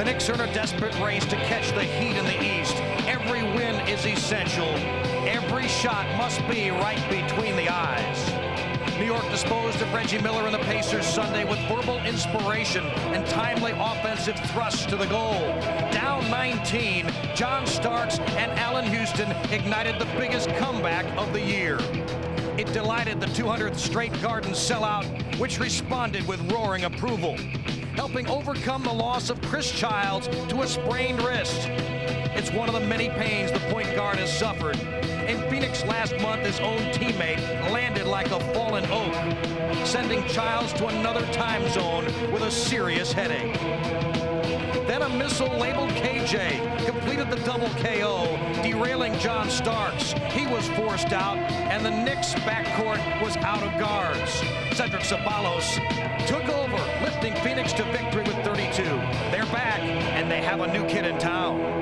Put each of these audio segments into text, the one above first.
The Knicks are in a desperate race to catch the Heat in the East. Every win is essential. Every shot must be right between the eyes. New York disposed of Reggie Miller and the Pacers Sunday with verbal inspiration and timely offensive thrusts to the goal. Down 19, John Starks and Allen Houston ignited the biggest comeback of the year. It delighted the 200th straight Garden sellout, which responded with roaring approval, helping overcome the loss of Chris Childs to a sprained wrist. It's one of the many pains the point guard has suffered. In Phoenix last month, his own teammate landed like a fallen oak, sending Childs to another time zone with a serious headache. Then a missile labeled KJ completed the double KO, derailing John Starks. He was forced out, and the Knicks' backcourt was out of guards. Cedric Ceballos took over, lifting Phoenix to victory with 32. They're back, and they have a new kid in town.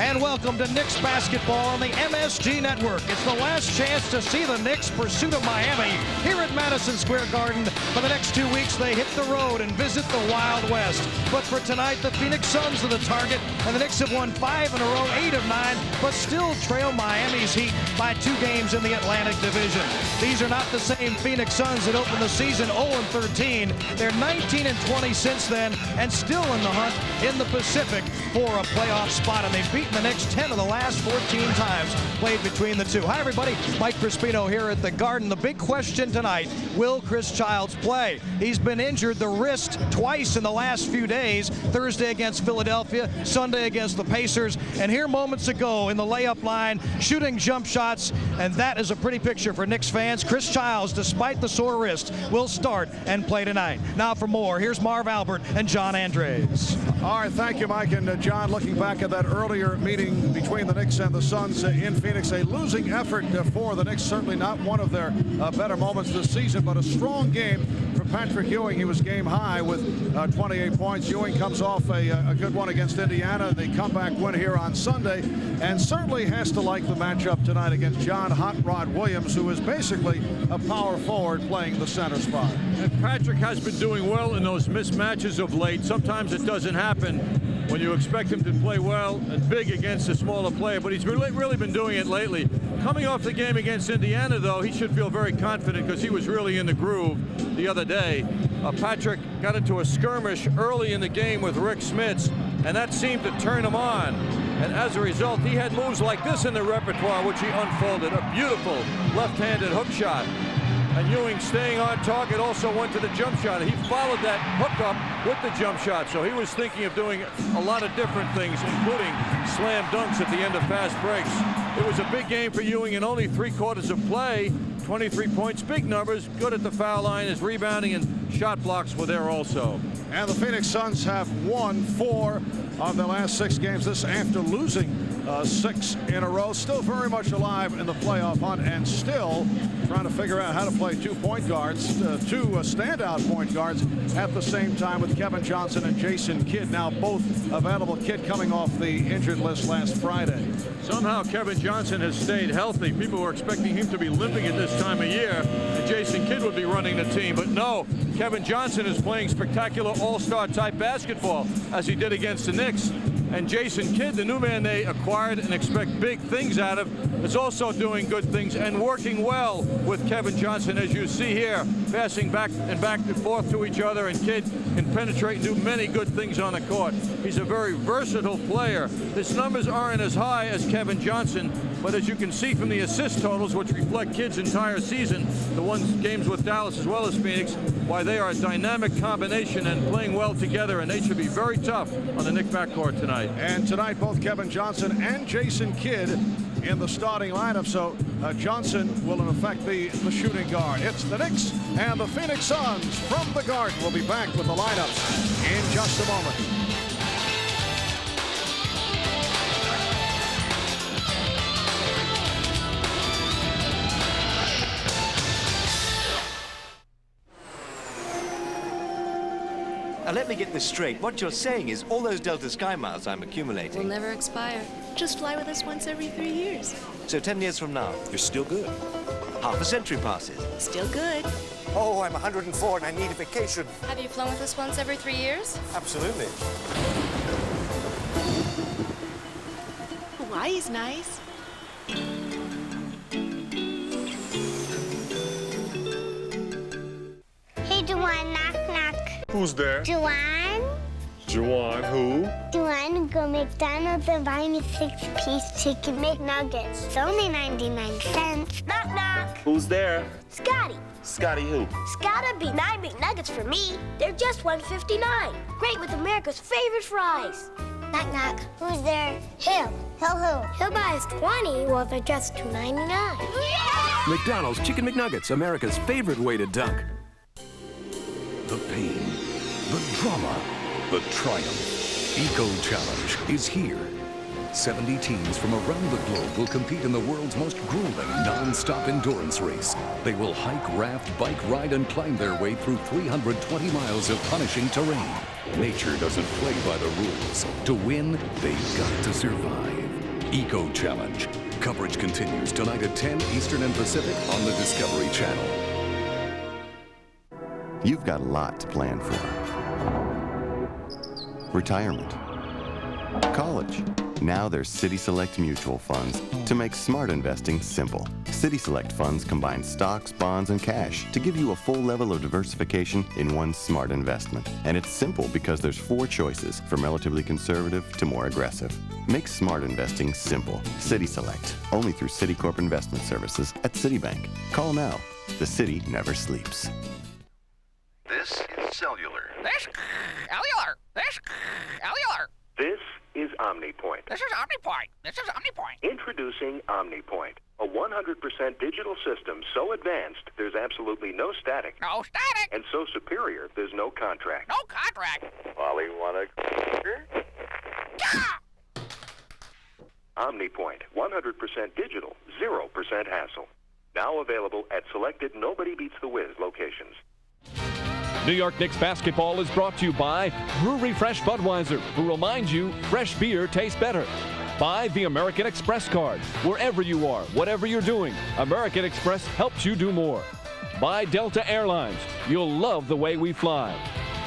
And welcome to Knicks basketball on the MSG Network. It's the last chance to see the Knicks' pursuit of Miami here at Madison Square Garden. For the next 2 weeks, they hit the road and visit the Wild West. But for tonight, the Phoenix Suns are the target, and the Knicks have won 5 in a row, 8 of 9, but still trail Miami's Heat by 2 games in the Atlantic Division. These are not the same Phoenix Suns that opened the season 0-13. They're 19-20 since then, and still in the hunt in the Pacific for a playoff spot, and they've beaten the Knicks 10 of the last 14 times played between the two. Hi, everybody. Mike Crispino here at the Garden. The big question tonight, will Chris Childs play? He's been injured the wrist twice in the last few days, Thursday against Philadelphia, Sunday against the Pacers, and here moments ago in the layup line, shooting jump shots, and that is a pretty picture for Knicks fans. Chris Childs, despite the sore wrist, will start and play tonight. Now for more, here's Marv Albert and John Andres. All right, thank you, Mike. And John, looking back at that earlier meeting between the Knicks and the Suns in Phoenix, a losing effort for the Knicks, certainly not one of their better moments this season, but a strong game for Patrick Ewing. He was game high with 28 points. Ewing comes off a good one against Indiana, the comeback win here on Sunday, and certainly has to like the matchup tonight against John Hot Rod Williams, who is basically a power forward playing the center spot. And Patrick has been doing well in those mismatches of late. Sometimes it doesn't happen when you expect him to play well and big against a smaller player, but he's really been doing it lately. Coming off the game against Indiana, though, he should feel very confident because he was really in the groove the other day. Patrick got into a skirmish early in the game with Rick Smits, and that seemed to turn him on. And as a result, he had moves like this in the repertoire, which he unfolded. A beautiful left-handed hook shot. And Ewing, staying on target, also went to the jump shot. He followed that hookup with the jump shot. So he was thinking of doing a lot of different things, including slam dunks at the end of fast breaks. It was a big game for Ewing in only 3 quarters of play. 23 points, big numbers, good at the foul line. His rebounding and shot blocks were there also. And the Phoenix Suns have won 4 of their last 6 games. This after losing 6 in a row. Still very much alive in the playoff hunt, and still trying to figure out how to play 2 point guards, 2 standout point guards at the same time, with Kevin Johnson and Jason Kidd now both available. Kidd coming off the injured list last Friday. Somehow Kevin Johnson has stayed healthy. People were expecting him to be limping at this time of year, and Jason Kidd would be running the team. But no, Kevin Johnson is playing spectacular all-star type basketball, as he did against the Knicks. And Jason Kidd, the new man they acquired and expect big things out of, is also doing good things and working well with Kevin Johnson, as you see here, passing back and forth to each other, and Kidd can penetrate and do many good things on the court. He's a very versatile player. His numbers aren't as high as Kevin Johnson, but as you can see from the assist totals, which reflect Kidd's entire season, the games with Dallas as well as Phoenix, why they are a dynamic combination and playing well together, and they should be very tough on the Knicks backcourt tonight. And tonight, both Kevin Johnson and Jason Kidd in the starting lineup. So Johnson will, in effect, be the shooting guard. It's the Knicks and the Phoenix Suns from the Garden. We'll be back with the lineups in just a moment. let me get this straight. What you're saying is all those Delta Sky miles I'm accumulating will never expire. Just fly with us once every 3 years. So 10 years from now, you're still good. Half a century passes. Still good. Oh, I'm 104 and I need a vacation. Have you flown with us once every 3 years? Absolutely. Hawaii's nice. Hey, Juwan, knock, knock. Who's there? Juwan? Juwan, who? Juwan, go McDonald's and buy me 6-piece chicken McNuggets. It's only 99 cents. Knock, knock. Who's there? Scotty. Scotty who? It's gotta be 9 McNuggets for me. They're just $1.59. Great with America's favorite fries. Knock, knock. Who's there? Him. He'll who? He'll buy us 20. Well, they're just $2.99. Yeah! McDonald's Chicken McNuggets, America's favorite way to dunk. The pain, the drama, the triumph. Eco Challenge is here. 70 teams from around the globe will compete in the world's most grueling non-stop endurance race. They will hike, raft, bike, ride, and climb their way through 320 miles of punishing terrain. Nature doesn't play by the rules. To win, they've got to survive. Eco Challenge. Coverage continues tonight at 10 Eastern and Pacific on the Discovery Channel. You've got a lot to plan for. Retirement. College. Now there's City Select Mutual Funds to make smart investing simple. City Select funds combine stocks, bonds, and cash to give you a full level of diversification in one smart investment. And it's simple because there's 4 choices, from relatively conservative to more aggressive. Make smart investing simple. City Select, only through Citicorp Investment Services at Citibank. Call now. The city never sleeps. This is Cellular. This Cellular. This Cellular. This is OmniPoint. This is OmniPoint. This is OmniPoint. Introducing OmniPoint, a 100% digital system so advanced there's absolutely no static. No static. And so superior there's no contract. No contract. Polly, wanna... OmniPoint, 100% digital, 0% hassle. Now available at selected Nobody Beats the Wiz locations. New York Knicks basketball is brought to you by Brewery Fresh Budweiser, who reminds you fresh beer tastes better. By the American Express card. Wherever you are, whatever you're doing, American Express helps you do more. By Delta Airlines. You'll love the way we fly.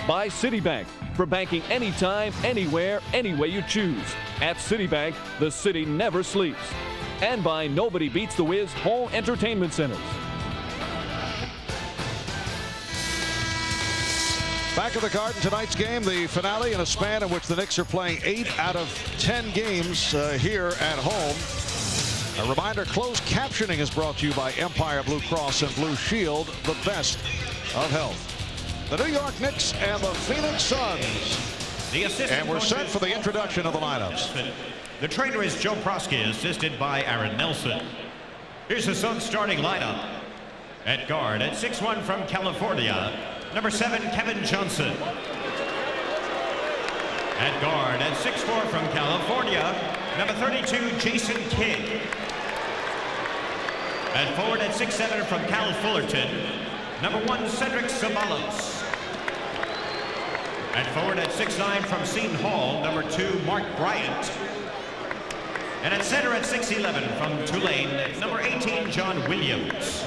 By Citibank. For banking anytime, anywhere, any way you choose. At Citibank, the city never sleeps. And by Nobody Beats the Wiz Home Entertainment Centers. Back at the Garden, tonight's game, the finale in a span in which the Knicks are playing 8 out of 10 games here at home. A reminder, closed captioning is brought to you by Empire Blue Cross and Blue Shield, the best of health. The New York Knicks and the Phoenix Suns. And we're set for the introduction of the lineups. The trainer is Joe Prosky, assisted by Aaron Nelson. Here's the Suns starting lineup. At guard, at 6'1" from California, number 7, Kevin Johnson. At guard, at 6'4" from California, number 32, Jason Kidd. At forward, at 6'7" from Cal Fullerton, number 1, Cedric Ceballos. At forward, at 6'9" from Seton Hall, number 2, Mark Bryant. And at center, at 6'11" from Tulane, number 18, John Williams.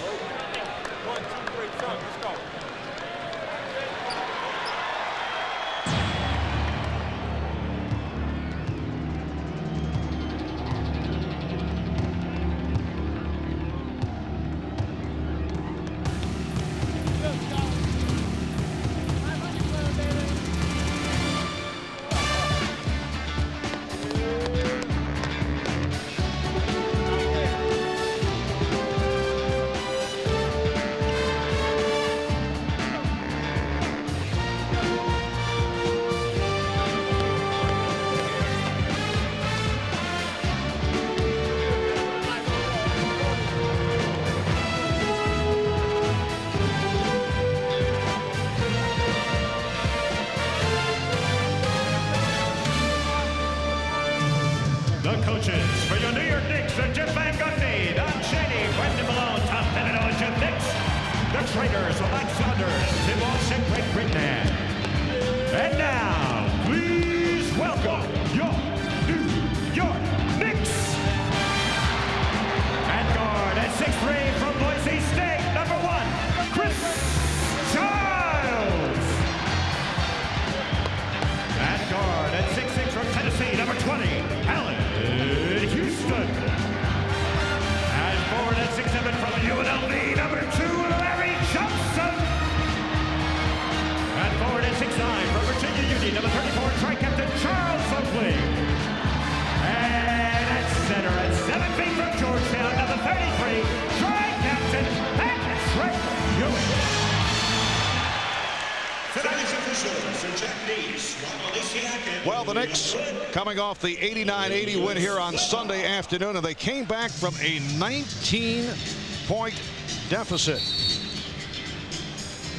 the Knicks coming off the 89-80 win here on Sunday afternoon, and they came back from a 19-point deficit.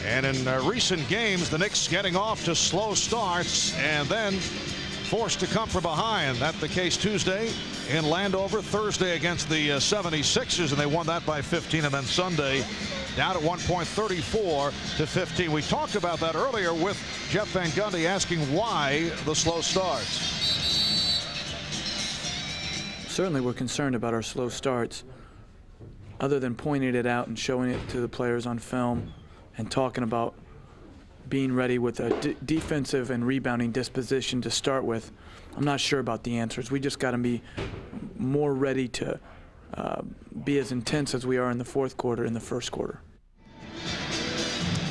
And in recent games, the Knicks getting off to slow starts and then forced to come from behind. That's the case Tuesday in Landover, Thursday against the 76ers, and they won that by 15, and then Sunday down at 1 point, 34-15. We talked about that earlier with Jeff Van Gundy asking why the slow starts. Certainly we're concerned about our slow starts. Other than pointing it out and showing it to the players on film and talking about being ready with a defensive and rebounding disposition to start with, I'm not sure about the answers. We just got to be more ready to be as intense as we are in the fourth quarter in the first quarter.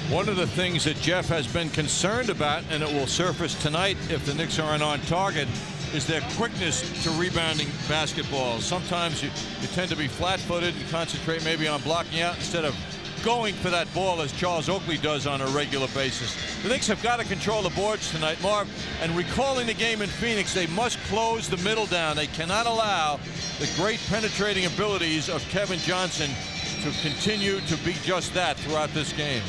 One of the things that Jeff has been concerned about, and it will surface tonight if the Knicks aren't on target, is their quickness to rebounding basketballs. Sometimes you tend to be flat-footed and concentrate maybe on blocking out instead of going for that ball as Charles Oakley does on a regular basis. The Knicks have got to control the boards tonight, Marv, and recalling the game in Phoenix, they must close the middle down. They cannot allow the great penetrating abilities of Kevin Johnson to continue to be just that throughout this game.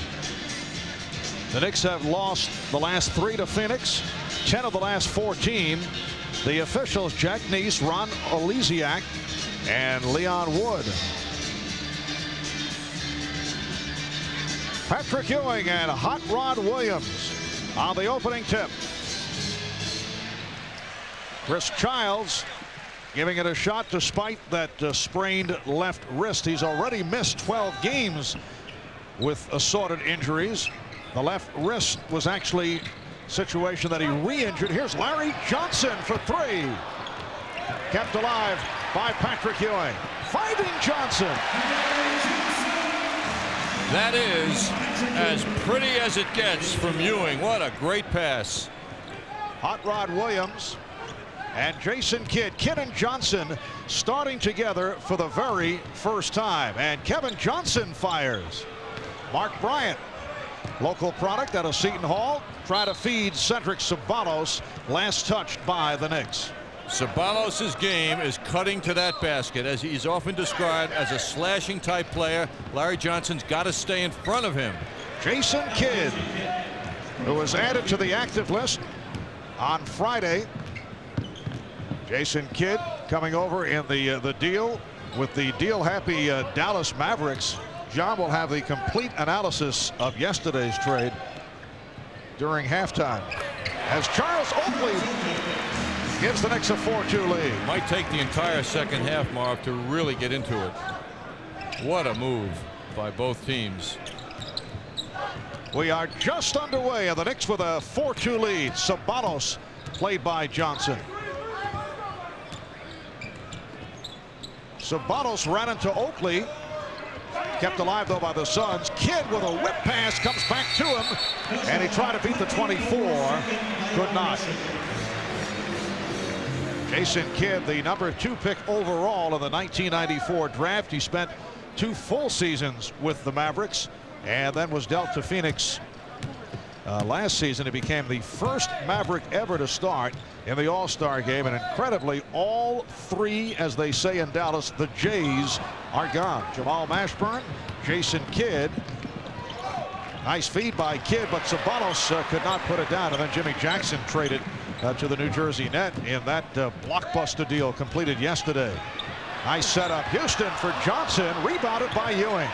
The Knicks have lost the last 3 to Phoenix, 10 of the last 14. The officials, Jack Neese, Ron Oleksiak, and Leon Wood. Patrick Ewing and Hot Rod Williams on the opening tip. Chris Childs giving it a shot despite that sprained left wrist. He's already missed 12 games with assorted injuries. The left wrist was actually a situation that he re-injured. Here's Larry Johnson for 3. Kept alive by Patrick Ewing. Finding Johnson. That is as pretty as it gets from Ewing. What a great pass. Hot Rod Williams and Jason Kidd. Kidd and Johnson starting together for the very first time. And Kevin Johnson fires. Mark Bryant, local product out of Seton Hall, try to feed Cedric Ceballos, last touched by the Knicks. Ceballos' game is cutting to that basket, as he's often described as a slashing type player. Larry Johnson's got to stay in front of him. Jason Kidd, who was added to the active list on Friday. Jason Kidd coming over in the deal with the deal-happy Dallas Mavericks. John will have the complete analysis of yesterday's trade during halftime as Charles Oakley gives the Knicks a 4-2 lead. Might take the entire second half, Marv, to really get into it. What a move by both teams. We are just underway, and the Knicks with a 4-2 lead. Ceballos played by Johnson. Ceballos ran into Oakley. Kept alive, though, by the Suns. Kidd with a whip pass comes back to him, and he tried to beat the 24. Could not. Jason Kidd, the number 2 pick overall in the 1994 draft. He spent 2 full seasons with the Mavericks and then was dealt to Phoenix last season. He became the first Maverick ever to start in the All-Star game, and incredibly, all 3, as they say in Dallas, the Jays are gone. Jamal Mashburn, Jason Kidd. Nice feed by Kidd, but Ceballos could not put it down, and then Jimmy Jackson traded to the New Jersey net in that blockbuster deal completed yesterday. Nice setup. Houston for Johnson, rebounded by Ewing.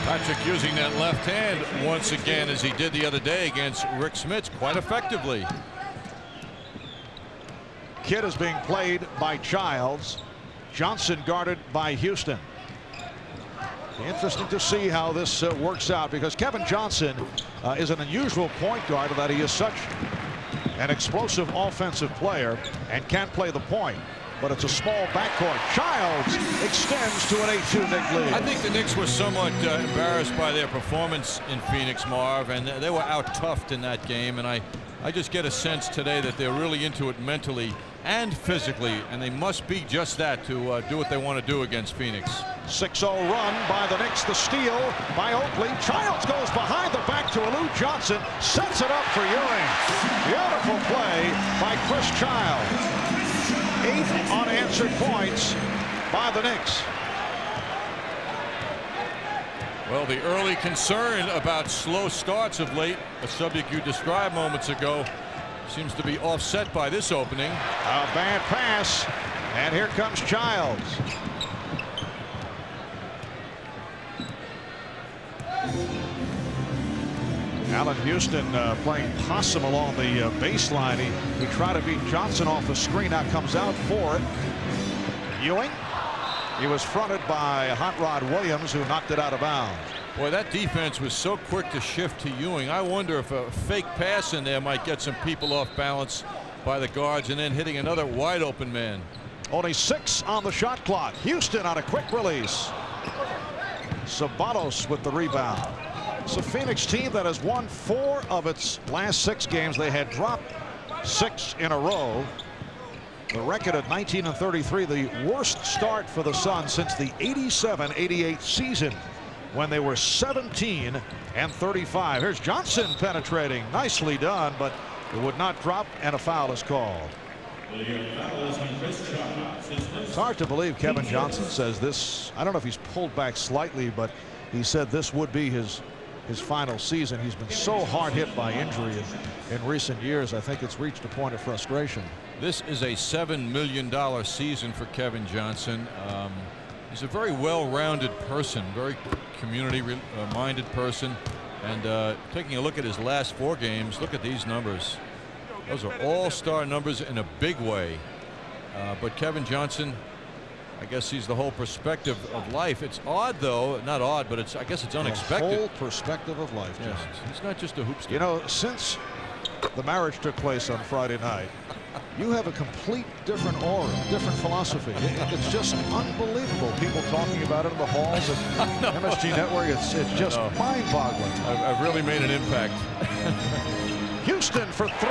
Patrick using that left hand once again, as he did the other day against Rick Smits, quite effectively. Kidd is being played by Childs. Johnson guarded by Houston. Interesting to see how this works out, because Kevin Johnson is an unusual point guard in that he is such an explosive offensive player and can play the point. But it's a small backcourt. Childs extends to an 8-2 Knick lead. I think the Knicks were somewhat embarrassed by their performance in Phoenix, Marv, and they were out-toughed in that game. And I I just get a sense today that they're really into it mentally and physically, and they must be just that to do what they want to do against Phoenix. 6-0 run by the Knicks. The steal by Oakley. Childs goes behind the back to Lou Johnson. Sets it up for Ewing. Beautiful play by Chris Childs. 8 unanswered points by the Knicks. Well, the early concern about slow starts of late, a subject you described moments ago, seems to be offset by this opening. A bad pass, and here comes Childs. Allen Houston playing possum along the baseline. He tried to beat Johnson off the screen. Now comes out for it. Ewing. He was fronted by Hot Rod Williams, who knocked it out of bounds. Boy, that defense was so quick to shift to Ewing. I wonder if a fake pass in there might get some people off balance by the guards and then hitting another wide open man. Only 6 on the shot clock. Houston on a quick release. Sabatos with the rebound. It's a Phoenix team that has won 4 of its last 6 games. They had dropped 6 in a row. The record at 19-33, the worst start for the Suns since the 87-88 season, when they were 17-35. Here's Johnson penetrating. Nicely done, but it would not drop, and a foul is called. It's hard to believe Kevin Johnson says this. I don't know if he's pulled back slightly, but he said this would be his final season. He's been so hard hit by injury in recent years. I think it's reached a point of frustration. This is a $7 million season for Kevin Johnson. He's a very well-rounded person, very community-minded person. And taking a look at his last 4 games, look at these numbers. Those are all-star numbers in a big way. But Kevin Johnson, I guess he's the whole perspective of life. It's odd, though, not odd, but I guess it's unexpected. The whole perspective of life. Yes, he's not just a hoopster. You know, since the marriage took place on Friday night, you have a complete different aura, different philosophy. It's just unbelievable. People talking about it in the halls of MSG Network. It's just mind-boggling. I've really made an impact. Houston for 3.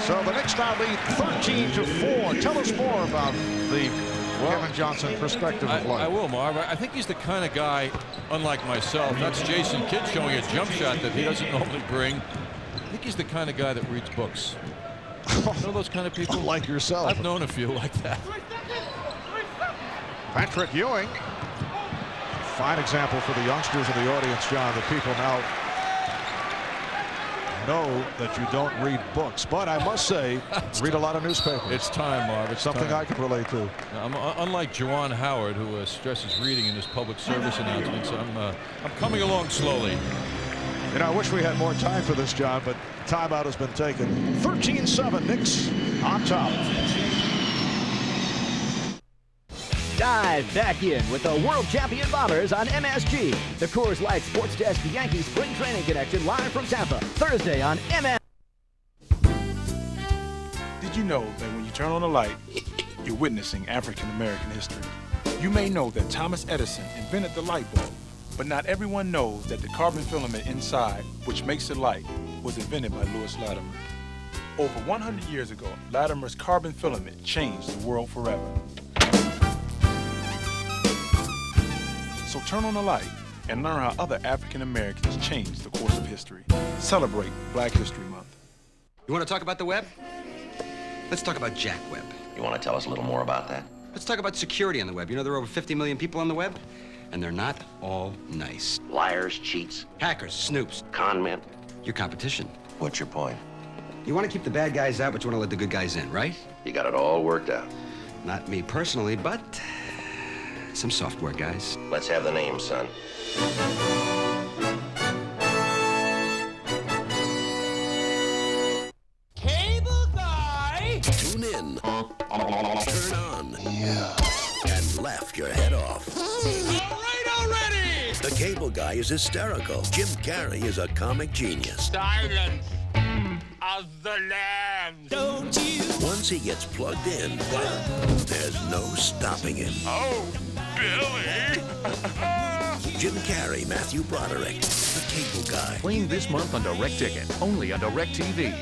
So the Knicks now lead 13-4. Tell us more about the Kevin Johnson perspective of life. I will, Marv. I think he's the kind of guy, unlike myself. That's Jason Kidd showing a jump shot that he doesn't normally bring. I think he's the kind of guy that reads books. You know those kind of people? Like yourself. I've known a few like that. Patrick Ewing. Fine example for the youngsters of the audience, John. The people now know that you don't read books, but I must say, read a lot of newspapers. It's time, Marv. It's something time. I can relate to. Unlike Juwan Howard, who stresses reading in his public service announcements, I'm coming along slowly. You know, I wish we had more time for this, John, but timeout has been taken. 13-7, Knicks on top. Dive back in with the world champion Bombers on MSG. The Coors Light Sports Desk Yankee Spring Training Connection live from Tampa, Thursday on MS. Did you know that when you turn on a light, you're witnessing African American history? You may know that Thomas Edison invented the light bulb, but not everyone knows that the carbon filament inside, which makes the light, was invented by Louis Latimer. Over 100 years ago, Latimer's carbon filament changed the world forever. So turn on the light and learn how other African Americans changed the course of history. Celebrate Black History Month. You want to talk about the web? Let's talk about Jack Webb. You want to tell us a little more about that? Let's talk about security on the web. You know there are over 50 million people on the web, and they're not all nice. Liars, cheats, hackers, snoops, con men. Your competition. What's your point? You want to keep the bad guys out, but you want to let the good guys in, right? You got it all worked out. Not me personally, but some software guys. Let's have the names, son. Cable guy! Tune in, turn on, and laugh your head off. All right already! The Cable Guy is hysterical. Jim Carrey is a comic genius. Silence of the lambs. Don't you? Once he gets plugged in, there's no stopping him. Oh, Billy! Jim Carrey, Matthew Broderick, The Cable Guy. Playing this month on Direct Ticket, only on Direct TV.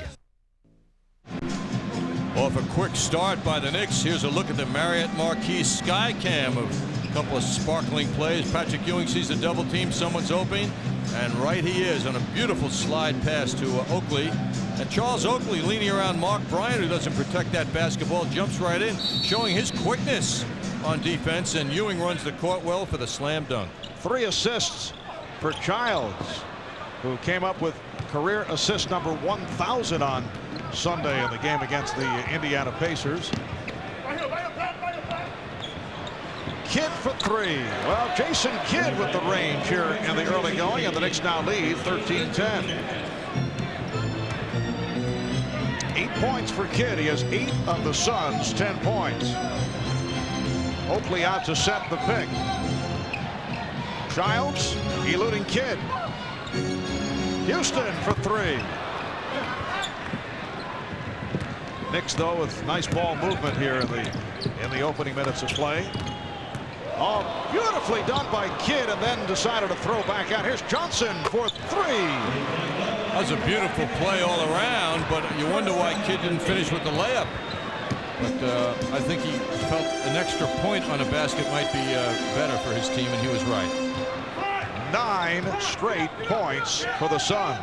Off a quick start by the Knicks. Here's a look at the Marriott Marquis Skycam of a couple of sparkling plays. Patrick Ewing sees a double team. Someone's open. And right he is on a beautiful slide pass to Oakley. And Charles Oakley leaning around Mark Bryant, who doesn't protect that basketball, jumps right in, showing his quickness on defense. And Ewing runs the court well for the slam dunk. 3 assists for Childs, who came up with career assist number 1,000 on Sunday in the game against the Indiana Pacers. Kidd for 3. Well, Jason Kidd with the range here in the early going, and the Knicks now lead 13-10. 8 points for Kidd. He has 8 of the Suns' 10 points. Oakley out to set the pick. Childs eluding Kidd. Houston for 3. Knicks, though, with nice ball movement here in the opening minutes of play. Oh, beautifully done by Kidd, and then decided to throw back out. Here's Johnson for 3. That was a beautiful play all around, but you wonder why Kidd didn't finish with the layup. But I think he felt an extra point on a basket might be better for his team, and he was right. 9 straight points for the Suns.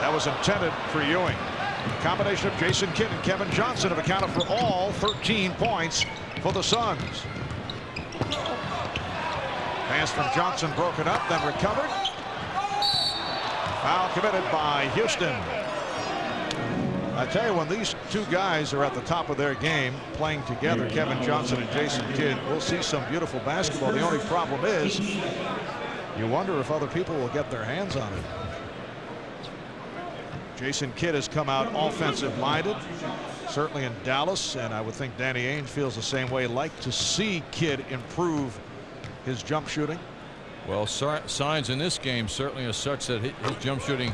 That was intended for Ewing. A combination of Jason Kidd and Kevin Johnson have accounted for all 13 points for the Suns. Pass from Johnson broken up, then recovered. Foul committed by Houston. I tell you, when these two guys are at the top of their game playing together, Kevin Johnson and Jason Kidd, we'll see some beautiful basketball. The only problem is you wonder if other people will get their hands on it. Jason Kidd has come out offensive minded, certainly in Dallas, and I would think Danny Ainge feels the same way. Like to see Kidd improve his jump shooting. Well, signs in this game certainly are such that his jump shooting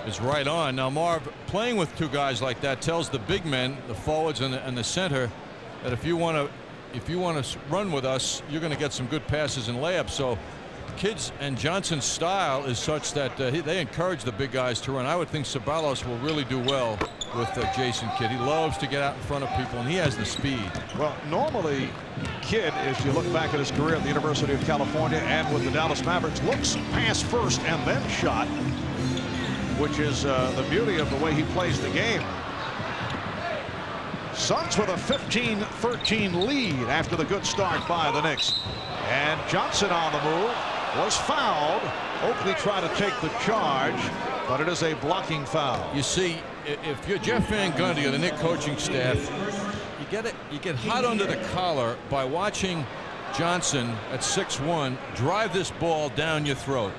is right on. Now, Marv, playing with 2 guys like that tells the big men, the forwards and the center, that if you want to run with us, you're going to get some good passes and layups. So Kidd's and Johnson's style is such that they encourage the big guys to run. I would think Ceballos will really do well with Jason Kidd. He loves to get out in front of people, and he has the speed. Well, normally Kidd, as you look back at his career at the University of California and with the Dallas Mavericks, looks pass first and then shot, which is the beauty of the way he plays the game. Suns with a 15-13 lead after the good start by the Knicks. And Johnson on the move, was fouled. Oakley tried to take the charge, but it is a blocking foul. You see, if you're Jeff Van Gundy or the Knicks coaching staff, you get hot under the collar by watching Johnson at 6'1" drive this ball down your throat.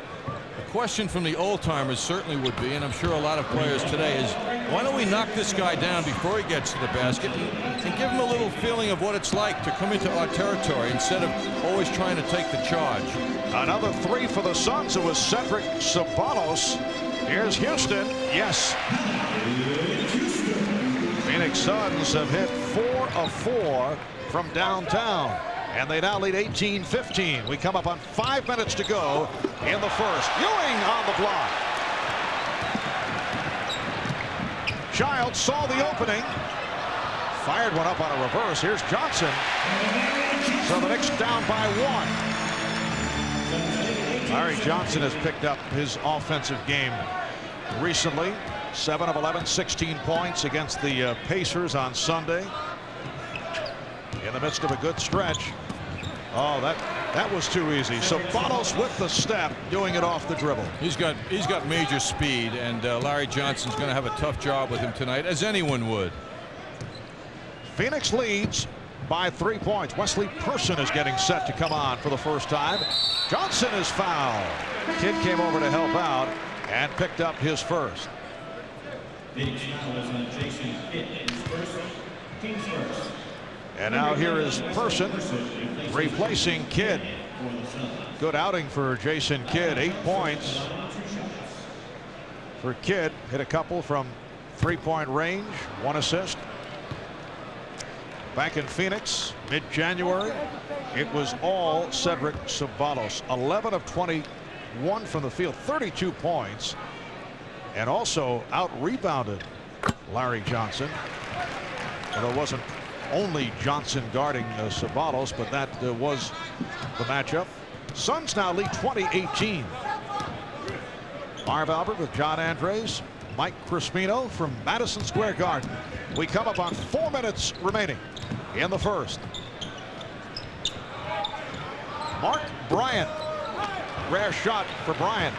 The question from the old timers certainly would be, and I'm sure a lot of players today, is why don't we knock this guy down before he gets to the basket and give him a little feeling of what it's like to come into our territory instead of always trying to take the charge. Another 3 for the Suns. It was Cedric Ceballos. Here's Houston. Yes. Phoenix Suns have hit 4 of 4 from downtown, and they now lead 18-15. We come up on 5 minutes to go in the first. Ewing on the block. Childs saw the opening, fired one up on a reverse. Here's Johnson. So the Knicks down by 1. Larry Johnson has picked up his offensive game recently. 7 of 11, 16 points against the Pacers on Sunday. In the midst of a good stretch. Oh, that was too easy. So Ceballos with the step, doing it off the dribble. He's got major speed, and Larry Johnson's going to have a tough job with him tonight, as anyone would. Phoenix leads by 3 points. Wesley Person is getting set to come on for the first time. Johnson is fouled. Kidd came over to help out and picked up his first. And now here is Person replacing Kidd. Good outing for Jason Kidd. 8 points for Kidd. Hit a couple from 3-point range. 1 assist. Back in Phoenix, mid-January, it was all Cedric Ceballos. 11 of 21 from the field, 32 points, and also out-rebounded Larry Johnson. Although it wasn't only Johnson guarding Ceballos, but that was the matchup. Suns now lead 20-18. Marv Albert with John Andres, Mike Crispino from Madison Square Garden. We come up on 4 minutes remaining in the first. Mark Bryant. Rare shot for Bryant.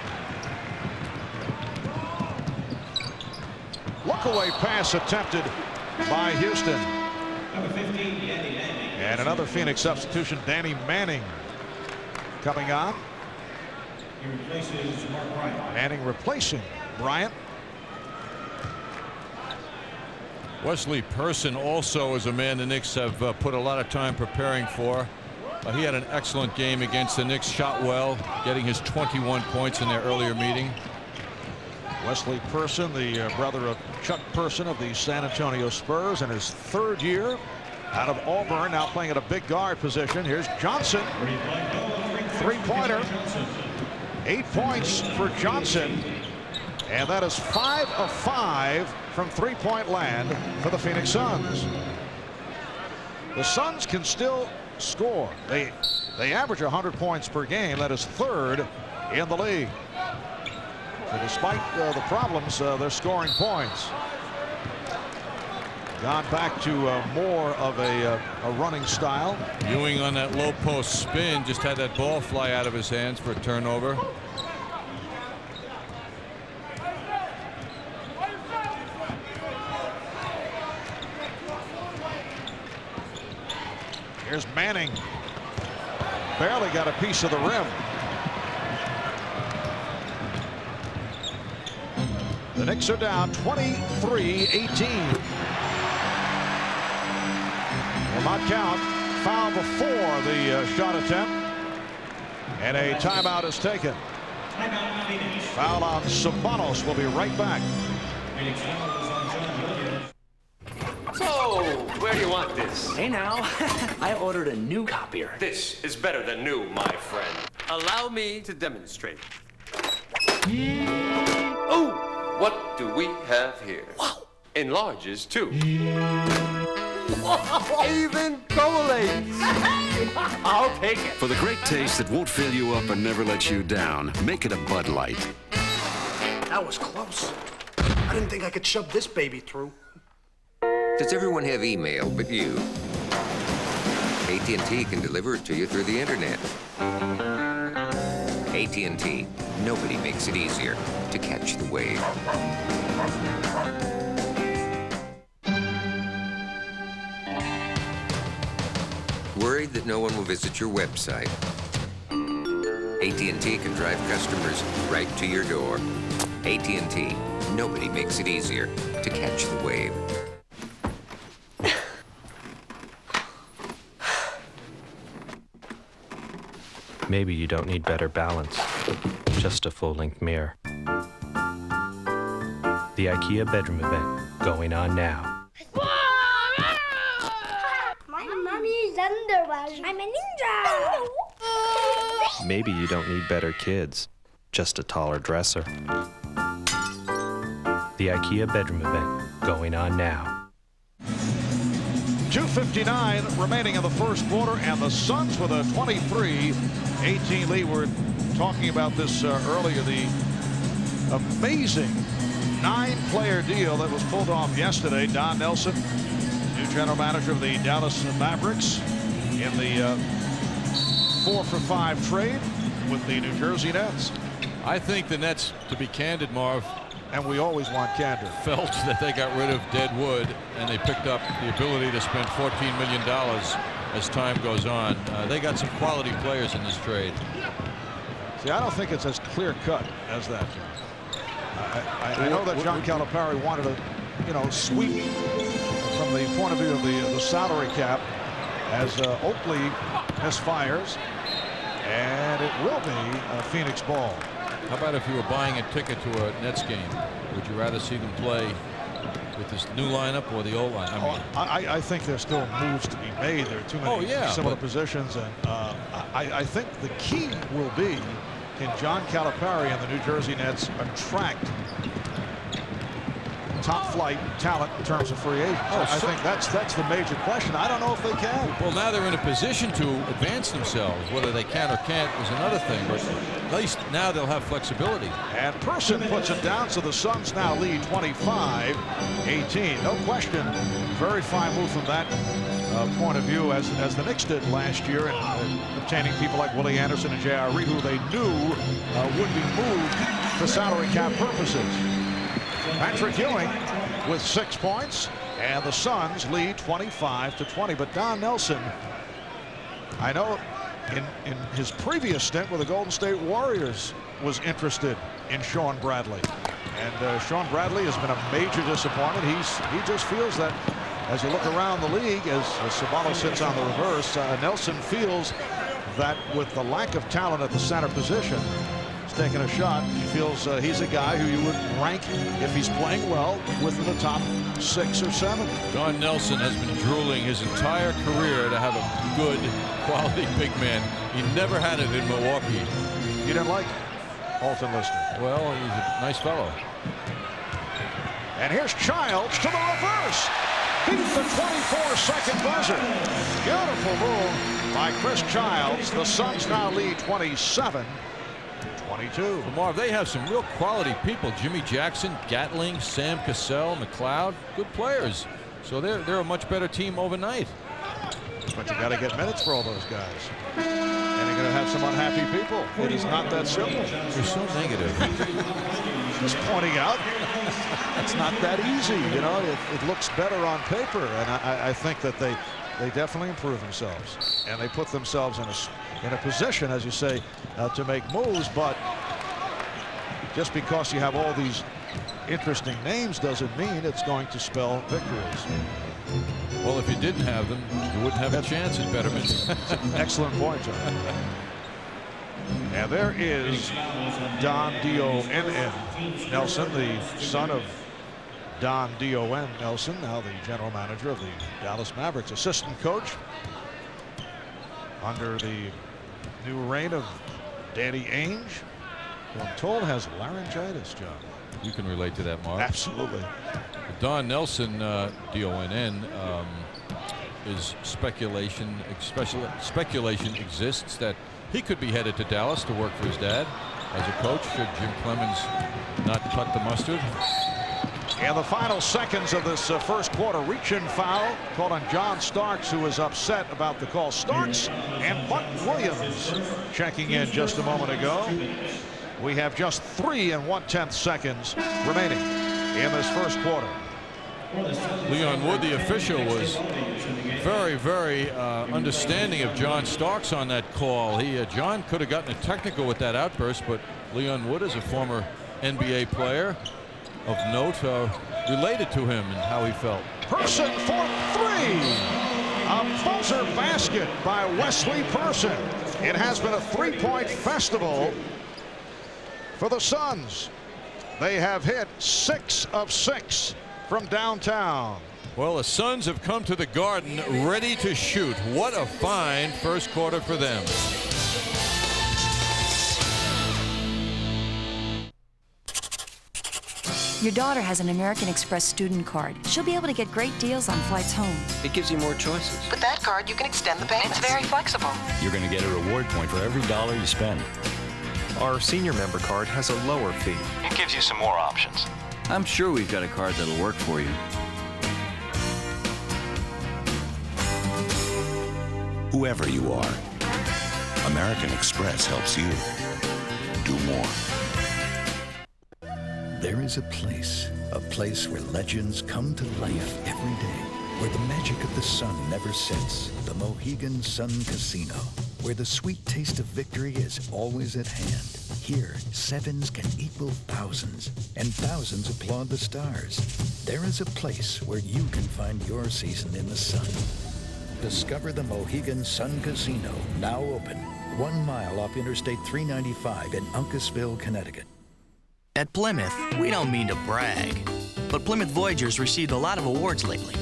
Look-away pass attempted by Houston. And another Phoenix substitution, Danny Manning, coming on. He replaces Mark Bryant. Manning replacing Bryant. Wesley Person also is a man the Knicks have put a lot of time preparing for. He had an excellent game against the Knicks, shot well, getting his 21 points in their earlier meeting. Wesley Person, the brother of Chuck Person of the San Antonio Spurs, in his 3rd year out of Auburn, now playing at a big guard position. Here's Johnson, three-pointer, 8 points for Johnson, and that is 5 of 5 from three-point land for the Phoenix Suns. The Suns can still score. They average 100 points per game. That is 3rd in the league. So despite the problems, they're scoring points. Gone back to more of a running style. Ewing on that low post spin just had that ball fly out of his hands for a turnover. Here's Manning. Barely got a piece of the rim. The Knicks are down 23-18. Will not count. Foul before the shot attempt. And a timeout is taken. Foul on Ceballos. Will be right back. So, where do you want this? Hey now, I ordered a new copier. This is better than new, my friend. Allow me to demonstrate. Oh, what do we have here? Wow. Enlarges too. Even collates. I'll take it. For the great taste that won't fill you up and never let you down, make it a Bud Light. That was close. I didn't think I could shove this baby through. Does everyone have email but you? AT&T can deliver it to you through the internet. AT&T. Nobody makes it easier to catch the wave. Worried that no one will visit your website? AT&T can drive customers right to your door. AT&T. Nobody makes it easier to catch the wave. Maybe you don't need better balance, just a full-length mirror. The IKEA bedroom event going on now. My mommy's underwear. I'm a ninja. Maybe you don't need better kids, just a taller dresser. The IKEA bedroom event going on now. 2:59 remaining in the first quarter, and the Suns with a 23-18 lead. We're talking about this earlier, the amazing 9-player deal that was pulled off yesterday. Don Nelson, new general manager of the Dallas Mavericks, in the 4-for-5 trade with the New Jersey Nets. I think the Nets, to be candid, Marv, and we always want candor, felt that they got rid of dead wood, and they picked up the ability to spend $14 million as time goes on. They got some quality players in this trade. See, I don't think it's as clear-cut as that, John. I know that John Calipari wanted to, sweep from the point of view of the salary cap as Oakley misfires, and it will be a Phoenix ball. How about if you were buying a ticket to a Nets game? Would you rather see them play with this new lineup or the old line? I think there's still moves to be made. There are too many similar positions, and I think the key will be, can John Calipari and the New Jersey Nets attract top flight talent in terms of free agents? I think that's the major question. I don't know if they can. Well, now they're in a position to advance themselves. Whether they can or can't is another thing, but at least now they'll have flexibility. And Person puts it down, so the Suns now lead 25-18. No question, very fine move from that point of view, as the Knicks did last year, in obtaining people like Willie Anderson and J.R. Reid, who they knew would be moved for salary cap purposes. Patrick Ewing with 6 points, and the Suns lead 25-20. But Don Nelson, I know in his previous stint with the Golden State Warriors, was interested in Sean Bradley. And Sean Bradley has been a major disappointment. He just feels that as you look around the league, as Sabalos sits on the reverse, Nelson feels that with the lack of talent at the center position, taking a shot, he feels he's a guy who you would rank, if he's playing well, within the top 6 or 7. Don Nelson has been drooling his entire career to have a good quality big man. He never had it in Milwaukee. You didn't like Alton Lister? Well, he's a nice fellow. And here's Childs to the reverse. Beat the 24-second buzzer. Beautiful move by Chris Childs. The Suns now lead 27-22. Marv, they have some real quality people. Jimmy Jackson, Gatling, Sam Cassell, McLeod, good players. So they're a much better team overnight. But you got to get minutes for all those guys. And you're going to have some unhappy people. It is not that simple. You're so negative. Just pointing out, it's not that easy. You know, it looks better on paper. And I think that they definitely improve themselves. And they put themselves in a position, as you say, to make moves. But just because you have all these interesting names doesn't mean it's going to spell victories. Well, if you didn't have them, you wouldn't have a chance at betterment. Excellent point, John. And there is Don D.O.N.N. Nelson, the son of Don D.O.N. Nelson, now the general manager of the Dallas Mavericks, assistant coach under the new reign of Danny Ainge, who I'm told has laryngitis, John. You can relate to that, Mark. Absolutely. Don Nelson, D-O-N-N, is speculation exists that he could be headed to Dallas to work for his dad as a coach should Jim Clemens not cut the mustard. And the final seconds of this first quarter, reach-in foul called on John Starks, who was upset about the call. Starks and Buck Williams checking in just a moment ago. We have just 3 1/10 seconds remaining in this first quarter. Leon Wood, the official, was very, very understanding of John Starks on that call. John could have gotten a technical with that outburst, but Leon Wood is a former NBA player of note, related to him and how he felt. Person for 3. A buzzer basket by Wesley Person. It has been a 3-point festival for the Suns. They have hit 6 of 6 from downtown. Well, the Suns have come to the Garden ready to shoot. What a fine first quarter for them. Your daughter has an American Express student card. She'll be able to get great deals on flights home. It gives you more choices. With that card, you can extend the payments. It's very flexible. You're going to get a reward point for every dollar you spend. Our senior member card has a lower fee. It gives you some more options. I'm sure we've got a card that'll work for you. Whoever you are, American Express helps you do more. There is a place where legends come to life every day, where the magic of the sun never sets, the Mohegan Sun Casino, where the sweet taste of victory is always at hand. Here, sevens can equal thousands, and thousands applaud the stars. There is a place where you can find your season in the sun. Discover the Mohegan Sun Casino, now open, 1 mile off Interstate 395 in Uncasville, Connecticut. At Plymouth, we don't mean to brag, but Plymouth Voyager's received a lot of awards lately.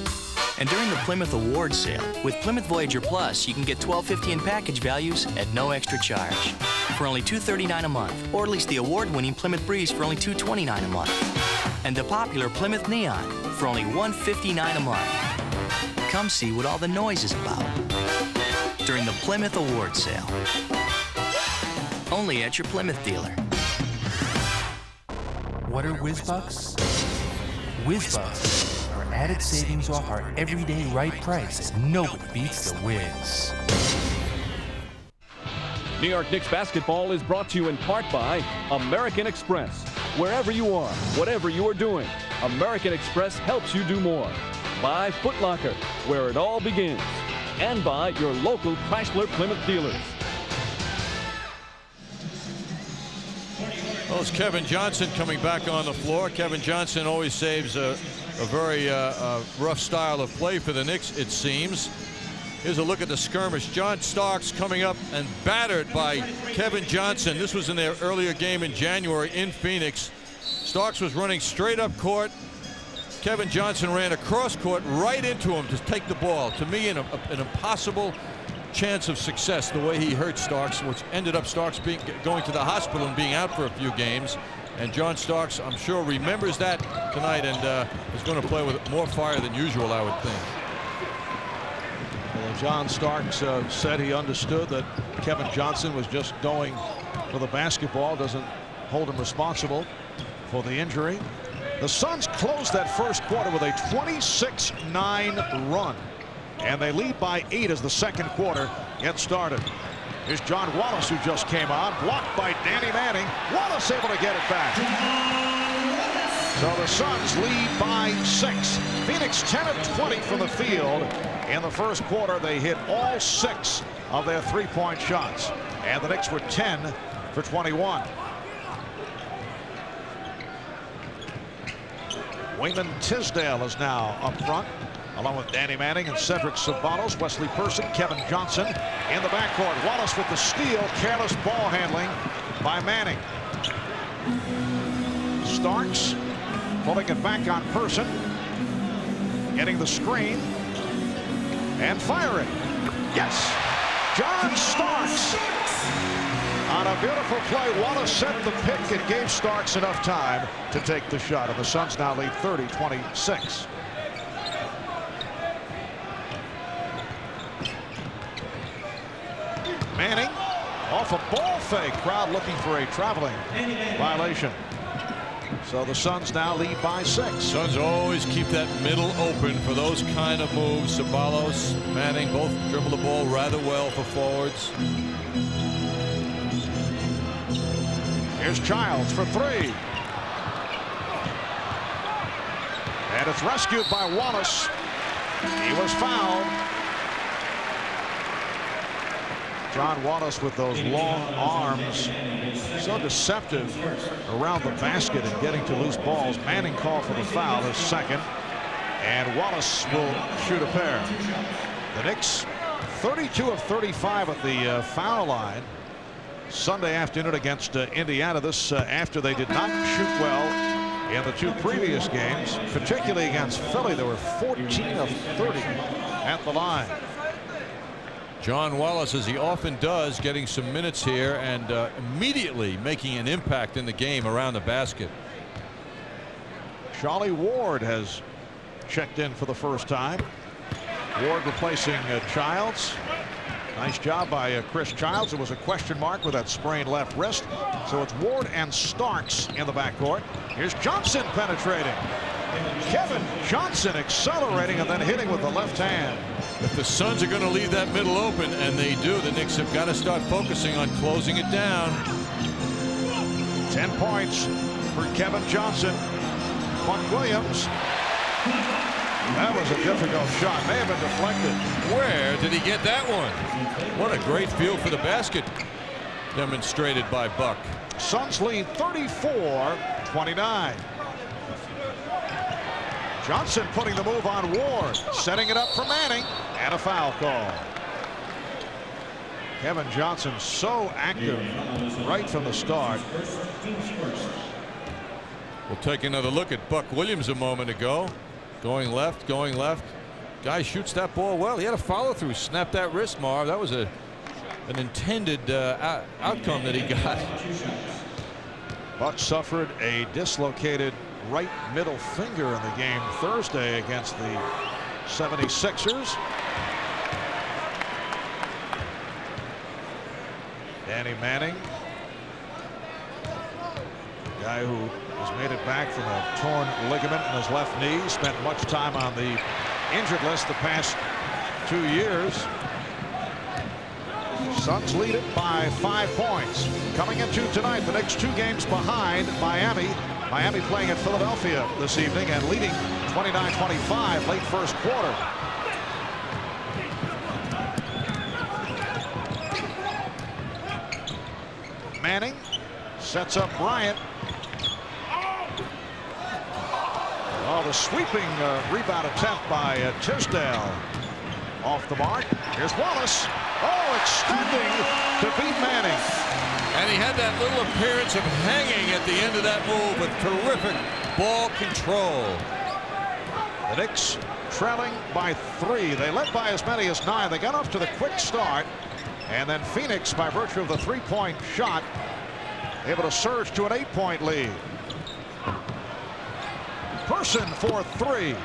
And during the Plymouth Awards Sale, with Plymouth Voyager Plus, you can get $12.50 in package values at no extra charge for only $2.39 a month, or at least the award-winning Plymouth Breeze for only $2.29 a month, and the popular Plymouth Neon for only $1.59 a month. Come see what all the noise is about during the Plymouth Awards Sale. Only at your Plymouth dealer. What are WizBucks? WizBucks are added savings off our everyday right price, and nobody beats the Wiz. New York Knicks basketball is brought to you in part by American Express. Wherever you are, whatever you are doing, American Express helps you do more. By Foot Locker, where it all begins. And by your local Chrysler Plymouth dealers. Well, it's Kevin Johnson coming back on the floor. Kevin Johnson always saves a very rough style of play for the Knicks, it seems. Here's a look at the skirmish. John Starks coming up and battered by Kevin Johnson. This was in their earlier game in January in Phoenix. Starks was running straight up court. Kevin Johnson ran across court right into him to take the ball. To me, an impossible chance of success the way he hurt Starks, which ended up Starks going to the hospital and being out for a few games. And John Starks, I'm sure, remembers that tonight and is going to play with more fire than usual, I would think. Well, John Starks said he understood that Kevin Johnson was just going for the basketball, doesn't hold him responsible for the injury. The Suns closed that first quarter with a 26-9 run. And they lead by 8 as the second quarter gets started. Here's John Wallace, who just came on, blocked by Danny Manning. Wallace able to get it back. So the Suns lead by 6. Phoenix 10 of 20 from the field. In the first quarter, they hit all 6 of their three-point shots. And the Knicks were 10 for 21. Wayman Tisdale is now up front, along with Danny Manning and Cedric Ceballos, Wesley Person, Kevin Johnson in the backcourt. Wallace with the steal, careless ball handling by Manning. Starks pulling it back on Person, getting the screen and firing. Yes, John Starks on a beautiful play. Wallace set the pick and gave Starks enough time to take the shot, and the Suns now lead 30-26. Manning off a ball fake. Crowd looking for a traveling violation. So the Suns now lead by 6. Suns always keep that middle open for those kind of moves. Ceballos, Manning both dribble the ball rather well for forwards. Here's Childs for 3. And it's rescued by Wallace. He was fouled. John Wallace with those long arms, so deceptive around the basket and getting to loose balls. Manning called for the foul, his second, and Wallace will shoot a pair. The Knicks 32 of 35 at the foul line Sunday afternoon against Indiana. This after they did not shoot well in the 2 previous games, particularly against Philly. They were 14 of 30 at the line. John Wallace, as he often does, getting some minutes here and immediately making an impact in the game around the basket. Charlie Ward has checked in for the first time. Ward replacing Childs. Nice job by Chris Childs. It was a question mark with that sprained left wrist. So it's Ward and Starks in the backcourt. Here's Johnson penetrating. Kevin Johnson accelerating and then hitting with the left hand. If the Suns are going to leave that middle open, and they do, the Knicks have got to start focusing on closing it down. 10 points for Kevin Johnson. Buck Williams. That was a difficult shot. May have been deflected. Where did he get that one? What a great feel for the basket demonstrated by Buck. Suns lead 34-29. Johnson putting the move on Ward, setting it up for Manning, and a foul call. Kevin Johnson so active right from the start. We'll take another look at Buck Williams a moment ago. Going left, going left. Guy shoots that ball well. He had a follow through, snapped that wrist, Marv. That was an intended outcome that he got. Buck suffered a dislocated right middle finger in the game Thursday against the 76ers. Danny Manning, guy who has made it back from a torn ligament in his left knee, spent much time on the injured list the past 2 years. Suns lead it by 5 points. Coming into tonight, the Knicks 2 games behind Miami. Miami playing at Philadelphia this evening and leading 29-25 late first quarter. Manning sets up Bryant. Oh, the sweeping rebound attempt by Tisdale. Off the mark. Here's Wallace. Oh, extending to beat Manning. And he had that little appearance of hanging at the end of that move with terrific ball control. The Knicks trailing by 3. They led by as many as 9. They got off to the quick start. And then Phoenix, by virtue of the 3-point shot, able to surge to an 8-point lead. Person for 3.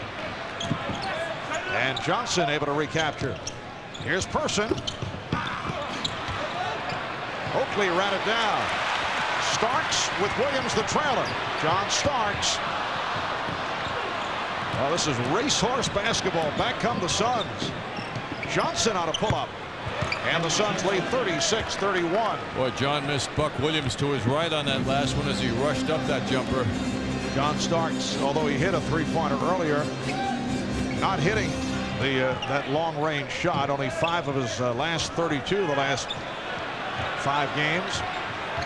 And Johnson able to recapture. Here's Person. Oakley ran it down. Starks with Williams the trailer. John Starks. Well, this is racehorse basketball. Back come the Suns. Johnson on a pull-up. And the Suns lead 36-31. Boy, John missed Buck Williams to his right on that last one as he rushed up that jumper. John Starks, although he hit a 3-pointer earlier, not hitting that long-range shot. Only 5 of his last 32 the last 5 games.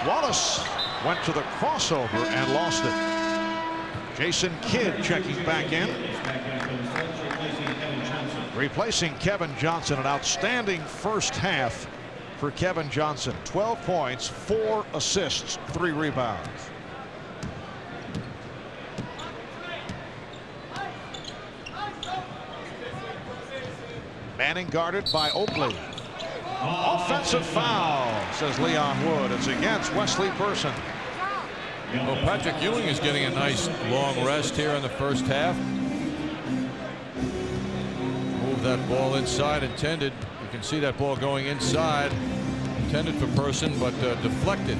Wallace went to the crossover and lost it. Jason Kidd checking back in. Replacing Kevin Johnson. An outstanding first half for Kevin Johnson. 12 points, 4 assists, 3 rebounds. Manning guarded by Oakley. Offensive foul, says Leon Wood. It's against Wesley Person. Well, Patrick Ewing is getting a nice long rest here in the first half. Move that ball inside, intended. You can see that ball going inside. Intended for Person, but deflected.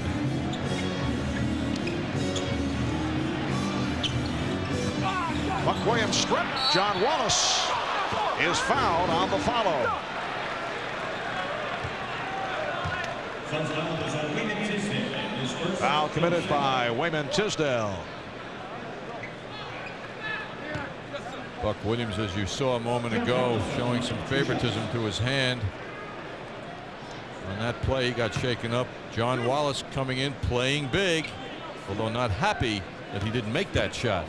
Buck Williams stripped. John Wallace is fouled on the follow. Foul committed by Wayman Tisdale. Buck Williams, as you saw a moment ago, showing some favoritism to his hand. On that play, he got shaken up. John Wallace coming in, playing big, although not happy that he didn't make that shot.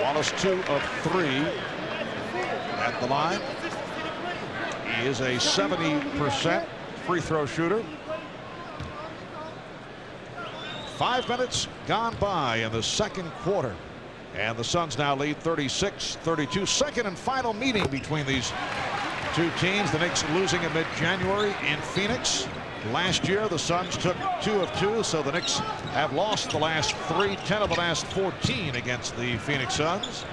Wallace 2 of 3 at the line. He is a 70% free throw shooter. 5 minutes gone by in the second quarter. And the Suns now lead 36-32. Second and final meeting between these two teams. The Knicks losing in mid-January in Phoenix. Last year, the Suns took 2 of 2, so the Knicks have lost the last 3, 10 of the last 14 against the Phoenix Suns.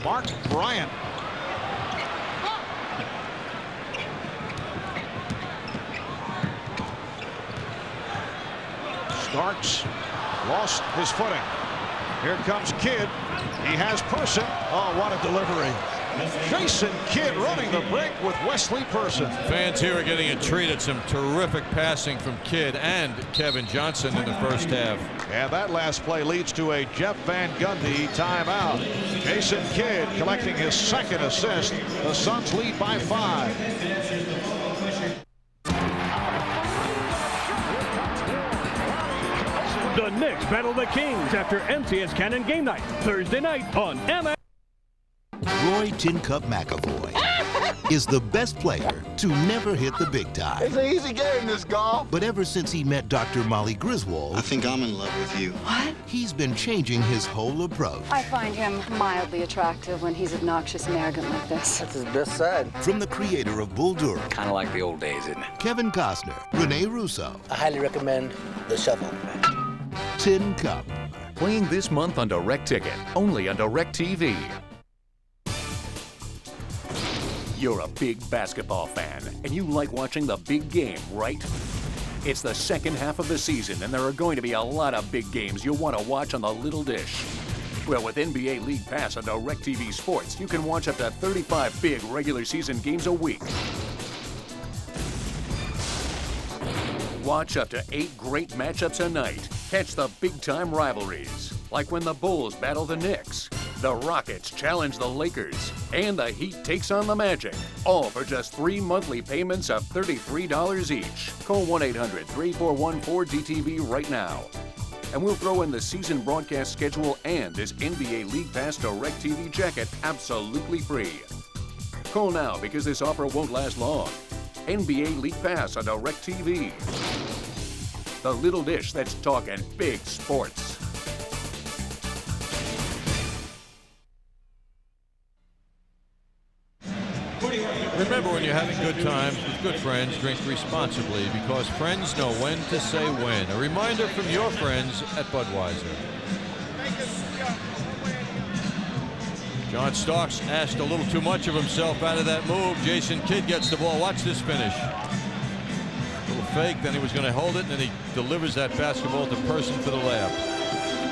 Mark Bryant. Starks lost his footing. Here comes Kidd. He has Person. Oh, what a delivery. Jason Kidd running the break with Wesley Person. Fans here are getting a treat at some terrific passing from Kidd and Kevin Johnson in the first half. And that last play leads to a Jeff Van Gundy timeout. Jason Kidd collecting his second assist. The Suns lead by 5. The Knicks battle the Kings after MCS Cannon game night, Thursday night on MX. Roy Tin Cup McAvoy. is the best player to never hit the big time. It's an easy game, this golf. But ever since he met Dr. Molly Griswold, I think I'm in love with you. What? He's been changing his whole approach. I find him mildly attractive when he's obnoxious and arrogant like this. That's his best side. From the creator of Bull Durham, Kind of like the old days, isn't it? Kevin Costner, Rene Russo, I highly recommend The Shovel. Tin Cup. Playing this month on Direct Ticket, only on DirecTV. You're a big basketball fan, and you like watching the big game, right? It's the second half of the season, and there are going to be a lot of big games you'll want to watch on the little dish. Well, with NBA League Pass on DirecTV Sports, you can watch up to 35 big regular season games a week. Watch up to 8 great matchups a night. Catch the big-time rivalries, like when the Bulls battle the Knicks, the Rockets challenge the Lakers, and the Heat takes on the Magic. All for just 3 monthly payments of $33 each. Call 1-800-3414-DTV right now. And we'll throw in the season broadcast schedule and this NBA League Pass DirecTV jacket absolutely free. Call now because this offer won't last long. NBA League Pass on DirecTV. The little dish that's talking big sports. Remember, when you're having good times with good friends, drink responsibly because friends know when to say when. A reminder from your friends at Budweiser. John Starks asked a little too much of himself out of that move. Jason Kidd gets the ball. Watch this finish. Little fake, then he was going to hold it, and then he delivers that basketball to Person for the layup.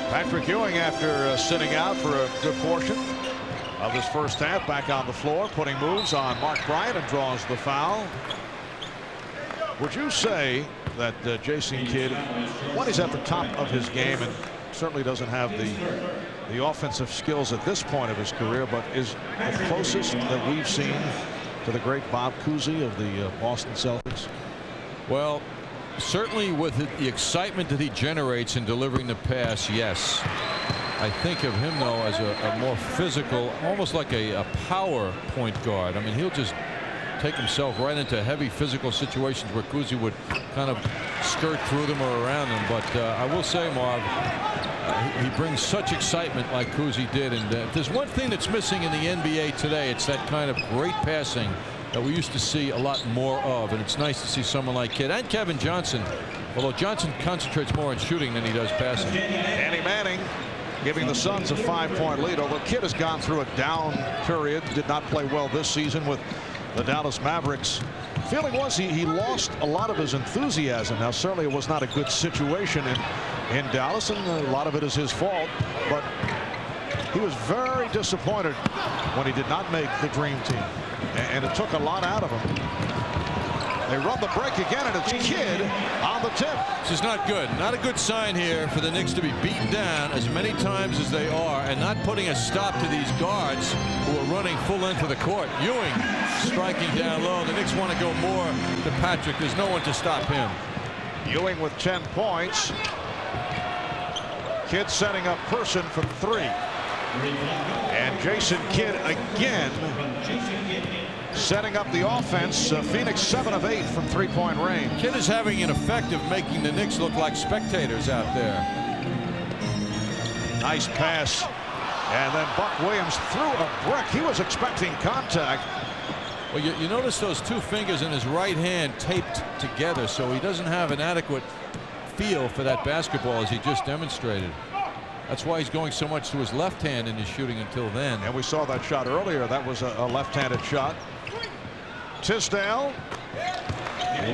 Patrick Ewing, after sitting out for a good portion of his first half, back on the floor, putting moves on Mark Bryant and draws the foul. Would you say that Jason Kidd, when he's at the top of his game and certainly doesn't have the offensive skills at this point of his career, but is the closest that we've seen to the great Bob Cousy of the Boston Celtics? Well, certainly with the excitement that he generates in delivering the pass, yes. I think of him, though, as a more physical, almost like a power point guard. I mean, he'll just take himself right into heavy physical situations where Cousy would kind of skirt through them or around them. But I will say, Marv, he brings such excitement like Cousy did. And if there's one thing that's missing in the NBA today, it's that kind of great passing that we used to see a lot more of. And it's nice to see someone like Kidd and Kevin Johnson, although Johnson concentrates more on shooting than he does passing. Danny Manning giving the Suns a 5-point lead, although Kidd has gone through a down period, did not play well this season with the Dallas Mavericks. Feeling was he lost a lot of his enthusiasm. Now, certainly it was not a good situation in Dallas, and a lot of it is his fault, but he was very disappointed when he did not make the dream team, and it took a lot out of him. They run the break again, and it's Kidd on the tip. This is not good. Not a good sign here for the Knicks to be beaten down as many times as they are and not putting a stop to these guards who are running full length of the court. Ewing striking down low. The Knicks want to go more to Patrick. There's no one to stop him. Ewing with 10 points. Kidd setting up Person from 3. And Jason Kidd again setting up the offense. Phoenix 7 of 8 from 3-point range. Kidd is having an effect of making the Knicks look like spectators out there. Nice pass. And then Buck Williams threw a brick. He was expecting contact. Well, you notice those 2 fingers in his right hand taped together, so he doesn't have an adequate feel for that basketball as he just demonstrated. That's why he's going so much to his left hand in his shooting until then. And we saw that shot earlier. That was a left-handed shot. Tisdale.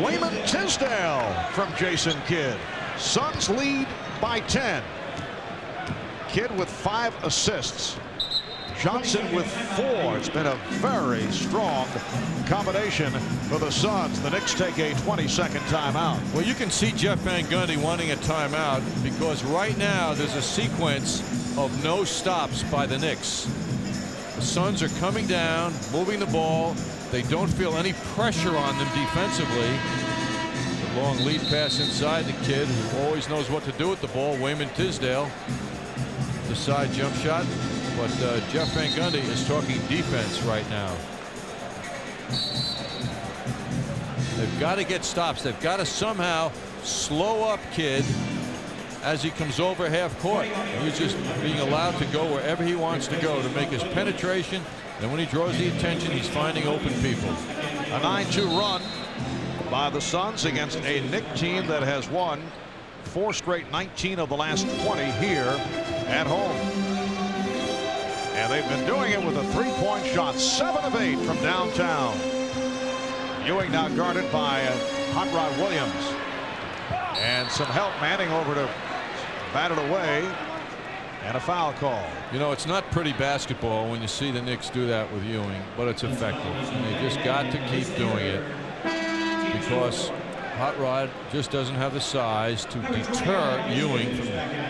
Wayman Tisdale from Jason Kidd. Suns lead by 10. Kidd with 5 assists. Johnson with 4. It's been a very strong combination for the Suns. The Knicks take a 20-second timeout. Well, you can see Jeff Van Gundy wanting a timeout because right now there's a sequence of no stops by the Knicks. The Suns are coming down, moving the ball. They don't feel any pressure on them defensively. The long lead pass inside the Kid, who always knows what to do with the ball. Wayman Tisdale, the side jump shot. But Jeff Van Gundy is talking defense right now. They've got to get stops. They've got to somehow slow up Kidd as he comes over half court. He's just being allowed to go wherever he wants to go to make his penetration. And when he draws the attention, he's finding open people. A 9-2 run by the Suns against a Knick team that has won 4 straight 19 of the last 20 here at home. And they've been doing it with a 3-point shot, 7 of 8 from downtown. Ewing now guarded by Hot Rod Williams. And some help. Manning over to bat it away. And a foul call. You know, it's not pretty basketball when you see the Knicks do that with Ewing, but it's effective. And they just got to keep doing it because Hot Rod just doesn't have the size to deter Ewing from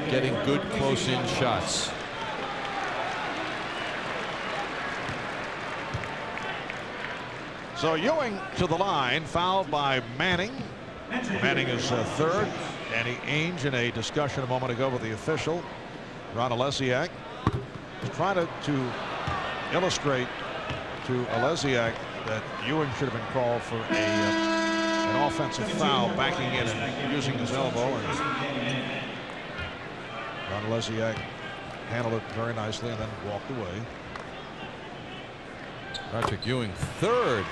getting good close-in shots. So Ewing to the line, fouled by Manning. Manning is third. Danny Ainge in a discussion a moment ago with the official, Ron Oleksiak, trying to illustrate to Oleksiak that Ewing should have been called for an offensive foul, backing in and using his elbow. And Ron Oleksiak handled it very nicely and then walked away. Patrick Ewing, third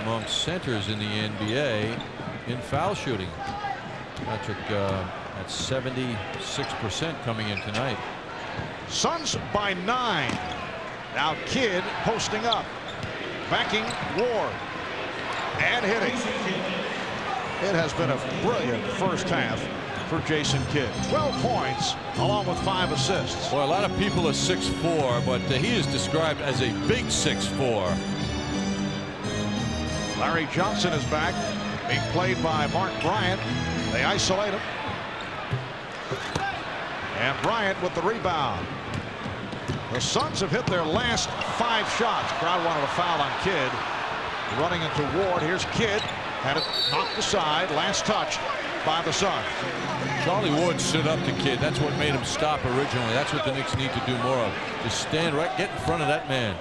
among centers in the NBA in foul shooting. Patrick at 76% coming in tonight. Suns by 9. Now Kidd posting up, backing Ward, and hitting. It has been a brilliant first half for Jason Kidd. 12 points along with 5 assists. Well, a lot of people are 6'4", but he is described as a big 6'4". Larry Johnson is back, being played by Mark Bryant. They isolate him. And Bryant with the rebound. The Suns have hit their last 5 shots. Crowd wanted a foul on Kidd. Running into Ward. Here's Kidd. Had it knocked aside. Last touch by the Suns. Charlie Ward stood up to Kidd. That's what made him stop originally. That's what the Knicks need to do more of. Just stand right, get in front of that man.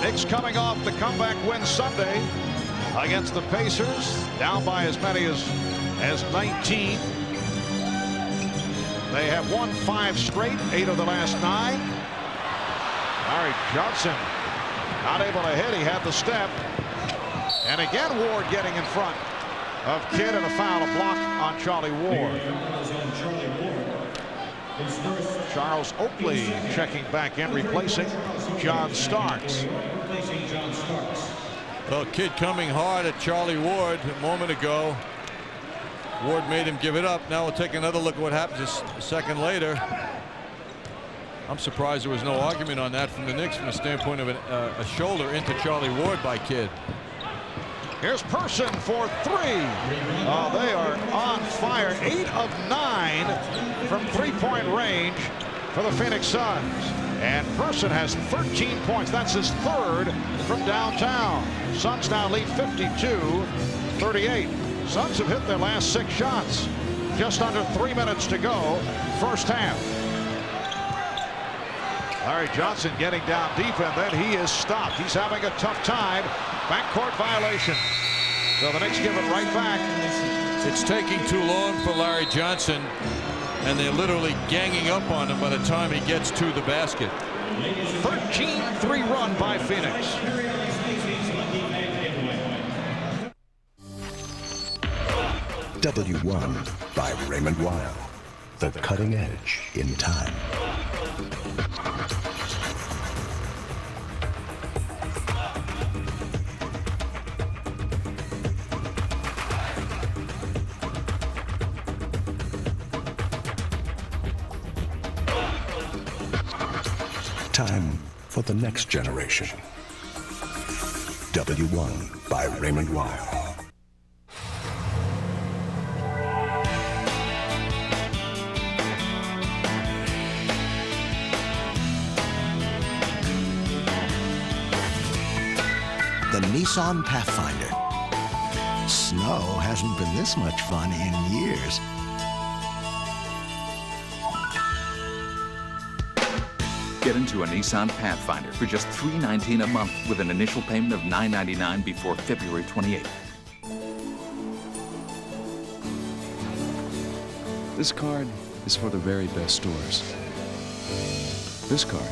Knicks coming off the comeback win Sunday against the Pacers, down by as many as 19. They have won 5 straight, 8 of the last 9. Larry Johnson not able to hit. He had the step. And again Ward getting in front of Kidd, and a foul, a block on Charlie Ward. Charles Oakley checking back in, replacing John Starks. Well, Kidd coming hard at Charlie Ward a moment ago. Ward made him give it up. Now we'll take another look at what happens a second later. I'm surprised there was no argument on that from the Knicks from the standpoint of a shoulder into Charlie Ward by Kidd. Here's Person for 3. Oh, they are on fire. 8 of 9 from 3-point range for the Phoenix Suns. And Person has 13 points. That's his 3rd from downtown. Suns now lead 52-38. Suns have hit their last 6 shots. Just under 3 minutes to go, first half. Larry Johnson getting down deep, and then he is stopped. He's having a tough time. Backcourt violation. So the Knicks give it right back. It's taking too long for Larry Johnson, and they're literally ganging up on him by the time he gets to the basket. 13-3 run by Phoenix. W1 by Raymond Weil. The cutting edge in time. Time for the next generation. W1 by Raymond Weil. The Nissan Pathfinder. Snow hasn't been this much fun in years. Get into a Nissan Pathfinder for just $319 a month with an initial payment of $999 before February 28th. This card is for the very best stores. This card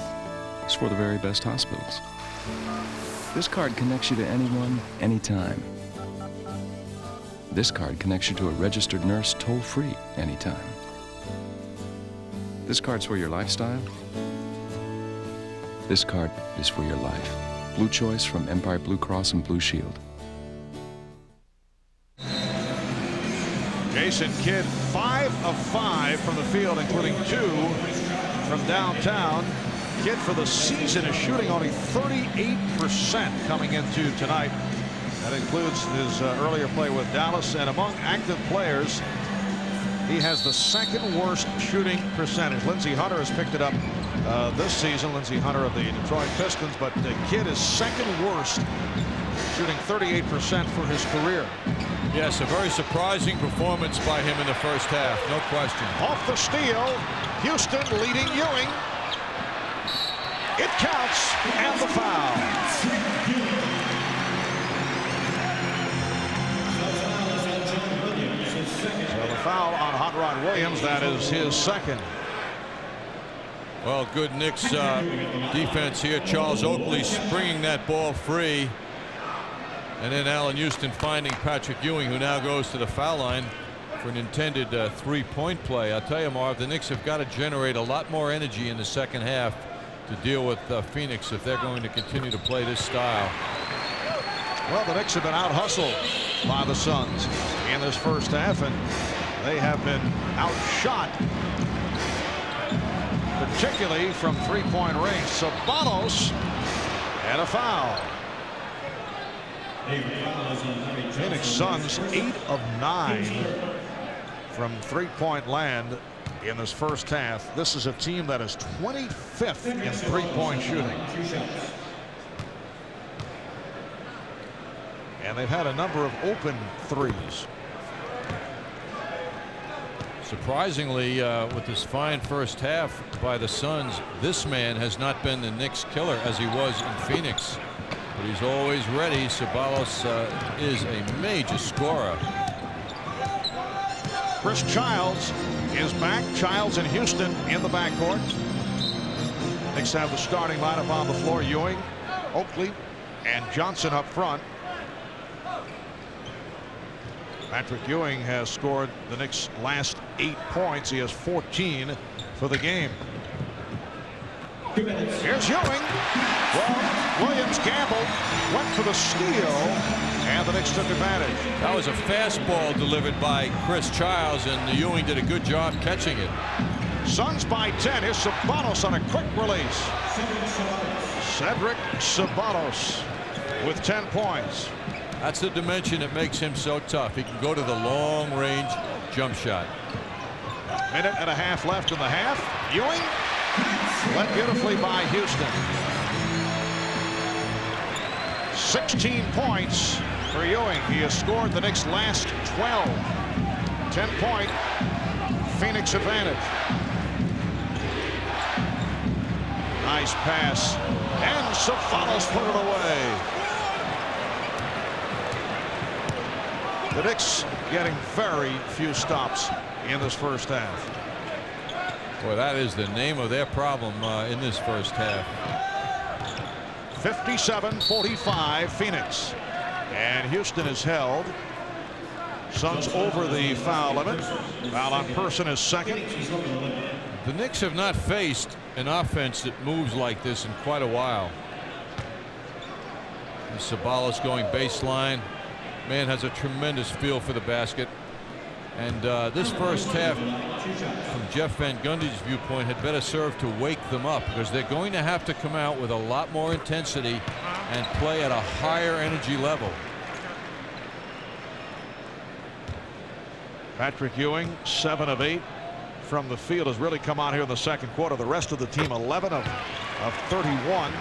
is for the very best hospitals. This card connects you to anyone, anytime. This card connects you to a registered nurse toll-free anytime. This card's for your lifestyle. This card is for your life. Blue Choice from Empire Blue Cross and Blue Shield. Jason Kidd, 5 of 5 from the field, including 2 from downtown. Kidd for the season is shooting only 38% coming into tonight. That includes his earlier play with Dallas, and among active players, he has the second worst shooting percentage. Lindsey Hunter has picked it up this season. Lindsey Hunter of the Detroit Pistons, but Kidd is second worst, shooting 38% for his career. Yes, a very surprising performance by him in the first half, no question. Off the steal, Houston leading Ewing. It counts, and the foul. So the foul on Hot Rod Williams, that is his second. Well, good Knicks defense here. Charles Oakley springing that ball free. And then Allen Houston finding Patrick Ewing, who now goes to the foul line for an intended three-point play. I'll tell you, Marv, the Knicks have got to generate a lot more energy in the second half to deal with Phoenix if they're going to continue to play this style. Well, the Knicks have been out-hustled by the Suns in this first half, and they have been outshot, particularly from three-point range. Sabanos and a foul. Phoenix Suns 8 of 9 from three-point land in this first half. This is a team that is 25th in three-point shooting. And they've had a number of open threes. Surprisingly, with this fine first half by the Suns, this man has not been the Knicks killer as he was in Phoenix. But he's always ready. Sabalos is a major scorer. Chris Childs is back. Childs and Houston in the backcourt. Knicks have the starting lineup on the floor. Ewing, Oakley, and Johnson up front. Patrick Ewing has scored the Knicks' last 8 points. He has 14 for the game. Here's Ewing. Well, Williams gambled, went for the steal, and the Knicks took advantage. That was a fastball delivered by Chris Childs, and Ewing did a good job catching it. Suns by 10. Here's Sabanos on a quick release. Cedric Sabanos with 10 points. That's the dimension that makes him so tough. He can go to the long-range jump shot. Minute and a half left in the half. Ewing led beautifully by Houston. 16 points for Ewing. He has scored the Knicks' last 12. 10-point Phoenix advantage. Nice pass, and Sabanos put it away. The Knicks getting very few stops in this first half. Boy, that is the name of their problem in this first half. 57-45 Phoenix, and Houston is held. Suns over the foul limit. Foul on Person is second. The Knicks have not faced an offense that moves like this in quite a while. And Sabalos going baseline. Man has a tremendous feel for the basket. And this first half, from Jeff Van Gundy's viewpoint, had better serve to wake them up, because they're going to have to come out with a lot more intensity and play at a higher energy level. Patrick Ewing, 7 of 8 from the field, has really come on here in the second quarter. The rest of the team, 11 of 31.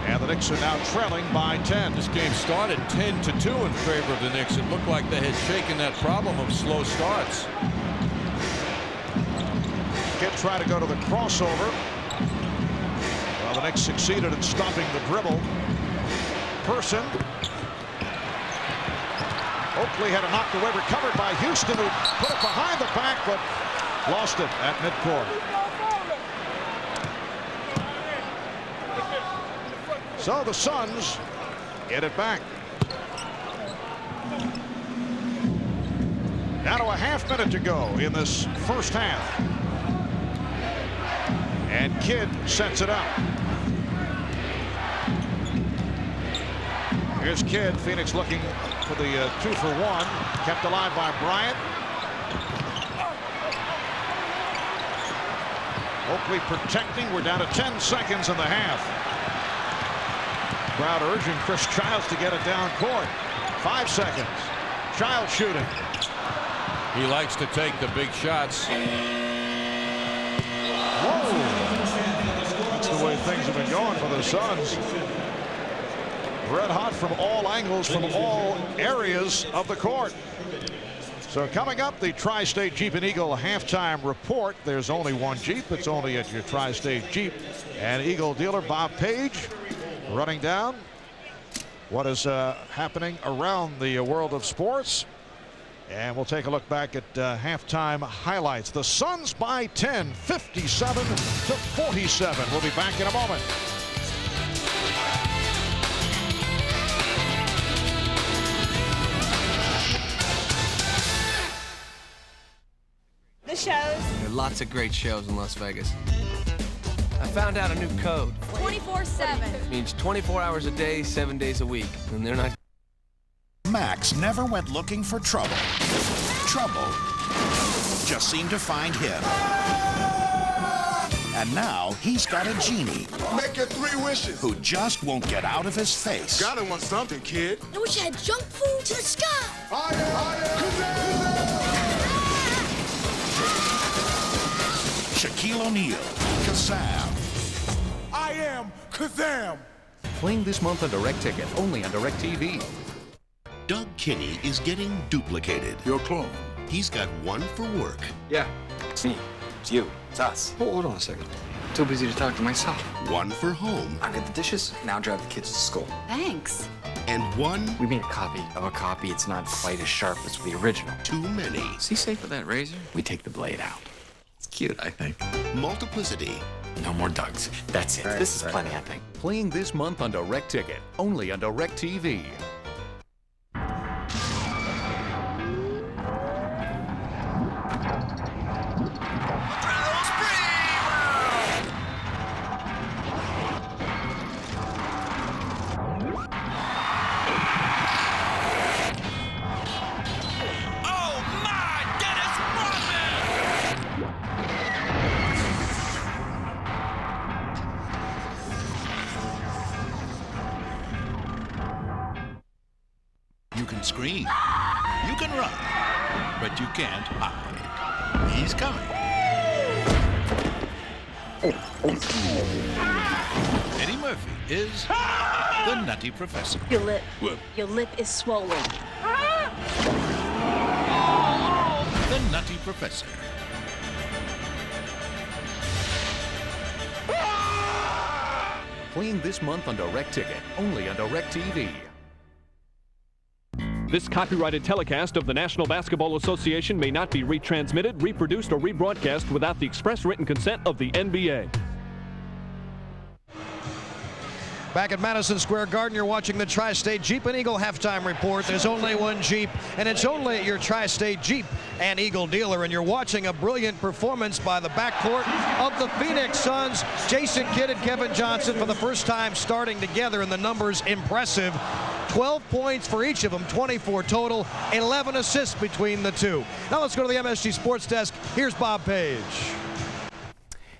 And the Knicks are now trailing by 10. This game started 10-2 in favor of the Knicks. It looked like they had shaken that problem of slow starts. Kidd trying to go to the crossover. Well, the Knicks succeeded in stopping the dribble. Person. Oakley had a knocked away, recovered by Houston, who put it behind the back, but lost it at midcourt. So the Suns get it back. Now to a half minute to go in this first half. And Kidd sets it up. Here's Kidd. Phoenix looking for the 2-for-1. Kept alive by Bryant. Oakley protecting. We're down to 10 seconds in the half. Crowd urging Chris Childs to get it down court. 5 seconds. Childs shooting. He likes to take the big shots. Whoa! That's the way things have been going for the Suns. Red hot from all angles, from all areas of the court. So coming up, the Tri-State Jeep and Eagle halftime report. There's only one Jeep. It's only at your Tri-State Jeep and Eagle dealer, Bob Page, running down what is happening around the world of sports. And we'll take a look back at halftime highlights. The Suns by 10, 57-47. We'll be back in a moment. The shows. There are lots of great shows in Las Vegas. I found out a new code. 24/7. It means 24 hours a day, 7 days a week. And they're not. Max never went looking for trouble. Trouble just seemed to find him. And now he's got a genie. Make your 3 wishes. Who just won't get out of his face. Gotta want something, kid. I wish I had junk food to the sky. Shaquille O'Neal, Kazam. I am Kazam. Playing this month on Direct Ticket, only on Direct TV. Doug Kinney is getting duplicated. Your clone. He's got one for work. Yeah, it's me. It's you. It's us. Oh, hold on a second. Too busy to talk to myself. One for home. I get the dishes. Now drive the kids to school. Thanks. And one. We made a copy of a copy. It's not quite as sharp as the original. Too many. Is he safe with that razor? We take the blade out. It's cute, I think. Multiplicity. No more Dougs. That's it. This is plenty, I think. Playing this month on Direct Ticket, only on Direct TV. You can scream, you can run, but you can't hide. He's coming. Eddie Murphy is the Nutty Professor. Your lip. Your lip is swollen. The Nutty Professor. Playing this month on Direct Ticket, only on Direct TV. This copyrighted telecast of the National Basketball Association may not be retransmitted, reproduced, or rebroadcast without the express written consent of the NBA. Back at Madison Square Garden, you're watching the Tri-State Jeep and Eagle halftime report. There's only one Jeep, and it's only at your Tri-State Jeep and Eagle dealer. And you're watching a brilliant performance by the backcourt of the Phoenix Suns. Jason Kidd and Kevin Johnson for the first time starting together, and the numbers impressive. 12 points for each of them, 24 total, 11 assists between the two. Now let's go to the MSG Sports Desk. Here's Bob Page.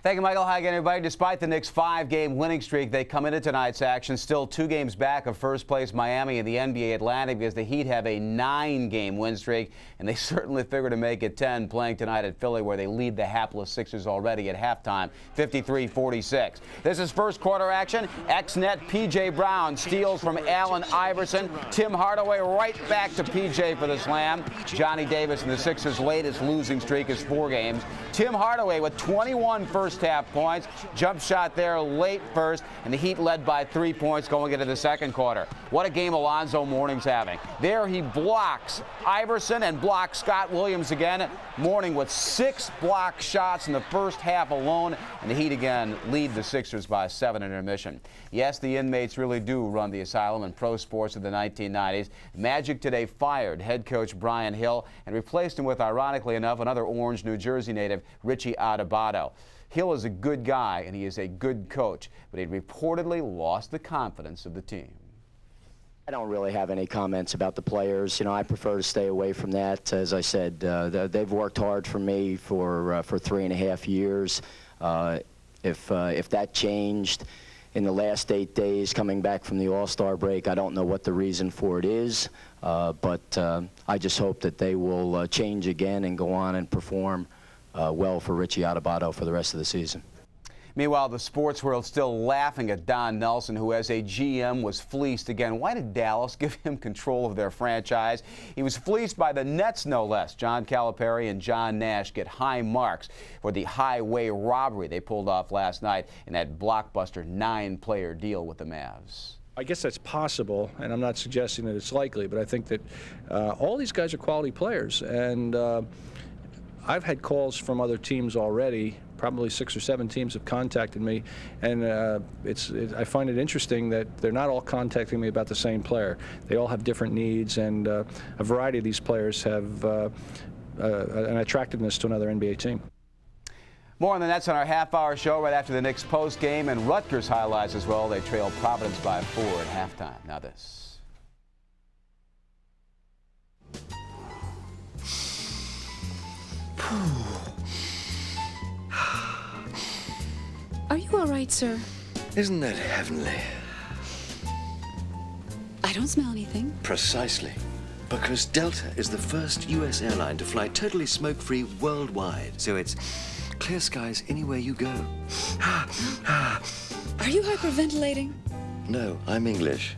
Thank you, Michael. Hi again, everybody. Despite the Knicks' 5-game winning streak, they come into tonight's action still 2 games back of first place Miami in the NBA Atlantic, because the Heat have a 9-game win streak, and they certainly figure to make it 10 playing tonight at Philly, where they lead the hapless Sixers already at halftime, 53-46. This is first quarter action. Ex-net P.J. Brown steals from Allen Iverson. Tim Hardaway right back to P.J. for the slam. Johnny Davis and the Sixers' latest losing streak is 4 games. Tim Hardaway with 21 first first half points. Jump shot there late first, and the Heat led by 3 points going into the second quarter. What a game Alonzo Mourning's having. There he blocks Iverson and blocks Scott Williams again. Mourning with 6 block shots in the first half alone, and the Heat again lead the Sixers by 7 in intermission. Yes, the inmates really do run the asylum and pro sports of the 1990s. Magic today fired head coach Brian Hill and replaced him with, ironically enough, another Orange, New Jersey native, Richie Adubato. Hill is a good guy and he is a good coach, but he reportedly lost the confidence of the team. I don't really have any comments about the players. You know, I prefer to stay away from that. As I said, they've worked hard for me for 3.5 years. If that changed in the last 8 days coming back from the All-Star break, I don't know what the reason for it is, but I just hope that they will change again and go on and perform well for Richie Adubato for the rest of the season. Meanwhile, the sports world still laughing at Don Nelson, who as a GM was fleeced again. Why did Dallas give him control of their franchise? He was fleeced by the Nets, no less. John Calipari and John Nash get high marks for the highway robbery they pulled off last night in that blockbuster 9-player deal with the Mavs. I guess that's possible, and I'm not suggesting that it's likely, but I think that all these guys are quality players, and I've had calls from other teams already. Probably 6 or 7 teams have contacted me, and I find it interesting that they're not all contacting me about the same player. They all have different needs, and a variety of these players have an attractiveness to another NBA team. More on the Nets on our half-hour show right after the Knicks post-game, and Rutgers highlights as well. They trailed Providence by 4 at halftime. Now this. Are you all right, sir? Isn't that heavenly? I don't smell anything. Precisely. Because Delta is the first U.S. airline to fly totally smoke-free worldwide. So it's clear skies anywhere you go. Are you hyperventilating? No, I'm English.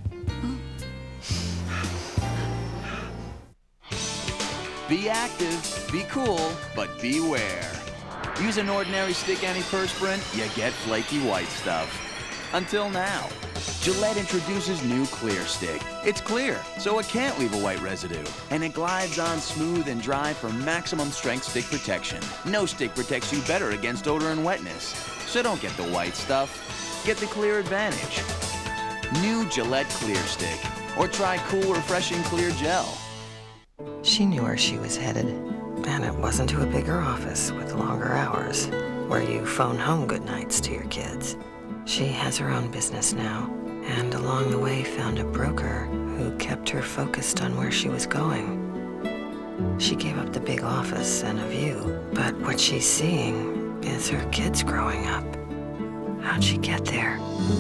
Be active, be cool, but beware. Use an ordinary stick antiperspirant, you get flaky white stuff. Until now. Gillette introduces new Clear Stick. It's clear, so it can't leave a white residue. And it glides on smooth and dry for maximum strength stick protection. No stick protects you better against odor and wetness. So don't get the white stuff. Get the clear advantage. New Gillette Clear Stick. Or try cool, refreshing Clear Gel. She knew where she was headed. And it wasn't to a bigger office with longer hours, where you phone home good nights to your kids. She has her own business now, and along the way found a broker who kept her focused on where she was going. She gave up the big office and a view, but what she's seeing is her kids growing up. How'd she get there?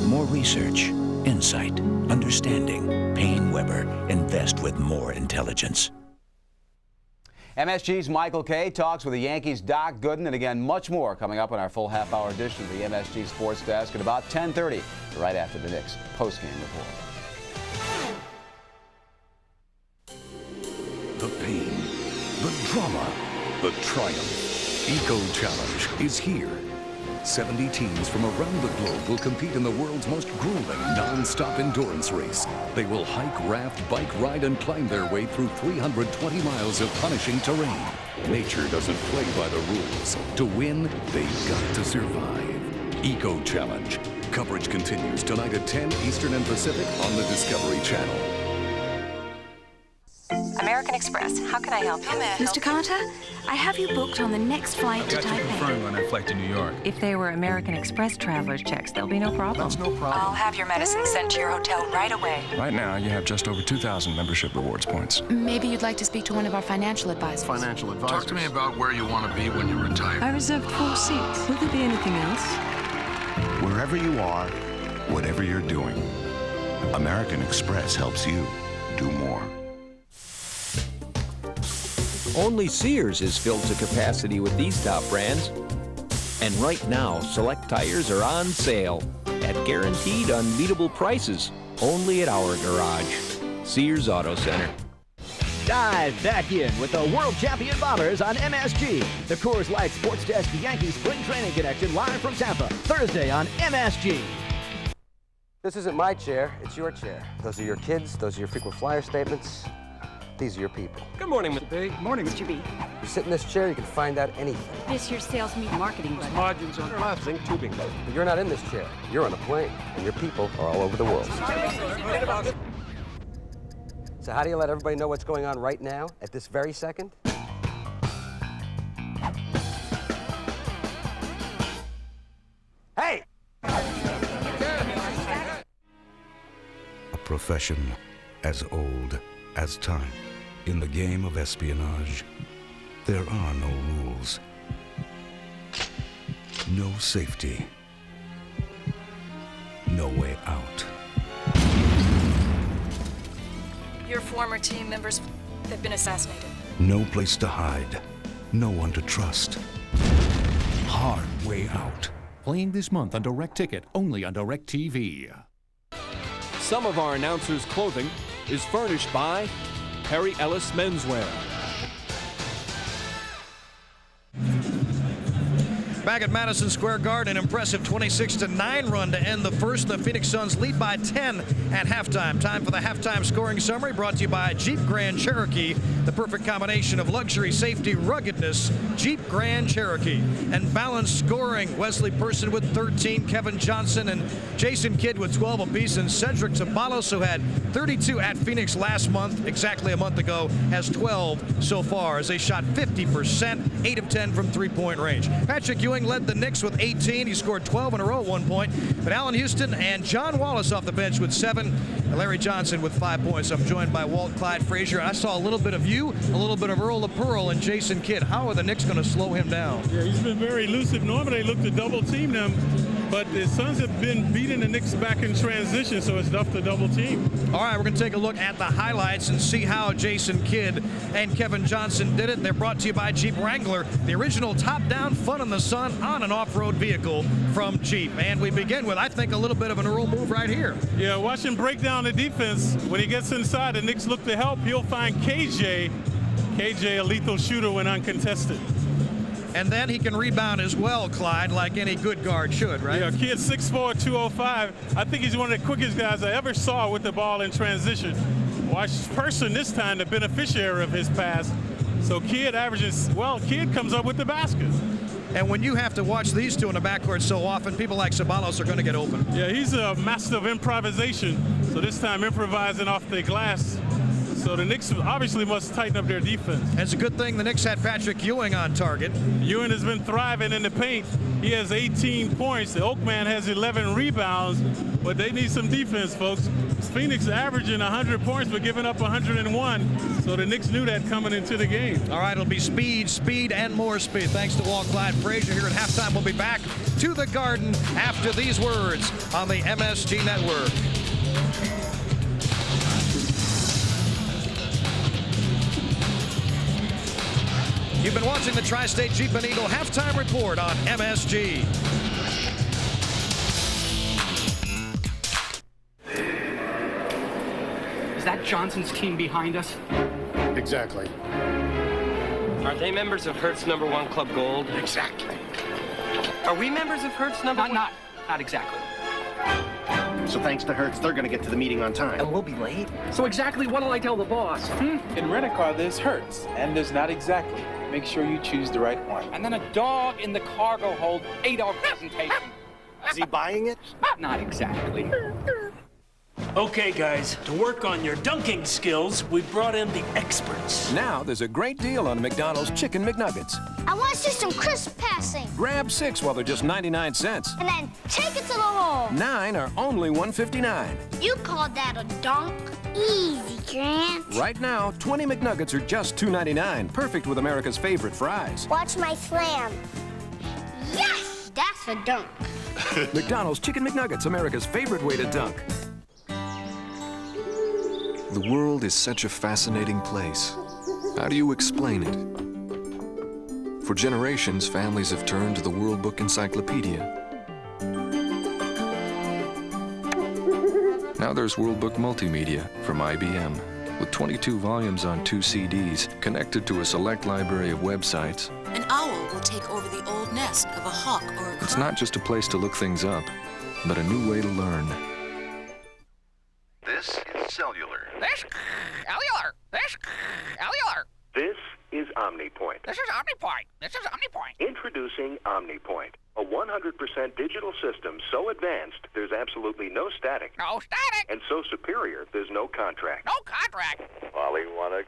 More research, insight, understanding. Payne Weber. Invest with more intelligence. MSG's Michael Kay talks with the Yankees' Doc Gooden, and again, much more coming up on our full half-hour edition of the MSG Sports Desk at about 10:30, right after the Knicks post-game report. The pain, the drama, the triumph. Eco Challenge is here. 70 teams from around the globe will compete in the world's most grueling non-stop endurance race. They will hike, raft, bike, ride, and climb their way through 320 miles of punishing terrain. Nature doesn't play by the rules. To win, they've got to survive. Eco Challenge. Coverage continues tonight at 10 Eastern and Pacific on the Discovery Channel. American Express, how can I help you? Mr. Carter, I have you booked on the next flight to Taipei. Confirmed on that flight to New York. If they were American Express traveler's checks, there'll be no problem. That's no problem. I'll have your medicine sent to your hotel right away. Right now, you have just over 2,000 membership rewards points. Maybe you'd like to speak to one of our financial advisors. Financial advisors. Talk to me about where you want to be when you retire. I reserved 4 seats. Will there be anything else? Wherever you are, whatever you're doing, American Express helps you do more. Only Sears is filled to capacity with these top brands. And right now, select tires are on sale at guaranteed unbeatable prices only at our garage. Sears Auto Center. Dive back in with the world champion Bombers on MSG. The Coors Light Sports Desk Yankee Spring Training Connection live from Tampa, Thursday on MSG. This isn't my chair, it's your chair. Those are your kids, those are your frequent flyer statements. These are your people. Good morning, Mr. B. Morning, Mr. B. You sit in this chair, you can find out anything. This your sales meet marketing budget. Margins on plastic tubing. But you're not in this chair. You're on a plane, and your people are all over the world. So how do you let everybody know what's going on right now, at this very second? Hey! A profession as old as time. In the game of espionage, there are no rules. No safety. No way out. Your former team members have been assassinated. No place to hide. No one to trust. Hard way out. Playing this month on Direct Ticket, only on Direct TV. Some of our announcers' clothing is furnished by Harry Ellis Menswear. Back at Madison Square Garden, an impressive 26-9 run to end the first. The Phoenix Suns lead by 10 at halftime. Time for the halftime scoring summary, brought to you by Jeep Grand Cherokee. The perfect combination of luxury, safety, ruggedness. Jeep Grand Cherokee. And balanced scoring. Wesley Person with 13, Kevin Johnson and Jason Kidd with 12 apiece, and Cedric Ceballos, who had 32 at Phoenix last month, exactly a month ago, has 12 so far as they shot 50%, 8 of 10 from three-point range. Patrick Ewing led the Knicks with 18. He scored 12 in a row at one point. But Allen Houston and John Wallace off the bench with 7. And Larry Johnson with 5 points. I'm joined by Walt Clyde Frazier. I saw a little bit of you, a little bit of Earl LaPearl and Jason Kidd. How are the Knicks going to slow him down? Yeah, he's been very elusive. Normally they look to double team them, but the Suns have been beating the Knicks back in transition, so it's tough to double team. All right, we're going to take a look at the highlights and see how Jason Kidd and Kevin Johnson did it. They're brought to you by Jeep Wrangler, the original top-down fun in the sun on an off-road vehicle from Jeep. And we begin with, I think, a little bit of an Earl move right here. Yeah, watch him break down the defense. When he gets inside, the Knicks look to help. He'll find KJ. KJ, a lethal shooter when uncontested. And then he can rebound as well, Clyde, like any good guard should, right? Yeah, kid 6'4", 205. I think he's one of the quickest guys I ever saw with the ball in transition. Watch Person this time, the beneficiary of his pass. So Kidd averages, well, Kidd comes up with the basket. And when you have to watch these two in the backcourt so often, people like Ceballos are going to get open. Yeah, he's a master of improvisation. So this time improvising off the glass. So the Knicks obviously must tighten up their defense. It's a good thing the Knicks had Patrick Ewing on target. Ewing has been thriving in the paint. He has 18 points. The Oakman has 11 rebounds, but they need some defense, folks. Phoenix averaging 100 points, but giving up 101. So the Knicks knew that coming into the game. All right, it'll be speed, speed, and more speed. Thanks to Walt Clyde Frazier here at halftime. We'll be back to the Garden after these words on the MSG Network. You've been watching the Tri-State Jeep and Eagle Halftime Report on MSG. Is that Johnson's team behind us? Exactly. Are they members of Hertz number 1 Club Gold? Exactly. Are we members of Hertz number 1? Not exactly. So thanks to Hertz, they're going to get to the meeting on time. And we'll be late? So exactly what will I tell the boss? In Rent-A-Car, there's Hertz, and there's not exactly. Make sure you choose the right one. And then a dog in the cargo hold 8-hour presentation. Is he buying it? Not exactly. Okay, guys, to work on your dunking skills, we brought in the experts. Now there's a great deal on McDonald's Chicken McNuggets. I want to see some crisp passing. Grab 6 while they're just 99 cents. And then take it to the hole. 9 are only $1.59. You called that a dunk? Easy, Grant. Right now, 20 McNuggets are just $2.99. Perfect with America's favorite fries. Watch my slam. Yes! That's a dunk. McDonald's Chicken McNuggets, America's favorite way to dunk. The world is such a fascinating place. How do you explain it? For generations, families have turned to the World Book Encyclopedia. Now there's World Book Multimedia from IBM, With 22 volumes on 2 CDs, connected to a select library of websites, an owl will take over the old nest of a hawk or a crow. it's not just a place to look things up, but a new way to learn. This is cellular. This cellular. This cellular. This is OmniPoint. This is OmniPoint. This is OmniPoint. Introducing OmniPoint, a 100% digital system so advanced there's absolutely no static. No static. And so superior there's no contract. No contract. Wally, wanna...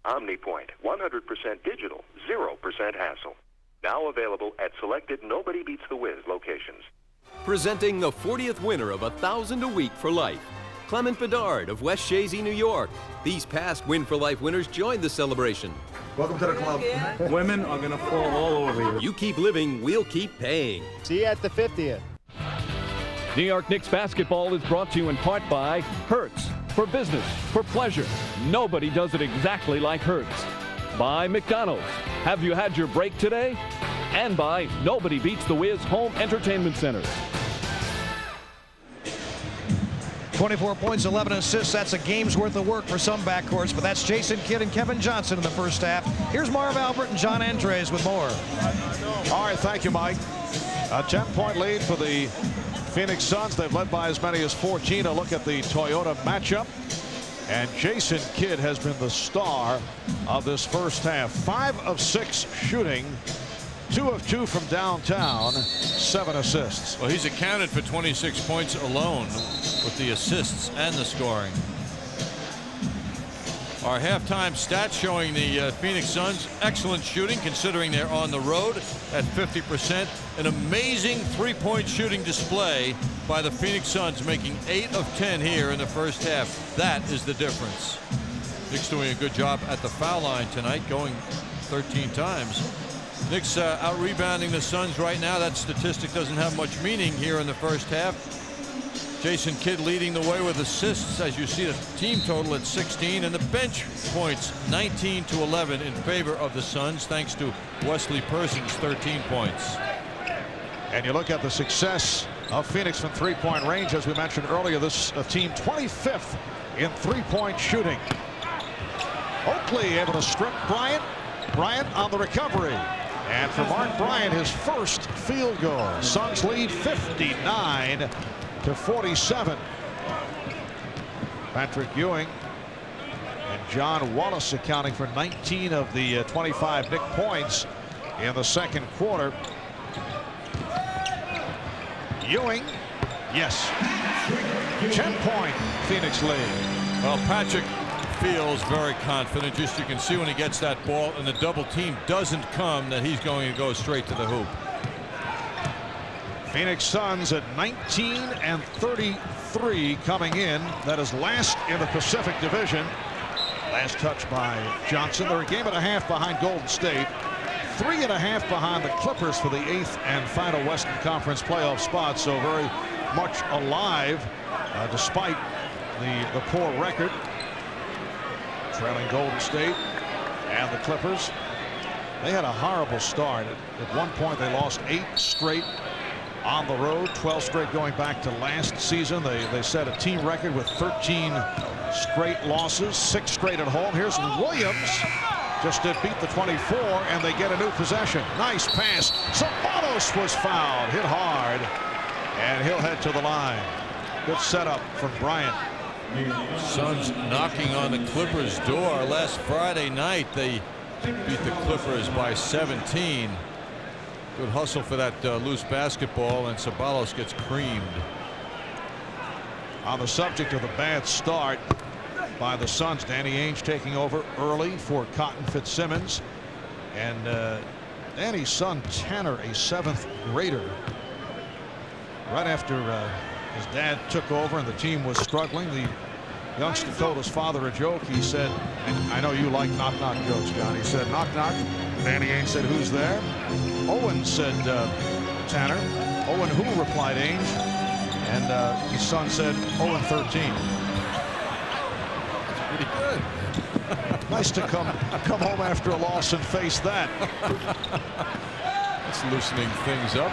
OmniPoint, 100% digital, 0% hassle. Now available at selected Nobody Beats the Wiz locations. Presenting the 40th winner of $1,000 a week for life, Clement Bedard of West Shazy, New York. These past Win for Life winners joined the celebration. Welcome to the club. Women are gonna fall all over you. You keep living, we'll keep paying. See you at the 50th. New York Knicks basketball is brought to you in part by Hertz. For business, for pleasure, nobody does it exactly like Hertz. By McDonald's. Have you had your break today? And by Nobody Beats the Wiz Home Entertainment Center. 24 points, 11 assists. That's a game's worth of work for some backcourts, but that's Jason Kidd and Kevin Johnson in the first half. Here's Marv Albert and John Andres with more. All right, thank you, Mike. A 10-point lead for the Phoenix Suns. They've led by as many as 14. A look at the Toyota matchup. And Jason Kidd has been the star of this first half. 5 of 6 shooting. 2 of 2 from downtown, 7 assists. Well, he's accounted for 26 points alone with the assists and the scoring. Our halftime stats showing the Phoenix Suns excellent shooting considering they're on the road at 50%. An amazing three-point shooting display by the Phoenix Suns, making 8 of 10 here in the first half. That is the difference. Knicks doing a good job at the foul line tonight, going 13 times. Knicks out rebounding the Suns right now. That statistic doesn't have much meaning here in the first half. Jason Kidd leading the way with assists, as you see the team total at 16, and the bench points 19 to 11 in favor of the Suns, thanks to Wesley Persons 13 points. And you look at the success of Phoenix from three-point range, as we mentioned earlier, this team 25th in three-point shooting. Oakley able to strip Bryant. Bryant on the recovery. And for Mark Bryant, his first field goal. Suns lead 59 to 47. Patrick Ewing and John Wallace accounting for 19 of the 25 Knick points in the second quarter. Ewing, yes. 10-point Phoenix lead. Well, Patrick feels very confident. Just you can see when he gets that ball and the double team doesn't come that he's going to go straight to the hoop. Phoenix Suns at 19 and 33 coming in. That is last in the Pacific Division. Last touch by Johnson. They're a game and a half behind Golden State. 3.5 behind the Clippers for the 8th and final Western Conference playoff spot. So very much alive despite the poor record. Trailing Golden State and the Clippers. They had a horrible start. At one point they lost 8 straight on the road, 12 straight going back to last season. They set a team record with 13 straight losses, 6 straight at home. Here's Williams, just to beat the 24, and they get a new possession. Nice pass. Sabonis was fouled, hit hard, and he'll head to the line. Good setup from Bryant. Suns knocking on the Clippers' door. Last Friday night they beat the Clippers by 17. Good hustle for that loose basketball, and Sabonis gets creamed. On the subject of the bad start by the Suns, Danny Ainge taking over early for Cotton Fitzsimmons, and Danny's son Tanner, a 7th grader, right after his dad took over and the team was struggling, the youngster told his father a joke. He said, and I know you like knock-knock jokes, John. He said, knock-knock. Danny Ainge said, who's there? Owen said, Tanner. Owen who, replied Ainge. And his son said, Owen 13. That's pretty good. Nice to come home after a loss and face that. It's loosening things up.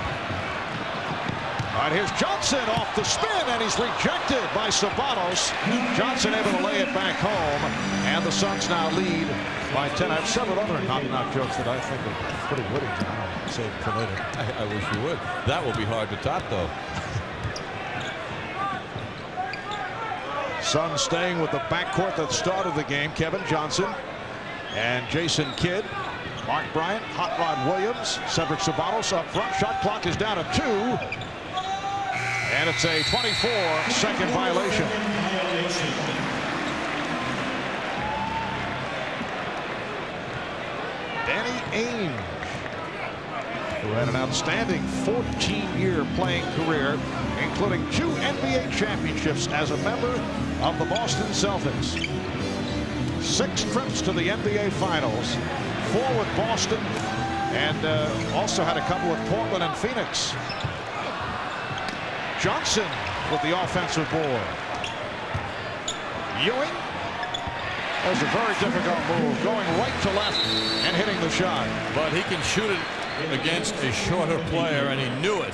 All right, here's Johnson off the spin, and he's rejected by Sabatos. Johnson able to lay it back home, and the Suns now lead by 10. I have several other knock-knock jokes that I think are pretty witty, John. I'll save for later. I wish you would. That will be hard to top, though. Suns staying with the backcourt that started the game. Kevin Johnson and Jason Kidd. Mark Bryant, Hot Rod Williams, Cedric Sabatos up front. Shot clock is down to 2. And it's a 24-second violation. Danny Ainge, who had an outstanding 14-year playing career, including 2 NBA championships as a member of the Boston Celtics. 6 trips to the NBA Finals, 4 with Boston, and also had a couple with Portland and Phoenix. Johnson with the offensive board. Ewing. That was a very difficult move, going right to left and hitting the shot. But he can shoot it against a shorter player, and he knew it.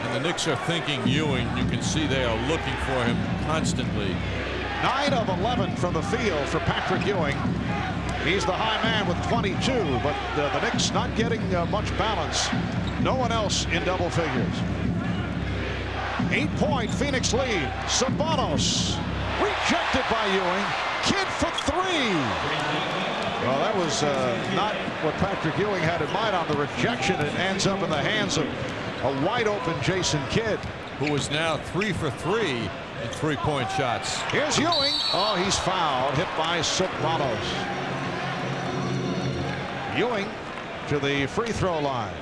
And the Knicks are thinking Ewing. You can see they are looking for him constantly. 9 of 11 from the field for Patrick Ewing. He's the high man with 22, but the Knicks not getting much balance. No one else in double figures. 8-point Phoenix lead. Sabatos rejected by Ewing. Kidd for 3. Well, that was not what Patrick Ewing had in mind on the rejection. It ends up in the hands of a wide open Jason Kidd, who is now 3 for 3 in 3-point shots. Here's Ewing. Oh, he's fouled, hit by Sabatos. Ewing to the free throw line.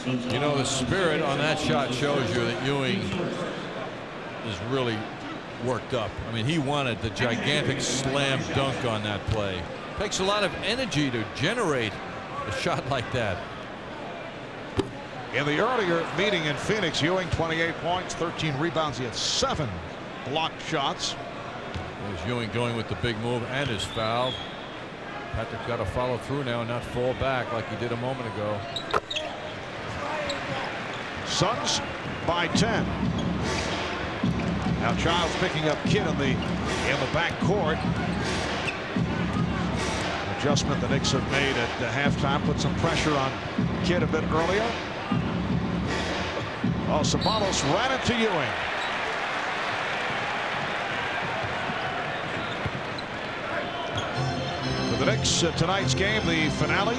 You know, the spirit on that shot shows you that Ewing is really worked up. I mean, he wanted the gigantic slam dunk on that play. Takes a lot of energy to generate a shot like that. In the earlier meeting in Phoenix, Ewing 28 points, 13 rebounds. He had 7 blocked shots. There's Ewing going with the big move and his foul. Patrick got to follow through now and not fall back like he did a moment ago. Suns by 10. Now Childs picking up Kidd in the back court. Adjustment the Knicks have made at halftime, put some pressure on Kidd a bit earlier. Oh, Sabatos ran into Ewing. For the Knicks, tonight's game, the finale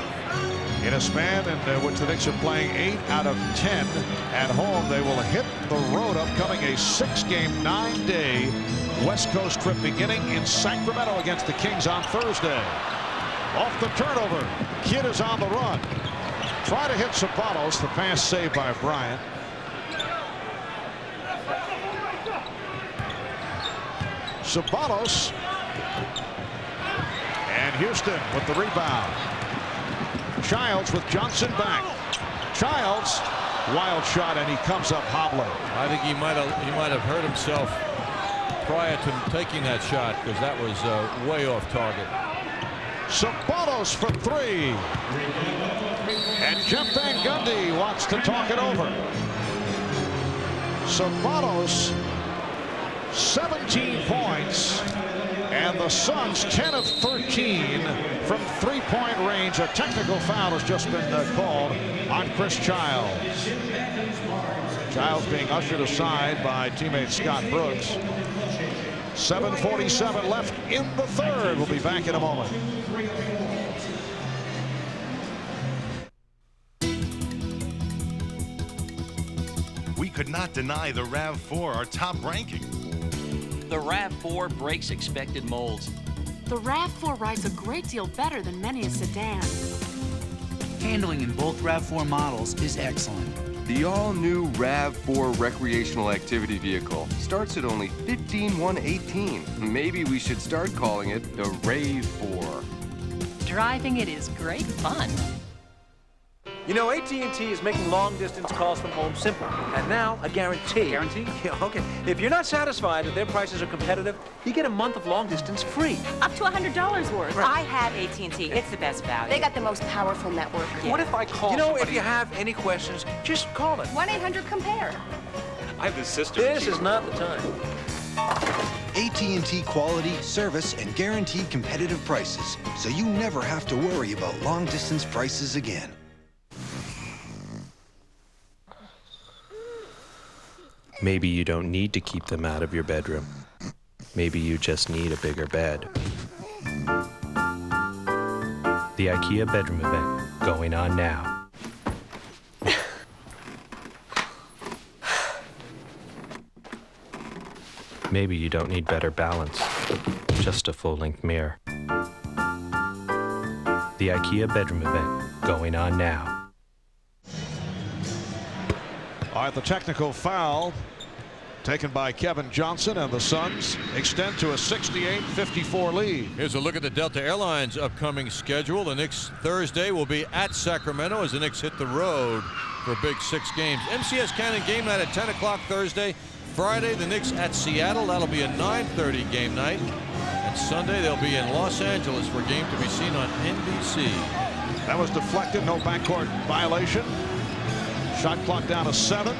in a span in which the Knicks are playing 8 out of 10 at home. They will hit the road, upcoming a 6-game, 9-day West Coast trip beginning in Sacramento against the Kings on Thursday. Off the turnover, Kidd is on the run. Try to hit Sabatos. The pass saved by Bryant. Sabatos. And Houston with the rebound. Childs with Johnson back. Childs, wild shot, and he comes up hobbling. I think he might have hurt himself prior to taking that shot, because that was way off target. Sabatos for 3. And Jeff Van Gundy wants to talk it over. Sabatos, 17 points. And the Suns 10 of 13 from 3-point range. A technical foul has just been called on Chris Childs. Childs being ushered aside by teammate Scott Brooks. 7:47 left in the third. We'll be back in a moment. We could not deny the RAV4 our top ranking. The RAV4 breaks expected molds. The RAV4 rides a great deal better than many a sedan. Handling in both RAV4 models is excellent. The all-new RAV4 recreational activity vehicle starts at only $15,118. Maybe we should start calling it the Rave 4. Driving it is great fun. You know, AT&T is making long-distance calls from home simple. And now, a guarantee. Guarantee? Yeah, okay. If you're not satisfied that their prices are competitive, you get a month of long-distance free. Up to $100 worth. Right. I have AT&T. It's the best value. They got the most powerful network. What if I call? You know, if you have any questions, just call it. 1-800-COMPARE. I have this sister. This is not the time. AT&T quality, service, and guaranteed competitive prices, so you never have to worry about long-distance prices again. Maybe you don't need to keep them out of your bedroom. Maybe you just need a bigger bed. The IKEA bedroom event, going on now. Maybe you don't need better balance, just a full-length mirror. The IKEA bedroom event, going on now. All right, the technical foul taken by Kevin Johnson, and the Suns extend to a 68-54 lead. Here's a look at the Delta Airlines upcoming schedule. The Knicks Thursday will be at Sacramento as the Knicks hit the road for a big 6 games. MCS Cannon game night at 10 o'clock Thursday. Friday, the Knicks at Seattle. That'll be a 9:30 game night. And Sunday, they'll be in Los Angeles for a game to be seen on NBC. That was deflected, no backcourt violation. Shot clock down to 7.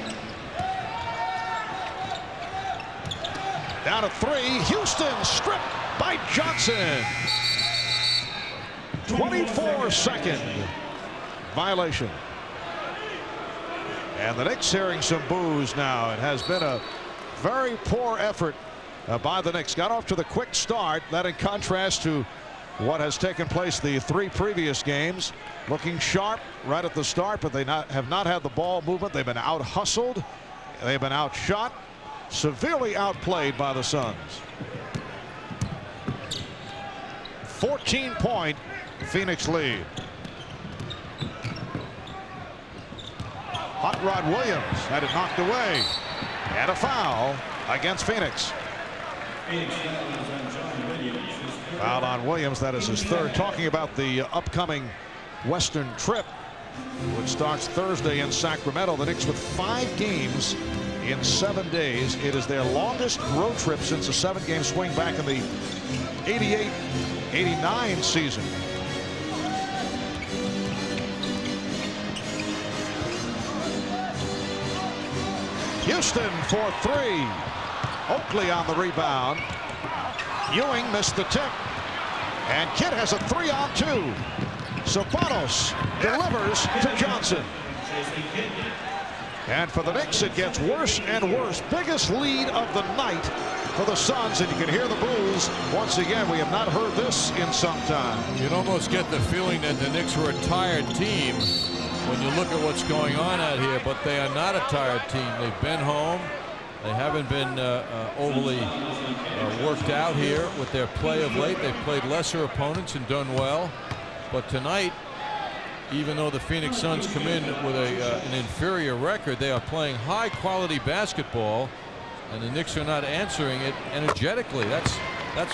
Down to 3. Houston stripped by Johnson. 24-second violation. And the Knicks hearing some boos now. It has been a very poor effort by the Knicks. Got off to the quick start. That in contrast to what has taken place the 3 previous games. Looking sharp right at the start, but they have not had the ball movement. They've been out hustled. They've been outshot. Severely outplayed by the Suns. 14-point Phoenix lead. Hot Rod Williams had it knocked away. And a foul against Phoenix. Foul on Williams. That is his 3rd. Talking about the upcoming Western trip, which starts Thursday in Sacramento. The Knicks with 5 games in 7 days. It is their longest road trip since a 7-game swing back in the 88-89 season. Houston for 3. Oakley on the rebound. Ewing missed the tip. And Kidd has a 3-on-2. Sabanos delivers to Johnson. And for the Knicks, it gets worse and worse. Biggest lead of the night for the Suns, and you can hear the boos. Once again, we have not heard this in some time. You'd almost get the feeling that the Knicks were a tired team when you look at what's going on out here, but they are not a tired team. They've been home. They haven't been overly worked out here with their play of late. They've played lesser opponents and done well. But tonight, even though the Phoenix Suns come in with an inferior record, they are playing high-quality basketball, and the Knicks are not answering it energetically. That's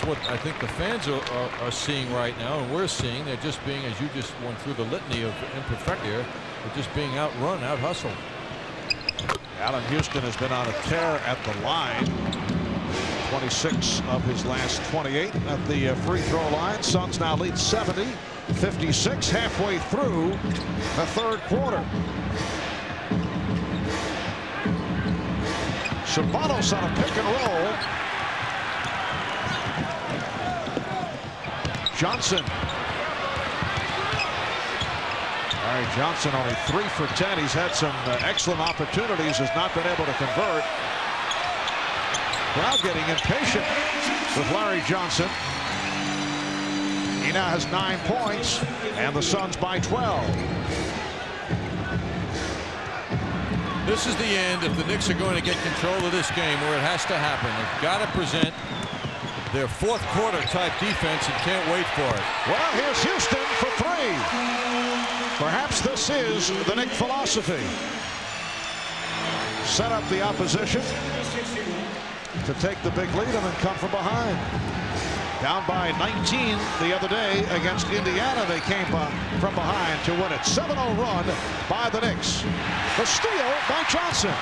what I think the fans are seeing right now, and we're seeing. They're just being, as you just went through the litany of imperfect here, they're just being outrun, out-hustled. Allen Houston has been on a tear at the line. 26 of his last 28 at the free throw line. Suns now lead 70-56 halfway through the 3rd quarter. Sabanos on a pick and roll. Johnson. All right, Johnson only 3 for 10. He's had some excellent opportunities, has not been able to convert. Crowd getting impatient with Larry Johnson. He now has 9 points, and the Suns by 12. This is the end if the Knicks are going to get control of this game, where it has to happen. They've got to present their 4th quarter type defense and can't wait for it. Well, here's Houston for 3. Perhaps this is the Knick philosophy. Set up the opposition to take the big lead and then come from behind. Down by 19 the other day against Indiana. They came from behind to win it. 7-0 run by the Knicks. The steal by Johnson.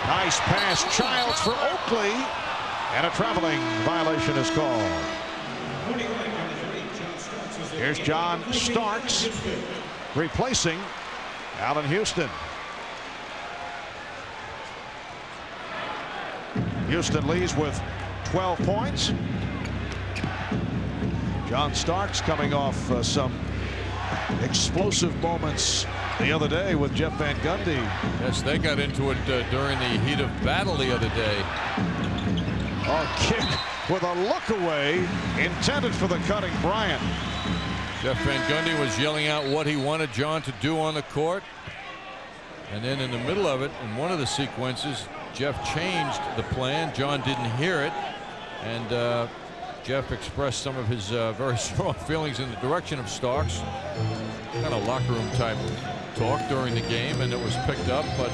Nice pass. Childs for Oakley. And a traveling violation is called. Here's John Starks. replacing Allen Houston. Houston leads with 12 points. John Starks coming off some explosive moments the other day with Jeff Van Gundy. Yes, they got into it during the heat of battle the other day. A kick with a look away intended for the cutting Bryant. Jeff Van Gundy was yelling out what he wanted John to do on the court. And then in the middle of it, in one of the sequences, Jeff changed the plan. John didn't hear it. And Jeff expressed some of his very strong feelings in the direction of Starks. Kind of locker room type talk during the game, and it was picked up. But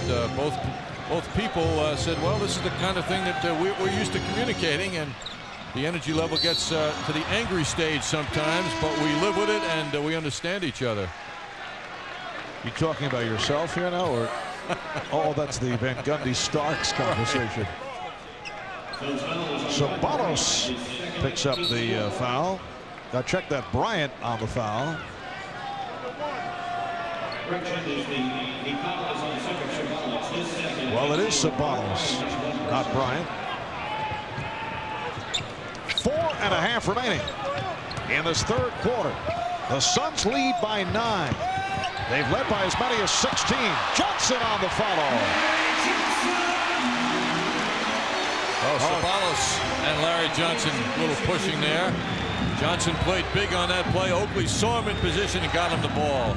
both people said, well, this is the kind of thing that we're used to communicating, and the energy level gets to the angry stage sometimes, but we live with it and we understand each other. You talking about yourself here now, or oh, that's the Van Gundy Starks conversation. Sabanos picks up the foul. Now check that Bryant on the foul. Well, it is Sabanos, not Bryant. 4.5 remaining in this third quarter. The Suns lead by 9. They've led by as many as 16. Johnson on the follow. Oh, Sabanos and Larry Johnson, a little pushing there. Johnson played big on that play. Oakley saw him in position and got him the ball.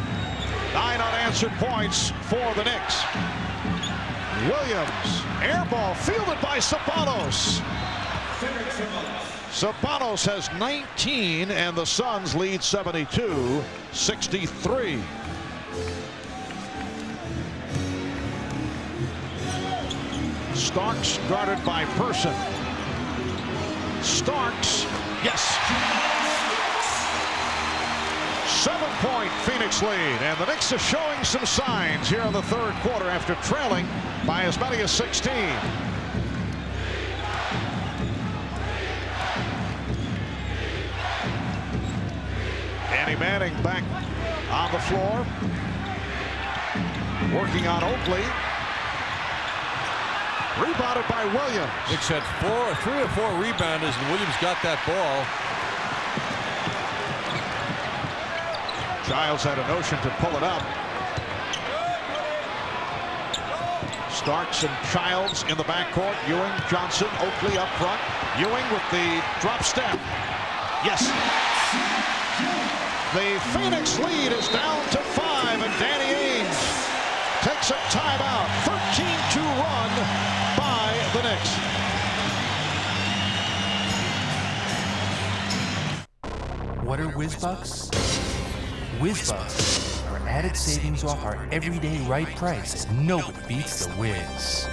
9 unanswered points for the Knicks. Williams, air ball fielded by Sabanos. Sabanos has 19, and the Suns lead 72-63. Starks guarded by Person. Starks, yes. 7-point Phoenix lead, and the Knicks are showing some signs here in the third quarter after trailing by as many as 16. Danny Manning back on the floor, working on Oakley. Rebounded by Williams. Knicks had 3 or 4 rebounders, and Williams got that ball. Giles had a notion to pull it up. Starks and Childs in the backcourt. Ewing, Johnson, Oakley up front. Ewing with the drop step. Yes. The Phoenix lead is down to 5, and Danny Ainge takes a timeout. 13-2 run by the Knicks. What are WizBucks? WizBucks are added savings off our everyday right price, and nobody beats the Wiz.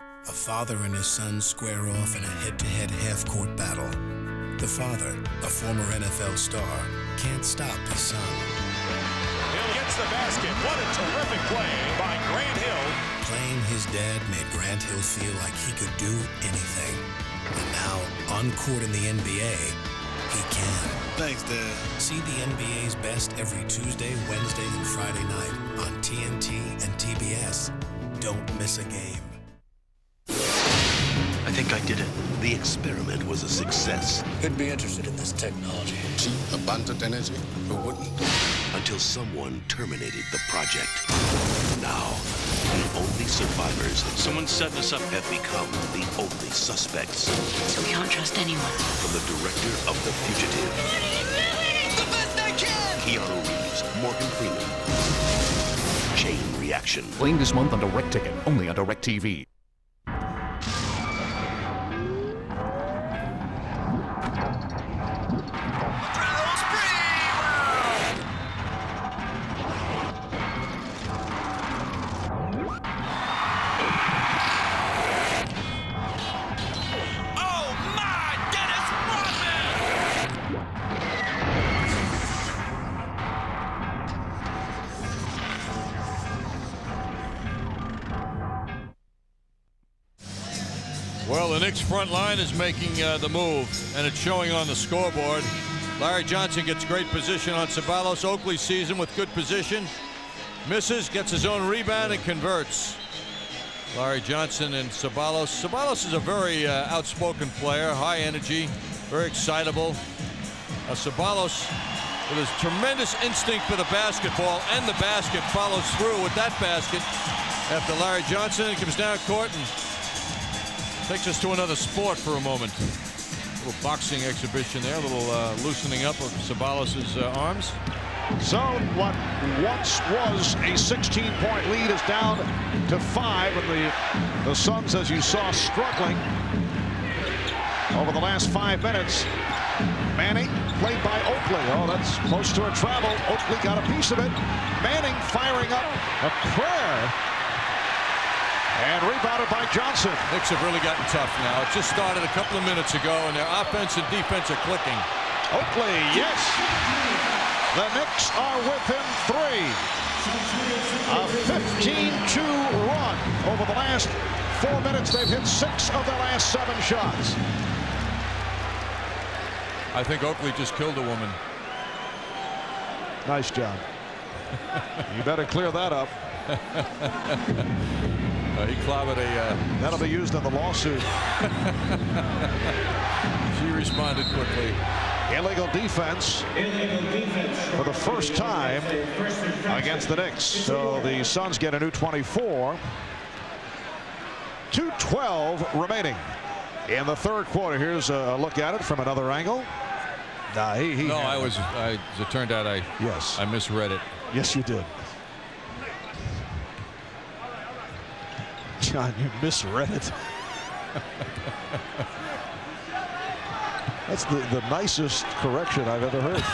A father and his son square off in a head-to-head half-court battle. The father, a former NFL star, can't stop his son. Hill gets the basket. What a terrific play by Grant Hill. Playing his dad made Grant Hill feel like he could do anything. And now, on court in the NBA, he can. Thanks, Dad. See the NBA's best every Tuesday, Wednesday, and Friday night on TNT and TBS. Don't miss a game. I think I did it. The experiment was a success. Who'd be interested in this technology? Cheap, abundant energy. Who wouldn't? Until someone terminated the project. Now, the only survivors. Someone setting us up have become the only suspects. So we can't trust anyone. From the director of The Fugitive. The best I can! Keanu Reeves, Morgan Freeman. Chain Reaction. Playing this month on Direct Ticket, only on Direct TV. Well, the Knicks front line is making the move, and it's showing on the scoreboard. Larry Johnson gets great position on Ceballos. Oakley sees him with good position. Misses, gets his own rebound, and converts. Larry Johnson and Ceballos. Ceballos is a very outspoken player, high energy, very excitable. Ceballos, with his tremendous instinct for the basketball and the basket, follows through with that basket after Larry Johnson comes down court and takes us to another sport for a moment. A little boxing exhibition there, a little loosening up of Ceballos' arms. So what once was a 16-point lead is down to 5, and the Suns, as you saw, struggling over the last 5 minutes. Manning played by Oakley. Oh, that's close to a travel. Oakley got a piece of it. Manning firing up a prayer. And rebounded by Johnson. Knicks have really gotten tough now. It just started a couple of minutes ago, and their offense and defense are clicking. Oakley, yes. The Knicks are within 3. A 15-2 run over the last 4 minutes. They've hit 6 of their last 7 shots. I think Oakley just killed a woman. Nice job. You better clear that up. He clobbered a... That'll be used in the lawsuit. She responded quickly. Illegal defense for the first time against the Knicks. So the Suns get a new 24. 2:12 remaining in the third quarter. Here's a look at it from another angle. Nah, no, as it turned out, I misread it. Yes, you did. John, you misread it. That's the nicest correction I've ever heard.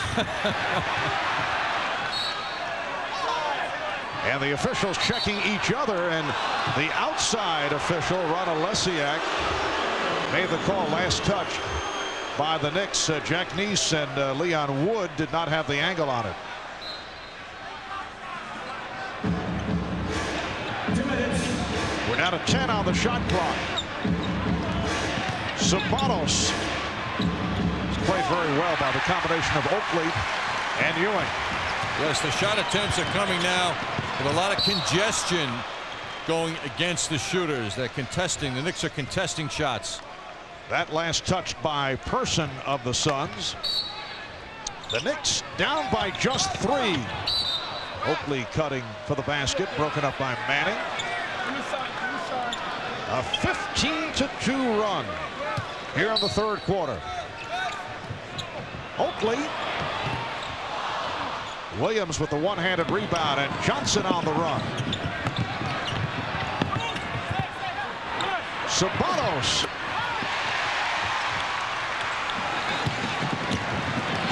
And the officials checking each other, and the outside official, Ron Olesiak, made the call. Last touch by the Knicks. Jack Neese and Leon Wood did not have the angle on it. We're down to 10 on the shot clock. Ceballos played very well by the combination of Oakley and Ewing. Yes, the shot attempts are coming now with a lot of congestion going against the shooters. They're contesting. The Knicks are contesting shots. That last touch by Person of the Suns. The Knicks down by just 3. Oakley cutting for the basket, broken up by Manning. A 15-2 run here in the third quarter. Oakley. Williams with the one-handed rebound, and Johnson on the run. Ceballos.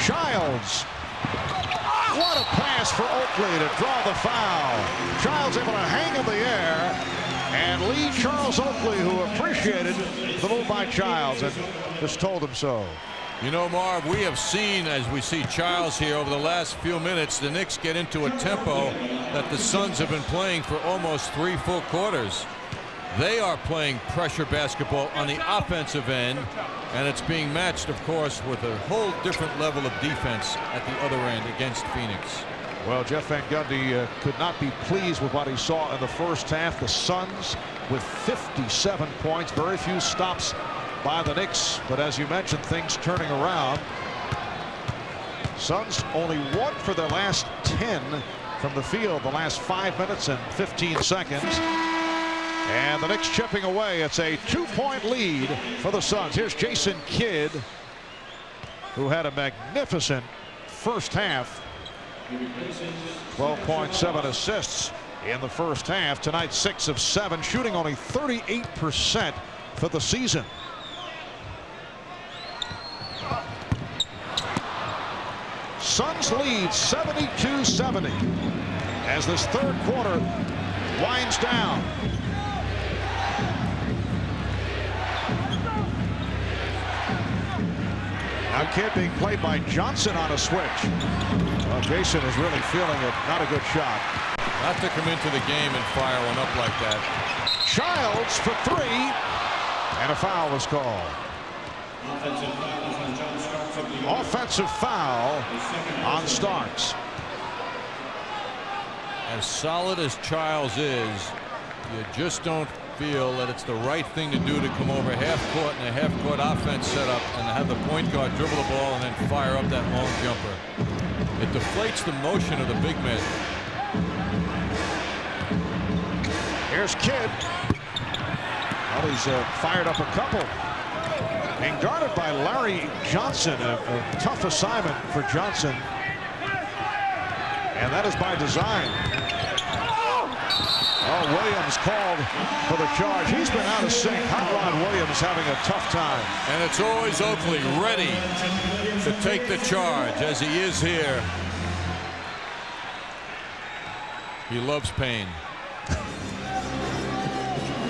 Childs. What a pass for Oakley to draw the foul. Childs able to hang in the air and lead Charles Oakley, who appreciated the move by Childs and just told him so. You know, Marv, we have seen, as we see Childs here over the last few minutes, the Knicks get into a tempo that the Suns have been playing for almost 3 full quarters. They are playing pressure basketball on the offensive end, and it's being matched, of course, with a whole different level of defense at the other end against Phoenix. Well, Jeff Van Gundy could not be pleased with what he saw in the first half. The Suns with 57 points, very few stops by the Knicks, but as you mentioned, things turning around. Suns only 1 for their last 10 from the field the last 5 minutes and 15 seconds. And the Knicks chipping away. It's a 2-point lead for the Suns. Here's Jason Kidd, who had a magnificent first half. 12.7 assists in the first half. Tonight 6 of 7, shooting only 38% for the season. Suns lead 72-70 as this third quarter winds down. Now Kidd being played by Johnson on a switch. Well, Jason is really feeling it. Not a good shot. Not to come into the game and fire one up like that. Childs for 3, and a foul was called. offensive foul on Starks. As solid as Childs is, you just don't feel that it's the right thing to do to come over half court in a half court offense setup and have the point guard dribble the ball and then fire up that long jumper. It deflates the motion of the big men. Here's Kidd. Well, he's fired up a couple. Being guarded by Larry Johnson, a tough assignment for Johnson. And that is by design. Oh, Williams called for the charge. He's been out of sync. Hot Rod Williams having a tough time. And it's always Oakley ready to take the charge, as he is here. He loves pain.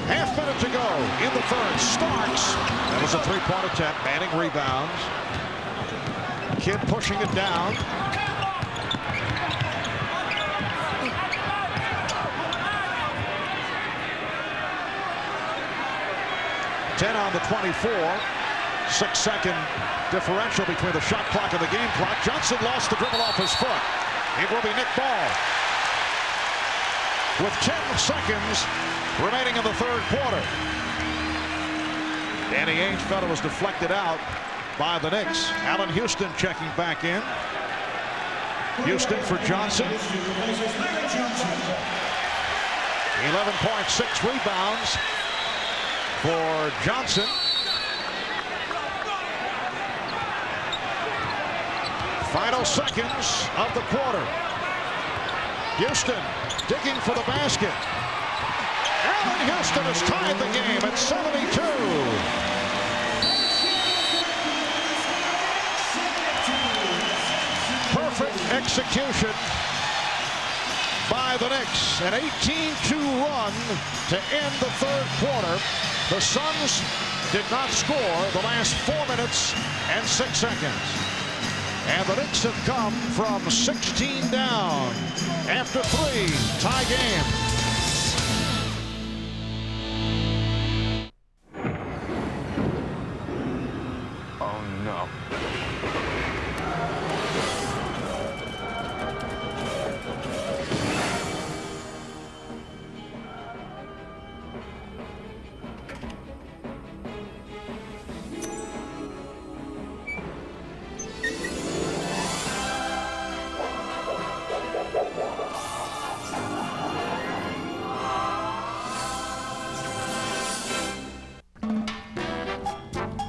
Half minute to go in the third. Starks. That was a three-point attempt. Manning rebounds. Kidd pushing it down. Ten on the 24. 6-second differential between the shot clock and the game clock. Johnson lost the dribble off his foot. It will be Nick Ball. With 10 seconds remaining in the third quarter. Danny Ainge felt it was deflected out by the Knicks. Allen Houston checking back in. Houston for Johnson. 11.6 rebounds for Johnson. Final seconds of the quarter. Houston digging for the basket. Allen Houston has tied the game at 72. Perfect execution by the Knicks. An 18-2 run to end the third quarter. The Suns did not score the last 4 minutes and 6 seconds. And the Knicks have come from 16 down after 3. Tie game. Oh, no.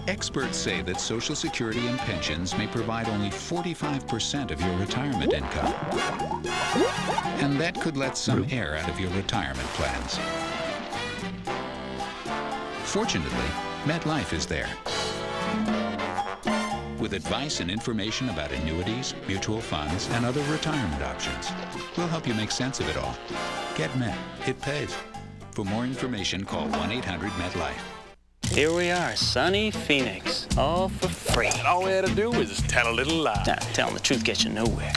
Experts say that Social Security and pensions may provide only 45% of your retirement income. And that could let some air out of your retirement plans. Fortunately, MetLife is there. With advice and information about annuities, mutual funds, and other retirement options. We'll help you make sense of it all. Get Met. It pays. For more information, call 1-800-MET-LIFE. Here we are, sunny Phoenix, all for free. And all we had to do was tell a little lie. Nah, telling the truth gets you nowhere.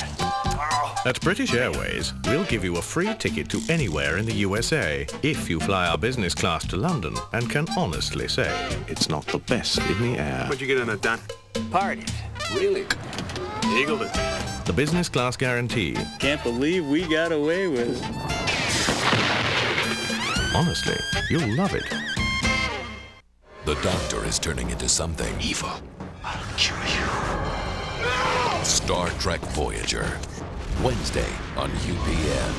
At British Airways, we'll give you a free ticket to anywhere in the USA if you fly our business class to London and can honestly say it's not the best in the air. What'd you get in it, Dan? Partied. Really? Eagled it. The business class guarantee. Can't believe we got away with it. Honestly, you'll love it. The Doctor is turning into something evil. I'll kill you. Star Trek Voyager. Wednesday on UPN.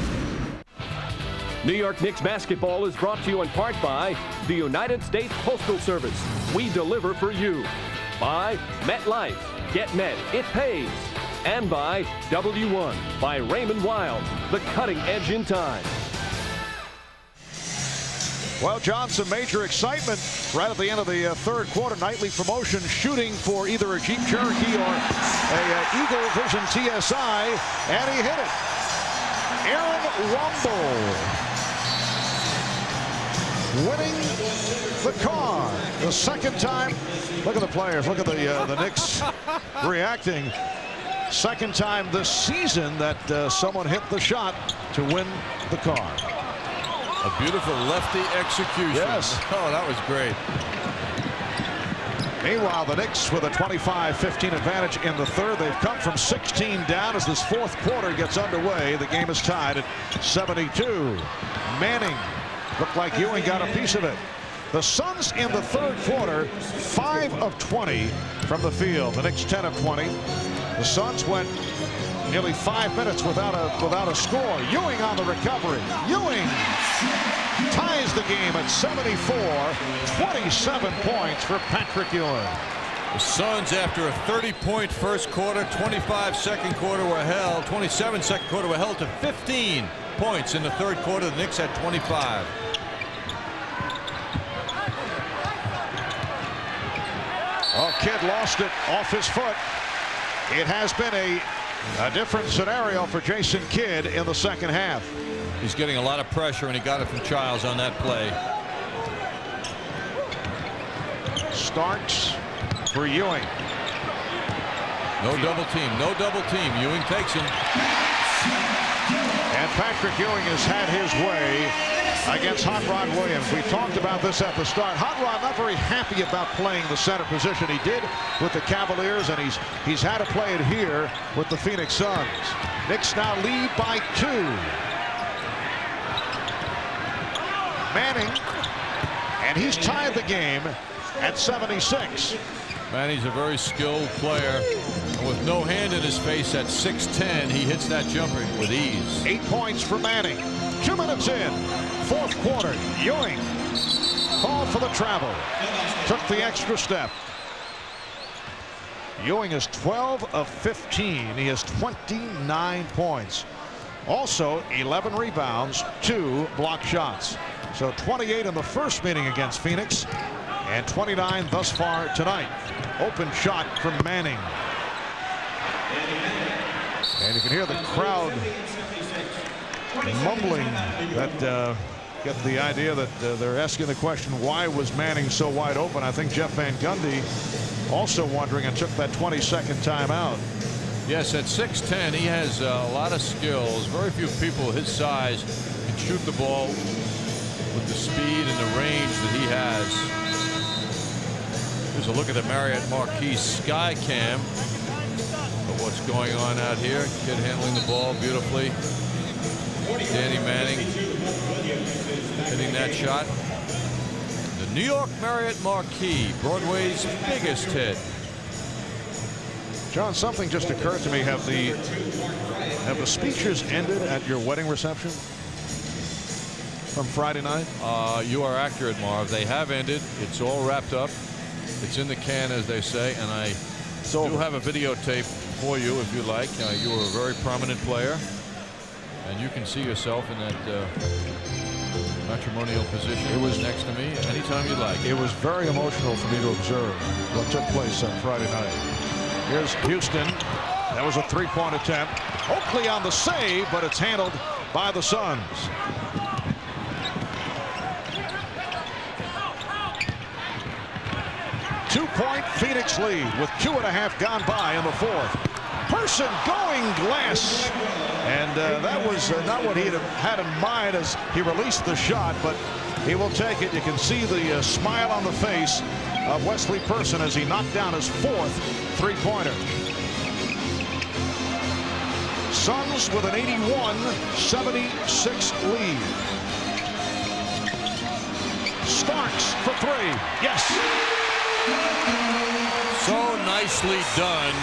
New York Knicks basketball is brought to you in part by the United States Postal Service. We deliver for you. By MetLife. Get Met. It pays. And by W1 by Raymond Wild. The cutting edge in time. Well, John, some major excitement right at the end of the third quarter. Nightly promotion shooting for either a Jeep Cherokee or a Eagle Vision TSI, and he hit it. Aaron Rumble winning the car. The second time. Look at the players. Look at the Knicks reacting. Second time this season that someone hit the shot to win the car. A beautiful lefty execution. Yes. Oh, that was great. Meanwhile, the Knicks with a 25-15 advantage in the third. They've come from 16 down as this fourth quarter gets underway. The game is tied at 72. Manning looked like Ewing got a piece of it. The Suns in the third quarter, 5 of 20 from the field. The Knicks 10 of 20. The Suns went nearly 5 minutes without a score. Ewing on the recovery. Ewing ties the game at 74. 27 points for Patrick Ewing. The Suns, after a 30-point first quarter, 25 second quarter were held, 27 second quarter were held to 15 points in the third quarter. The Knicks had 25. Oh, Kidd lost it off his foot. It has been a different scenario for Jason Kidd in the second half. He's getting a lot of pressure, and he got it from Childs on that play. Starks for Ewing. No double team. No double team. Ewing takes him. And Patrick Ewing has had his way against Hot Rod Williams. We talked about this at the start. Hot Rod not very happy about playing the center position. He did with the Cavaliers, and he's had to play it here with the Phoenix Suns. Knicks now lead by 2. Manning, and he's tied the game at 76. Manning's a very skilled player, and with no hand in his face at 6'10", he hits that jumper with ease. 8 points for Manning. 2 minutes in, fourth quarter. Ewing called for the travel. Took the extra step. Ewing is 12 of 15. He has 29 points. Also 11 rebounds, 2 block shots. So 28 in the first meeting against Phoenix, and 29 thus far tonight. Open shot from Manning. And you can hear the crowd mumbling that get the idea that they're asking the question, why was Manning so wide open? I think Jeff Van Gundy also wondering, and took that 20-second timeout. Yes, at 6'10", he has a lot of skills. Very few people his size can shoot the ball with the speed and the range that he has. Here's a look at the Marriott Marquis Sky Cam of what's going on out here. Kid handling the ball beautifully. Danny Manning hitting that shot. The New York Marriott Marquis, Broadway's biggest hit. John, something just occurred to me. Have the speeches ended at your wedding reception from Friday night? You are accurate, Marv. They have ended. It's all wrapped up. It's in the can, as they say, and I do have a videotape for you if you like. You were a very prominent player, and you can see yourself in that matrimonial position. It was next to me anytime you like. It was very emotional for me to observe what took place on Friday night. Here's Houston. That was a three-point attempt. Oakley on the save, but it's handled by the Suns. Two-point Phoenix lead with 2.5 gone by in the fourth. Person going glass. And that was not what he had in mind as he released the shot, but he will take it. You can see the smile on the face of Wesley Person as he knocked down his fourth three-pointer. Suns with an 81-76 lead. Starks for three. Yes. So nicely done.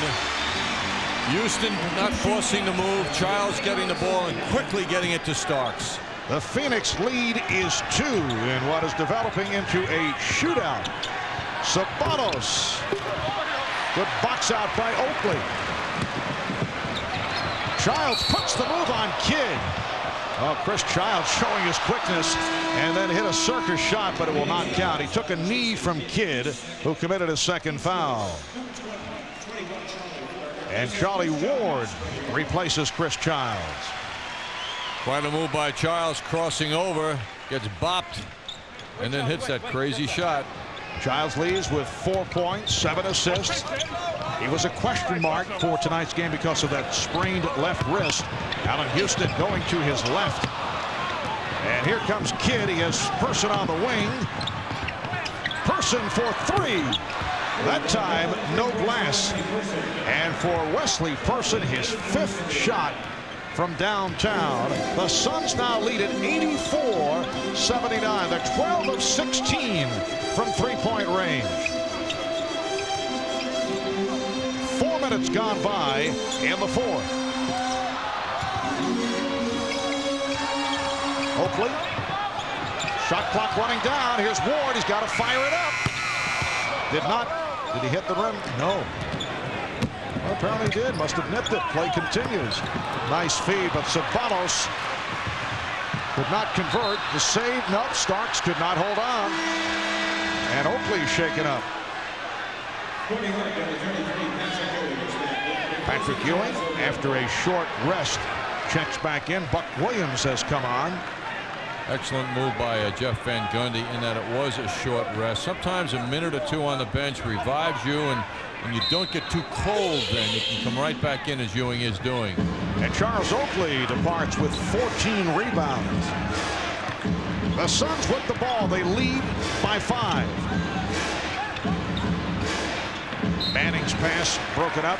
Houston not forcing the move. Childs getting the ball and quickly getting it to Starks. The Phoenix lead is 2 in what is developing into a shootout. Sabanos. Good box out by Oakley. Childs puts the move on Kidd. Oh, Chris Childs showing his quickness and then hit a circus shot, but it will not count. He took a knee from Kidd, who committed his second foul. And Charlie Ward replaces Chris Childs. Quite a move by Childs, crossing over, gets bopped, and then hits that crazy shot. Childs leads with 4 points, 7 assists. He was a question mark for tonight's game because of that sprained left wrist. Allen Houston going to his left. And here comes Kidd. He has Person on the wing. Person for three. That time, no glass. And for Wesley Person, his 5th shot from downtown. The Suns now lead at 84-79. They're 12 of 16 from three-point range. 4 minutes gone by in the fourth. Oakley. Shot clock running down. Here's Ward. He's got to fire it up. Did not. Did he hit the rim? No. Well, apparently he did. Must have nipped it. Play continues. Nice feed, but Sabanos could not convert. The save, no. Starks could not hold on. And Oakley shaken up. Patrick Ewing, after a short rest, checks back in. Buck Williams has come on. Excellent move by Jeff Van Gundy in that it was a short rest. Sometimes a minute or two on the bench revives you, and you don't get too cold, then you can come right back in as Ewing is doing. And Charles Oakley departs with 14 rebounds. The Suns with the ball. They lead by 5. Manning's pass broken up.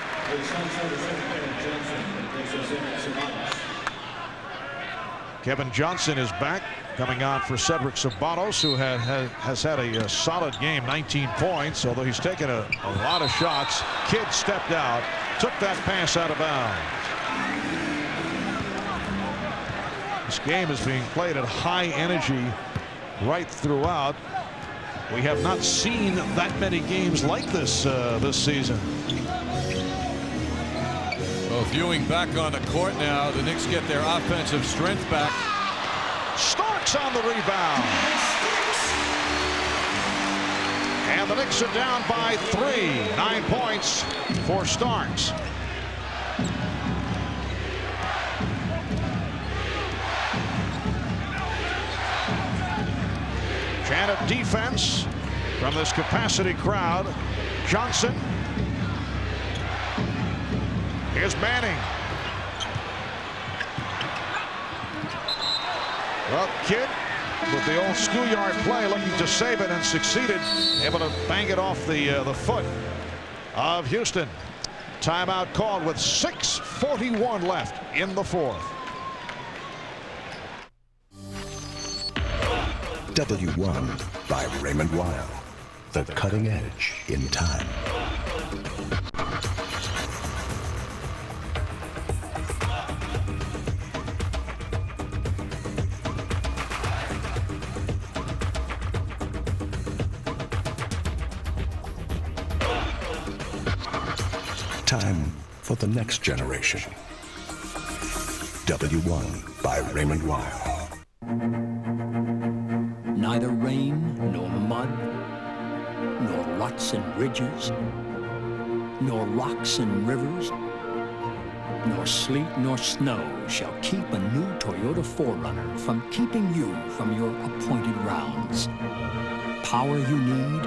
Kevin Johnson is back, coming on for Cedric Sabanos, who has had a solid game, 19 points, although he's taken a lot of shots. Kidd stepped out, took that pass out of bounds. This game is being played at high energy right throughout. We have not seen that many games like this this season. Well, Ewing back on the court now. The Knicks get their offensive strength back. Starks on the rebound. And the Knicks are down by 3. 9 points for Starks. Chant of defense from this capacity crowd. Johnson. Here's Manning. Well, Kidd with the old schoolyard play, looking to save it, and succeeded, able to bang it off the foot of Houston. Timeout called with 6:41 left in the fourth. W1 by Raymond Weil. The cutting edge in time. Time for the next generation. W1 by Raymond Weil. Neither rain nor mud, nor ruts and ridges, nor rocks and rivers, nor sleet nor snow shall keep a new Toyota 4Runner from keeping you from your appointed rounds. Power you need,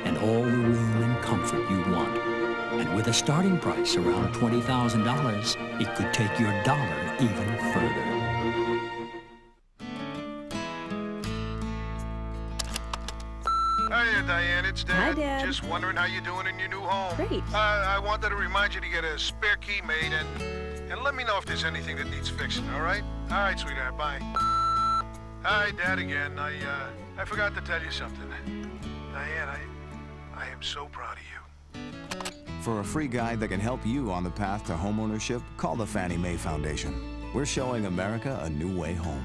and all the room and comfort you want. And with a starting price around $20,000, it could take your dollar even further. Hiya, Diane. It's Dad. Hi, Dad. Just wondering how you're doing in your new home. Great. I wanted to remind you to get a spare key made and let me know if there's anything that needs fixing, all right? All right, sweetheart. Bye. Hi, Dad again. I forgot to tell you something. Diane, I am so proud of you. For a free guide that can help you on the path to homeownership, call the Fannie Mae Foundation. We're showing America a new way home.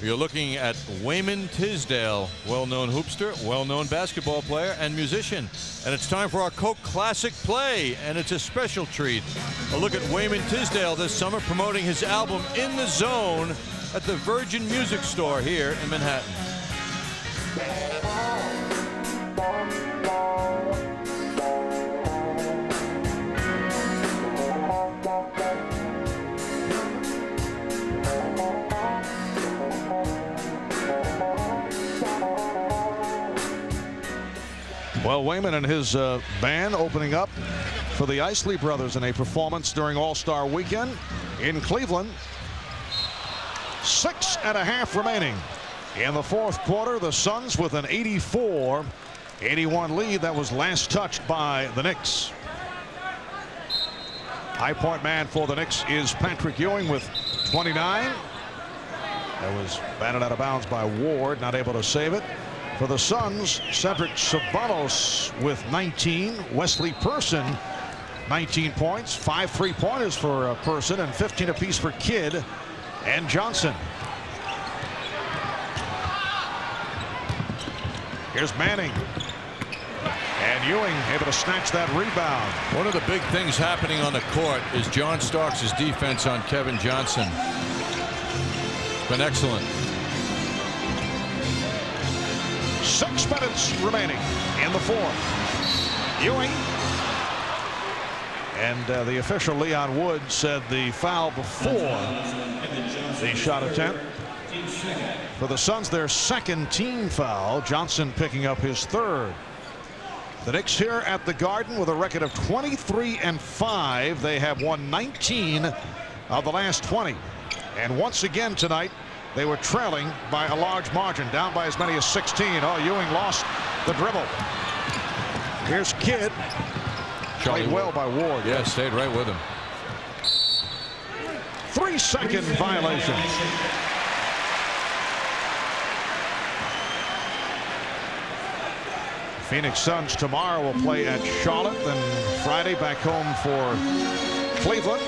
You're looking at Wayman Tisdale, well-known hoopster, well-known basketball player, and musician. And it's time for our Coke Classic Play, and it's a special treat. A look at Wayman Tisdale this summer promoting his album In the Zone at the Virgin Music Store here in Manhattan. Well, Wayman and his band opening up for the Isley Brothers in a performance during All-Star Weekend in Cleveland. 6.5 remaining in the fourth quarter. The Suns with an 84-79 81 lead that was last touched by the Knicks. High point man for the Knicks is Patrick Ewing with 29. That was batted out of bounds by Ward, not able to save it. For the Suns, Cedric Ceballos with 19. Wesley Person, 19 points. 5 3-pointers for Person and 15 apiece for Kidd and Johnson. Here's Manning. And Ewing able to snatch that rebound. One of the big things happening on the court is John Starks' defense on Kevin Johnson. It's been excellent. 6 minutes remaining in the fourth. Ewing. And the official Leon Wood said the foul before the shot attempt. For the Suns, their second team foul. Johnson picking up his third. The Knicks here at the Garden with a record of 23-5. They have won 19 of the last 20. And once again tonight, they were trailing by a large margin, down by as many as 16. Oh, Ewing lost the dribble. Here's Kidd. Played well by Ward. Yeah, stayed right with him. 3-second violation. Phoenix Suns tomorrow will play at Charlotte, then Friday back home for Cleveland.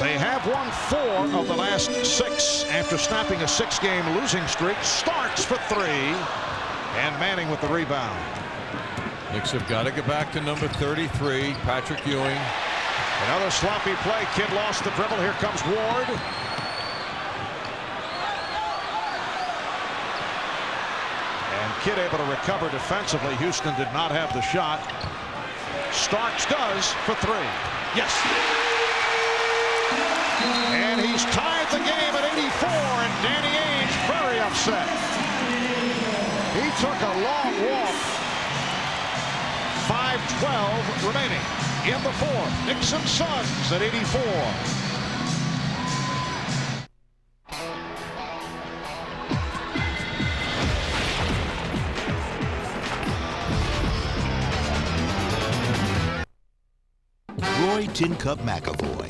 They have won 4 of the last 6 after snapping a 6-game losing streak. Starks for 3, and Manning with the rebound. Knicks have got to get back to number 33, Patrick Ewing. Another sloppy play. Kidd lost the dribble. Here comes Ward. Kidd able to recover defensively. Houston did not have the shot. Starks does for 3. Yes. And he's tied the game at 84, and Danny Ainge very upset. He took a long walk. 5:12 remaining in the fourth. Knicks and Suns at 84. Roy Tin Cup McAvoy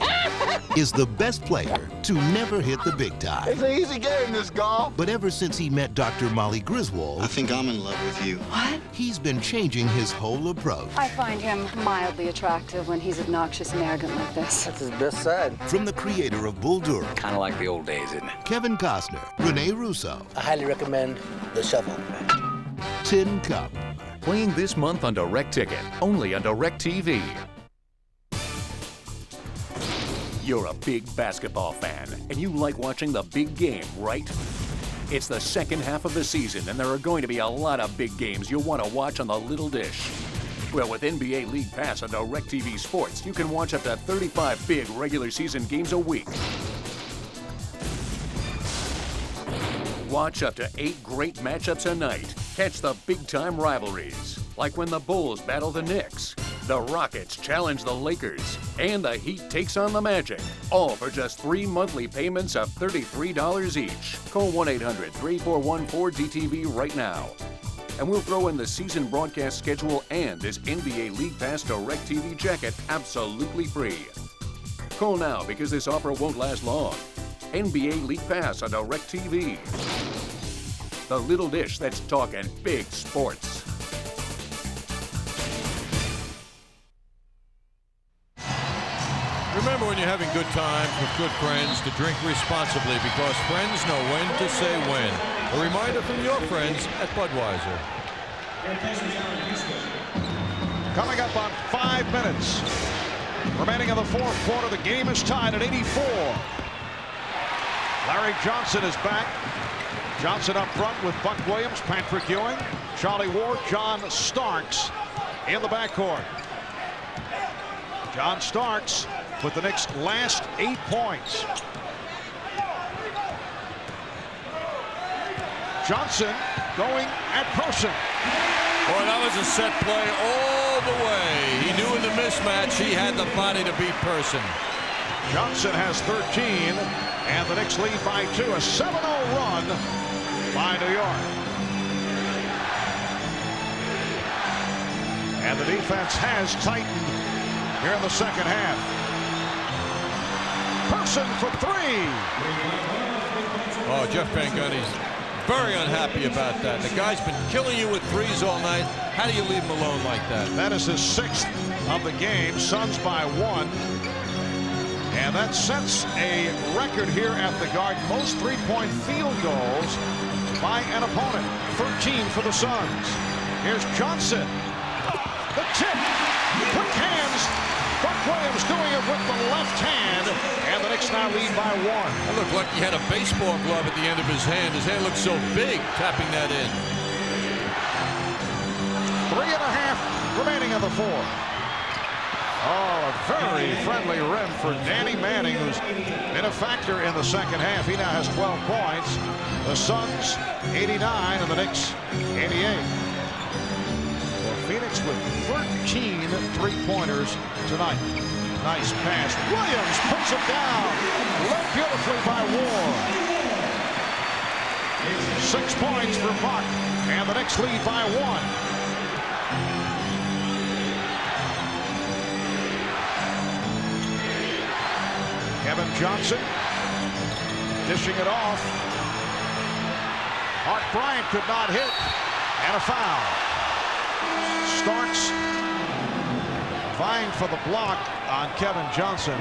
is the best player to never hit the big time. It's an easy game, this golf. But ever since he met Dr. Molly Griswold, I think I'm in love with you. What? He's been changing his whole approach. I find him mildly attractive when he's obnoxious and arrogant like this. That's his best side. From the creator of Bull Durham, Kind of like the old days, isn't it? Kevin Costner, Rene Russo, I highly recommend The Shuffle. Tin Cup. Playing this month on Direct Ticket, only on Direct TV. You're a big basketball fan, and you like watching the big game, right? It's the second half of the season, and there are going to be a lot of big games you'll want to watch on the little dish. Well, with NBA League Pass on DirecTV Sports, you can watch up to 35 big regular season games a week. Watch up to 8 great matchups a night. Catch the big-time rivalries, like when the Bulls battle the Knicks, the Rockets challenge the Lakers, and the Heat takes on the Magic, all for just 3 monthly payments of $33 each. Call 1-800-3414-DTV right now. And we'll throw in the season broadcast schedule and this NBA League Pass DirecTV jacket absolutely free. Call now because this offer won't last long. NBA League Pass on DirecTV. The little dish that's talking big sports. Remember, when you're having good times with good friends, to drink responsibly because friends know when to say when. A reminder from your friends at Budweiser. Coming up on 5 minutes remaining in the fourth quarter. The game is tied at 84. Larry Johnson is back. Johnson up front with Buck Williams, Patrick Ewing, Charlie Ward, John Starks in the backcourt. John Starks with the Knicks' last 8 points. Johnson going at Person. Boy, that was a set play all the way. He knew in the mismatch he had the body to beat Person. Johnson has 13, and the Knicks lead by 2. A 7-0 run by New York. And the defense has tightened here in the second half. Person for three. Oh, Jeff Van Gundy's very unhappy about that. The guy's been killing you with threes all night. How do you leave him alone like that? That is his 6th of the game. Suns by 1. And that sets a record here at the Garden. Most three-point field goals by an opponent. 13 for the Suns. Here's Johnson. The tip. Quick hands. Buck Williams doing it with the left hand. And the Knicks now lead by 1. It looked like he had a baseball glove at the end of his hand. His hand looked so big tapping that in. 3.5 remaining in the 4th. Oh, a very friendly rim for Danny Manning, who's been a factor in the second half. He now has 12 points. The Suns 89 and the Knicks 88. Well, Phoenix with 13 three-pointers tonight. Nice pass. Williams puts it down. Led beautifully by Ward. 6 points for Buck, and the Knicks lead by 1. Kevin Johnson dishing it off. Mark Bryant could not hit, and a foul. Starks vying for the block on Kevin Johnson,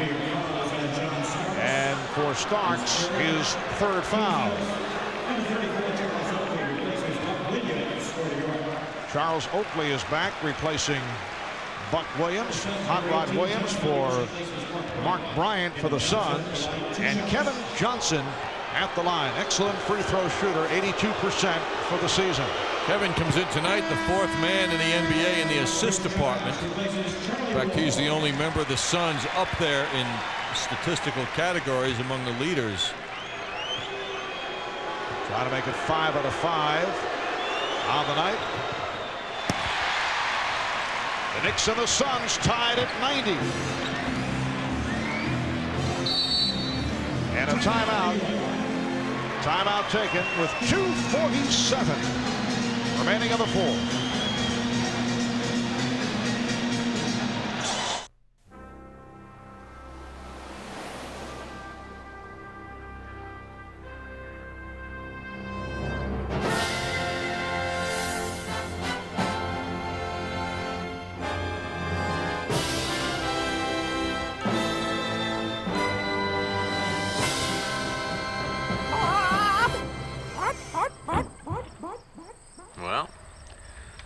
and for Starks, his 3rd foul. Charles Oakley is back, replacing Buck Williams. Hot Rod Williams for Mark Bryant for the Suns, and Kevin Johnson at the line. Excellent free throw shooter, 82% for the season. Kevin comes in tonight, the 4th man in the NBA in the assist department. In fact, he's the only member of the Suns up there in statistical categories among the leaders. Trying to make it 5 out of 5 on the night. The Knicks and the Suns tied at 90. And a timeout. Timeout taken with 2:47 remaining in the 4th.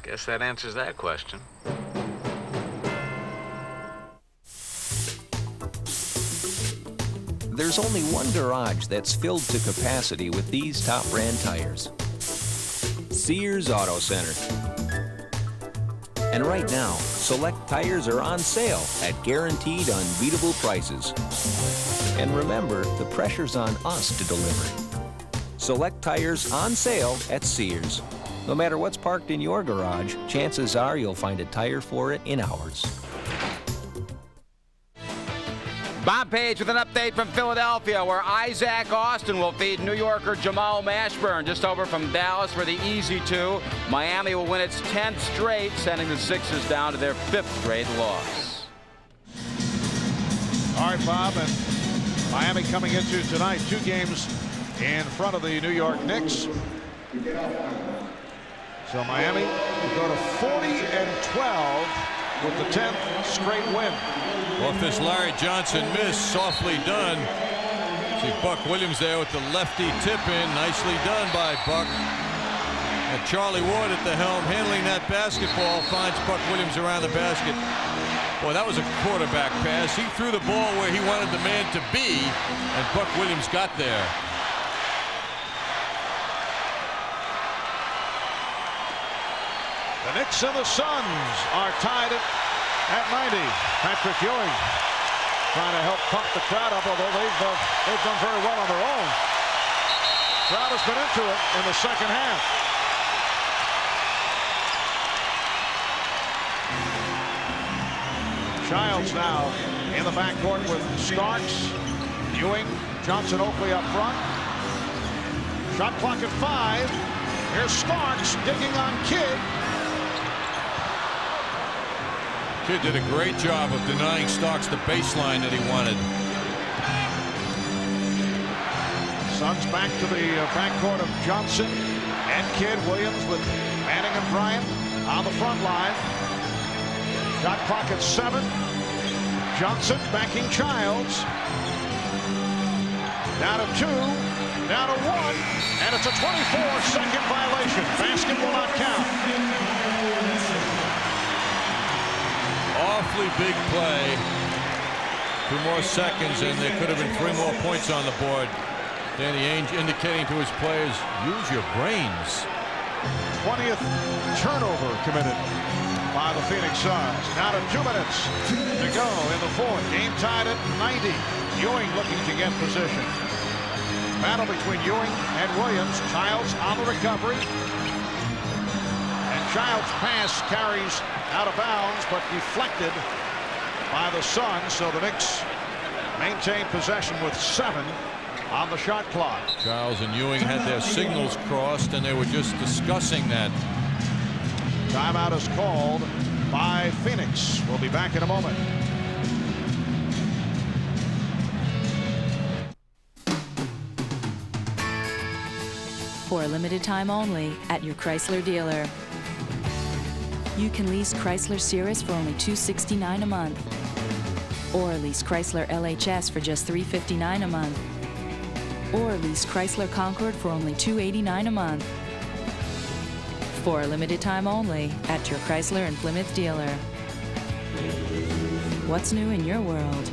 Guess that answers that question. There's only one garage that's filled to capacity with these top brand tires. Sears Auto Center. And right now, select tires are on sale at guaranteed unbeatable prices. And remember, the pressure's on us to deliver. Select tires on sale at Sears. No matter what's parked in your garage, chances are you'll find a tire for it in ours. Bob Page with an update from Philadelphia, where Isaac Austin will feed New Yorker Jamal Mashburn just over from Dallas for the easy 2. Miami will win its 10th straight, sending the Sixers down to their 5th straight loss. All right, Bob, and Miami coming into tonight 2 games in front of the New York Knicks. So Miami will go to 40-12 with the 10th straight win. Well, if this Larry Johnson miss, softly done. See Buck Williams there with the lefty tip in. Nicely done by Buck. And Charlie Ward at the helm handling that basketball, finds Buck Williams around the basket. Boy, that was a quarterback pass. He threw the ball where he wanted the man to be, and Buck Williams got there. The Knicks and the Suns are tied at 90. Patrick Ewing trying to help pump the crowd up, although they've done very well on their own. Crowd has been into it in the second half. Childs now in the backcourt with Starks, Ewing, Johnson, Oakley up front. Shot clock at 5. Here's Starks digging on Kidd. Kid did a great job of denying Starks the baseline that he wanted. Suns back to the backcourt of Johnson and Kidd. Williams with Manning and Bryant on the front line. Shot clock at 7. Johnson backing Childs. Down to 2, down to 1, and it's a 24-second violation. Basket will not count. Awfully big play. 2 more seconds, and there could have been 3 more points on the board. Danny Ainge indicating to his players, use your brains. 20th turnover committed by the Phoenix Suns. Now to 2 minutes to go in the 4th. Game tied at 90. Ewing looking to get position. Battle between Ewing and Williams. Childs on the recovery. And Childs' pass carries out of bounds, but deflected by the Suns. So the Knicks maintain possession with 7 on the shot clock. Childs and Ewing had their signals crossed, and they were just discussing that. Timeout is called by Phoenix. We'll be back in a moment. For a limited time only at your Chrysler dealer. You can lease Chrysler Cirrus for only $269 a month. Or lease Chrysler LHS for just $359 a month. Or lease Chrysler Concord for only $289 a month. For a limited time only at your Chrysler and Plymouth dealer. What's new in your world?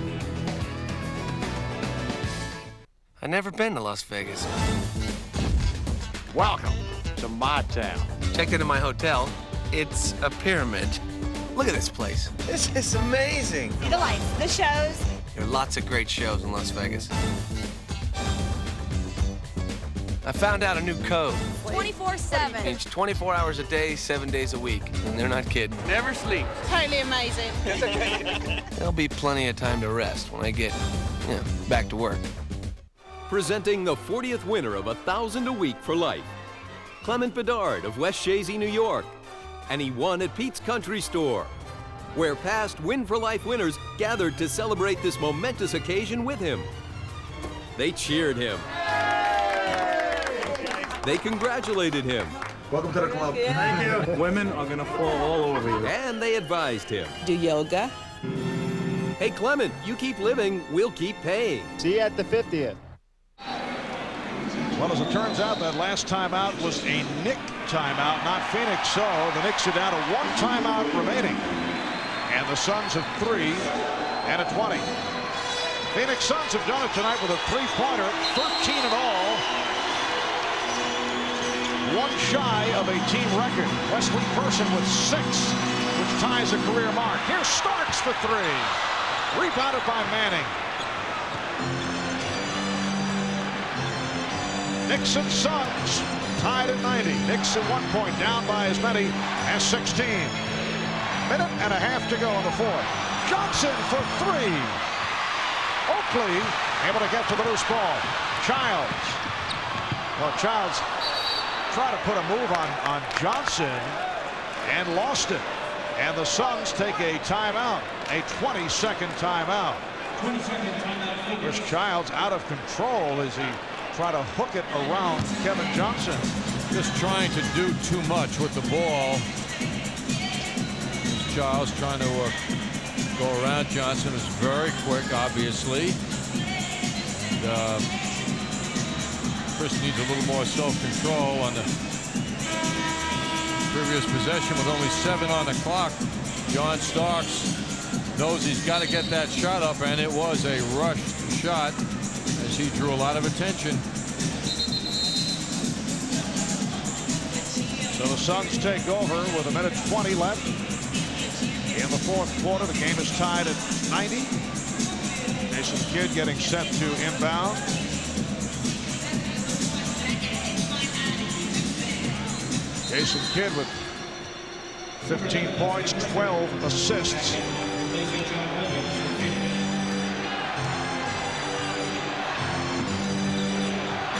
I've never been to Las Vegas. Welcome to my town. Checked into my hotel. It's a pyramid. Look at this place. This is amazing. See the lights, the shows. There are lots of great shows in Las Vegas. I found out a new code. 24/7. It's 24 hours a day, 7 days a week. And they're not kidding. Never sleep. Totally amazing. There'll be plenty of time to rest when I get, back to work. Presenting the 40th winner of $1,000 a week for life, Clement Bedard of West Shazy, New York. And he won at Pete's Country Store, where past Win for Life winners gathered to celebrate this momentous occasion with him. They cheered him. They congratulated him. Welcome to the club. Thank you. Women are gonna fall all over you. And they advised him. Do yoga. Hey, Clement, you keep living, we'll keep paying. See you at the 50th. Well, as it turns out, that last timeout was a Knick timeout, not Phoenix. So the Knicks are down to 1 timeout remaining. And the Suns have 3 and a 20. Phoenix Suns have done it tonight with a 3-pointer, 13 in all. 1 shy of a team record. Wesley Person with 6, which ties a career mark. Here's Starks for 3. Rebounded by Manning. Knicks and Suns tied at 90. Knicks at 1 point down by as many as 16. Minute and a half to go in the 4th. Johnson for 3. Oakley able to get to the loose ball. Childs. Well, Childs tried to put a move on Johnson and lost it. And the Suns take a timeout, a 20-second timeout. Here's Childs out of control as he tried to hook it around Kevin Johnson. Just trying to do too much with the ball. Childs trying to go around Johnson. Is very quick, obviously. And, Chris needs a little more self-control on the previous possession with only 7 on the clock. John Starks knows he's got to get that shot up, and it was a rushed shot as he drew a lot of attention. So the Suns take over with 1:20 left in the 4th quarter. The game is tied at 90. Jason Kidd getting set to inbound. Jason Kidd with 15 points, 12 assists.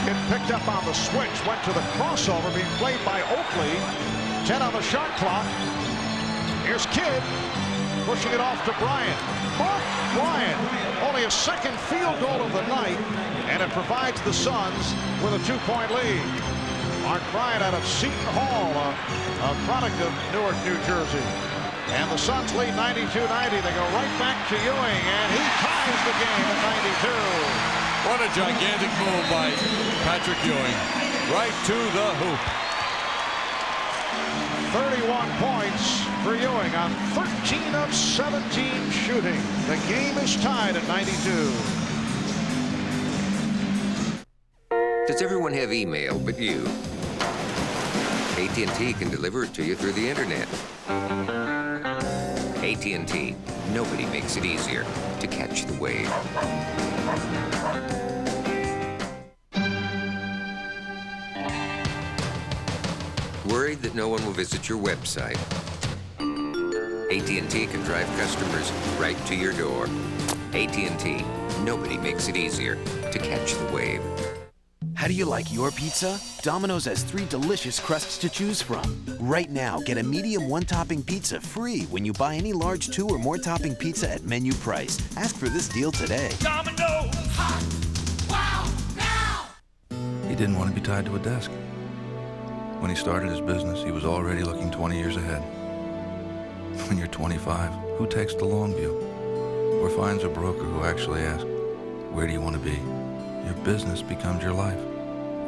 Kidd picked up on the switch, went to the crossover, being played by Oakley. 10 on the shot clock. Here's Kidd. pushing it off to Bryant. Mark Bryant, only a second field goal of the night, and it provides the Suns with a 2-point lead. Mark Bryant out of Seton Hall, a product of Newark, New Jersey. And the Suns lead 92-90. They go right back to Ewing, and he ties the game at 92. What a gigantic move by Patrick Ewing. Right to the hoop. 31 points for Ewing on 13 of 17 shooting. The game is tied at 92. Does everyone have email but you? AT&T can deliver it to you through the internet. AT&T, nobody makes it easier to catch the wave. Worried that no one will visit your website? AT&T can drive customers right to your door. AT&T, nobody makes it easier to catch the wave. How do you like your pizza? Domino's has 3 delicious crusts to choose from. Right now, get a medium 1-topping pizza free when you buy any large 2 or more topping pizza at menu price. Ask for this deal today. Domino's! Hot! Wow! Now! He didn't want to be tied to a desk. When he started his business, he was already looking 20 years ahead. When you're 25, who takes the long view? Or finds a broker who actually asks, where do you want to be? Your business becomes your life.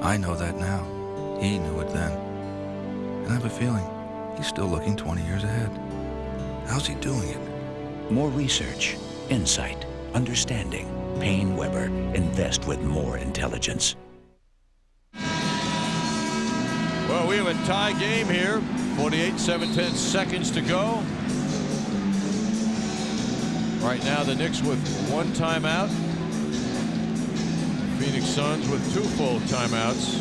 I know that now. He knew it then. And I have a feeling he's still looking 20 years ahead. How's he doing it? More research, insight, understanding. Payne Weber. Invest with more intelligence. Well, we have a tie game here. 48, 7/10 seconds to go. Right now, the Knicks with 1 timeout. Phoenix Suns with 2 full timeouts.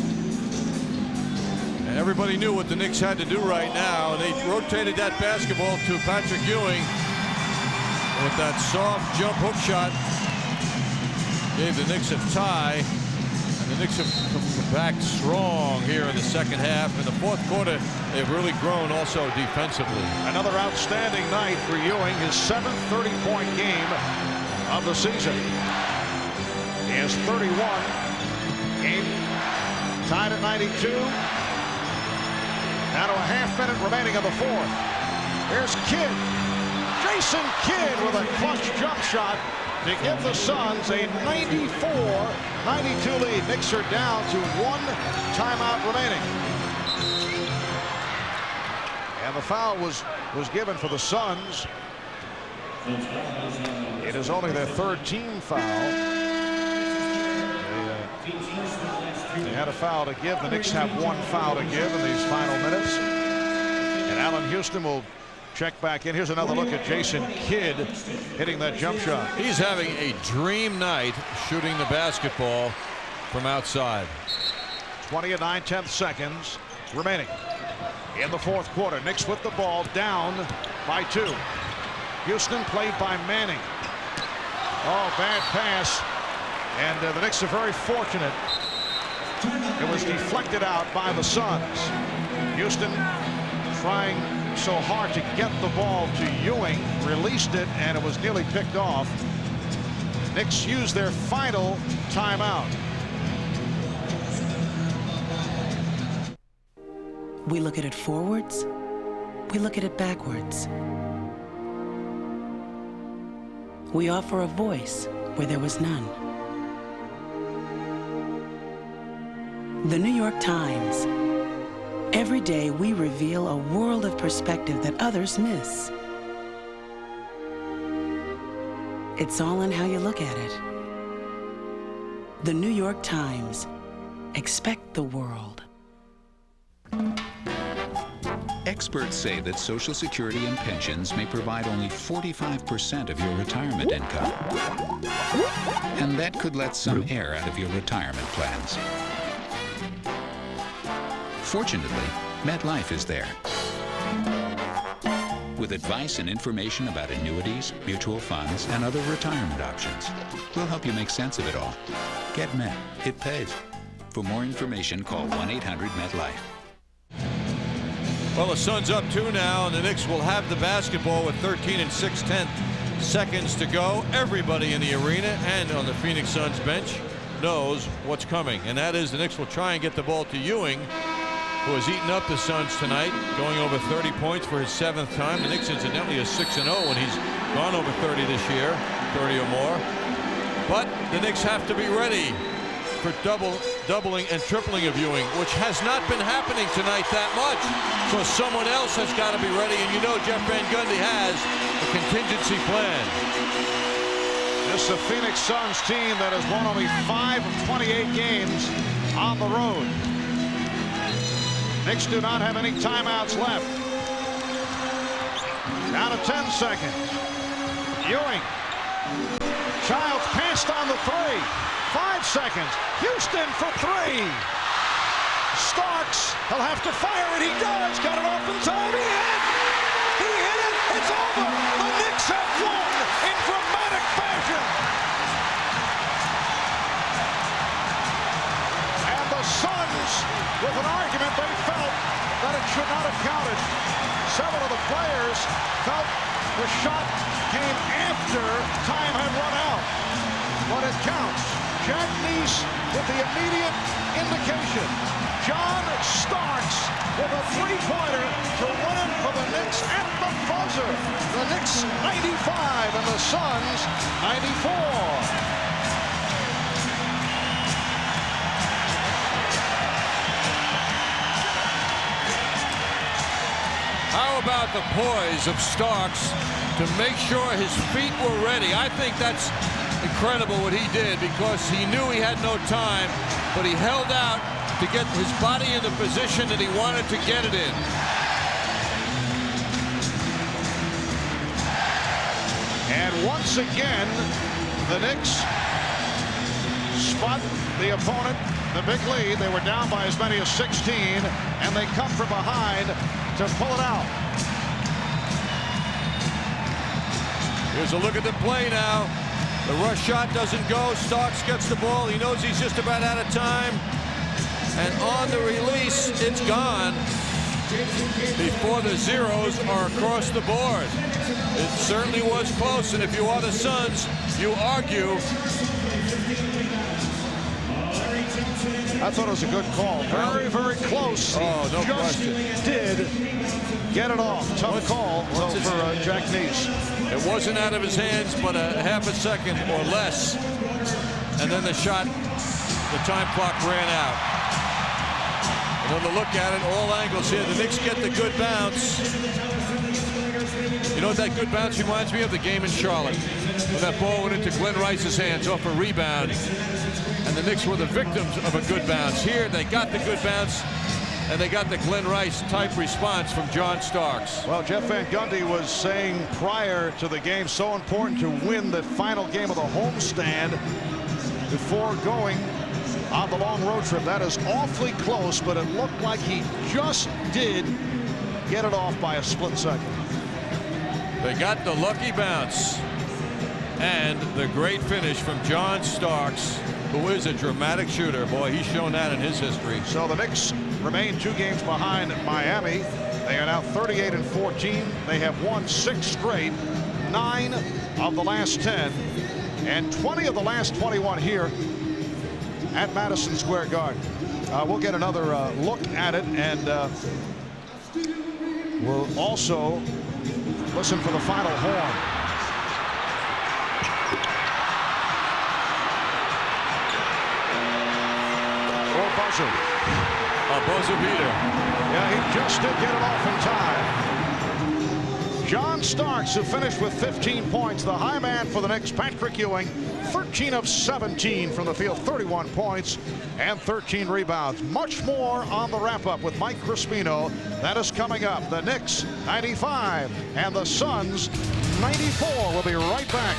And everybody knew what the Knicks had to do right now. They rotated that basketball to Patrick Ewing with that soft jump hook shot. Gave the Knicks a tie. And the Knicks have come back strong here in the second half. In the fourth quarter, they've really grown also defensively. Another outstanding night for Ewing, his 7th 30-point game of the season. He has 31. Game tied at 92. Now to a half-minute remaining of the fourth. Here's Kidd. Jason Kidd with a clutch jump shot to give the Suns a 94-92 lead. Knicks are down to 1 timeout remaining. And the foul was given for the Suns. It is only their 3rd team foul. They had a foul to give. The Knicks have 1 foul to give in these final minutes. And Allen Houston will check back in. Here's another look at Jason Kidd hitting that jump shot. He's having a dream night shooting the basketball from outside. 20 and 9/10 seconds remaining in the fourth quarter. Knicks with the ball, down by 2. Houston played by Manning. Oh, bad pass. And the Knicks are very fortunate. It was deflected out by the Suns. Houston trying so hard to get the ball to Ewing, released it, and it was nearly picked off. Knicks used their final timeout. We look at it forwards, we look at it backwards. We offer a voice where there was none. The New York Times. Every day we reveal a world of perspective that others miss. It's all in how you look at it. The New York Times. Expect the world. Experts say that Social Security and pensions may provide only 45% of your retirement income. And that could let some air out of your retirement plans. Fortunately, MetLife is there. With advice and information about annuities, mutual funds, and other retirement options. We'll help you make sense of it all. Get Met. It pays. For more information, call 1-800-MET-LIFE. Well, the Suns up 2 now, and the Knicks will have the basketball with 13 6/10 seconds to go. Everybody in the arena and on the Phoenix Suns bench knows what's coming, and that is the Knicks will try and get the ball to Ewing, who has eaten up the Suns tonight, going over 30 points for his 7th time. The Knicks, incidentally, is 6-0 when he's gone over 30 this year, 30 or more. But the Knicks have to be ready for doubling and tripling of Ewing, which has not been happening tonight that much. So someone else has got to be ready, and you know Jeff Van Gundy has a contingency plan. This is a Phoenix Suns team that has won only 5 of 28 games on the road. Knicks do not have any timeouts left. Down to 10 seconds. Ewing. Childs passed on the 3. 5 seconds. Houston for 3. Starks, he'll have to fire it. He does. Got it off in time. He hit it. He hit it. It's over. The Knicks have won in dramatic fashion. And the Suns, with an argument, they felt that it should not have counted. Several of the players felt the shot came after time had run out. But it counts. Jack Nice with the immediate indication. John Starks with a 3-pointer to win it for the Knicks at the buzzer. The Knicks 95 and the Suns 94. How about the poise of Starks to make sure his feet were ready? I think that's incredible what he did, because he knew he had no time, but he held out to get his body in the position that he wanted to get it in. And once again, the Knicks spot the opponent, the big lead. They were down by as many as 16, and they come from behind to pull it out. Here's a look at the play now. The rush shot doesn't go. Starks gets the ball. He knows he's just about out of time. And on the release, it's gone before the zeros are across the board. It certainly was close, and if you are the Suns, you argue. I thought it was a good call. Very, very close. Oh, no question. Did get it off. Tough call though for Jack Nice. It wasn't out of his hands, but a half a second or less. And then the shot, the time clock ran out. Another look at it, all angles here. The Knicks get the good bounce. You know what that good bounce reminds me of? The game in Charlotte, when that ball went into Glenn Rice's hands off a rebound. And the Knicks were the victims of a good bounce. Here, they got the good bounce, and they got the Glenn Rice type response from John Starks. Well, Jeff Van Gundy was saying prior to the game, so important to win the final game of the homestand before going on the long road trip. That is awfully close, but it looked like he just did get it off by a split second. They got the lucky bounce and the great finish from John Starks, who is a dramatic shooter. Boy, he's shown that in his history. So the Knicks remain 2 games behind Miami. They are now 38-14. They have won 6 straight, 9 of the last 10, and 20 of the last 21 here at Madison Square Garden. We'll get another look at it, and we'll also listen for the final horn. Or buzzer. A buzzer beater. Yeah, he just did get it off in time. John Starks, who finished with 15 points, the high man for the Knicks. Patrick Ewing, 13 of 17 from the field, 31 points and 13 rebounds. Much more on the wrap-up with Mike Crispino. That is coming up. The Knicks 95 and the Suns 94. We'll be right back.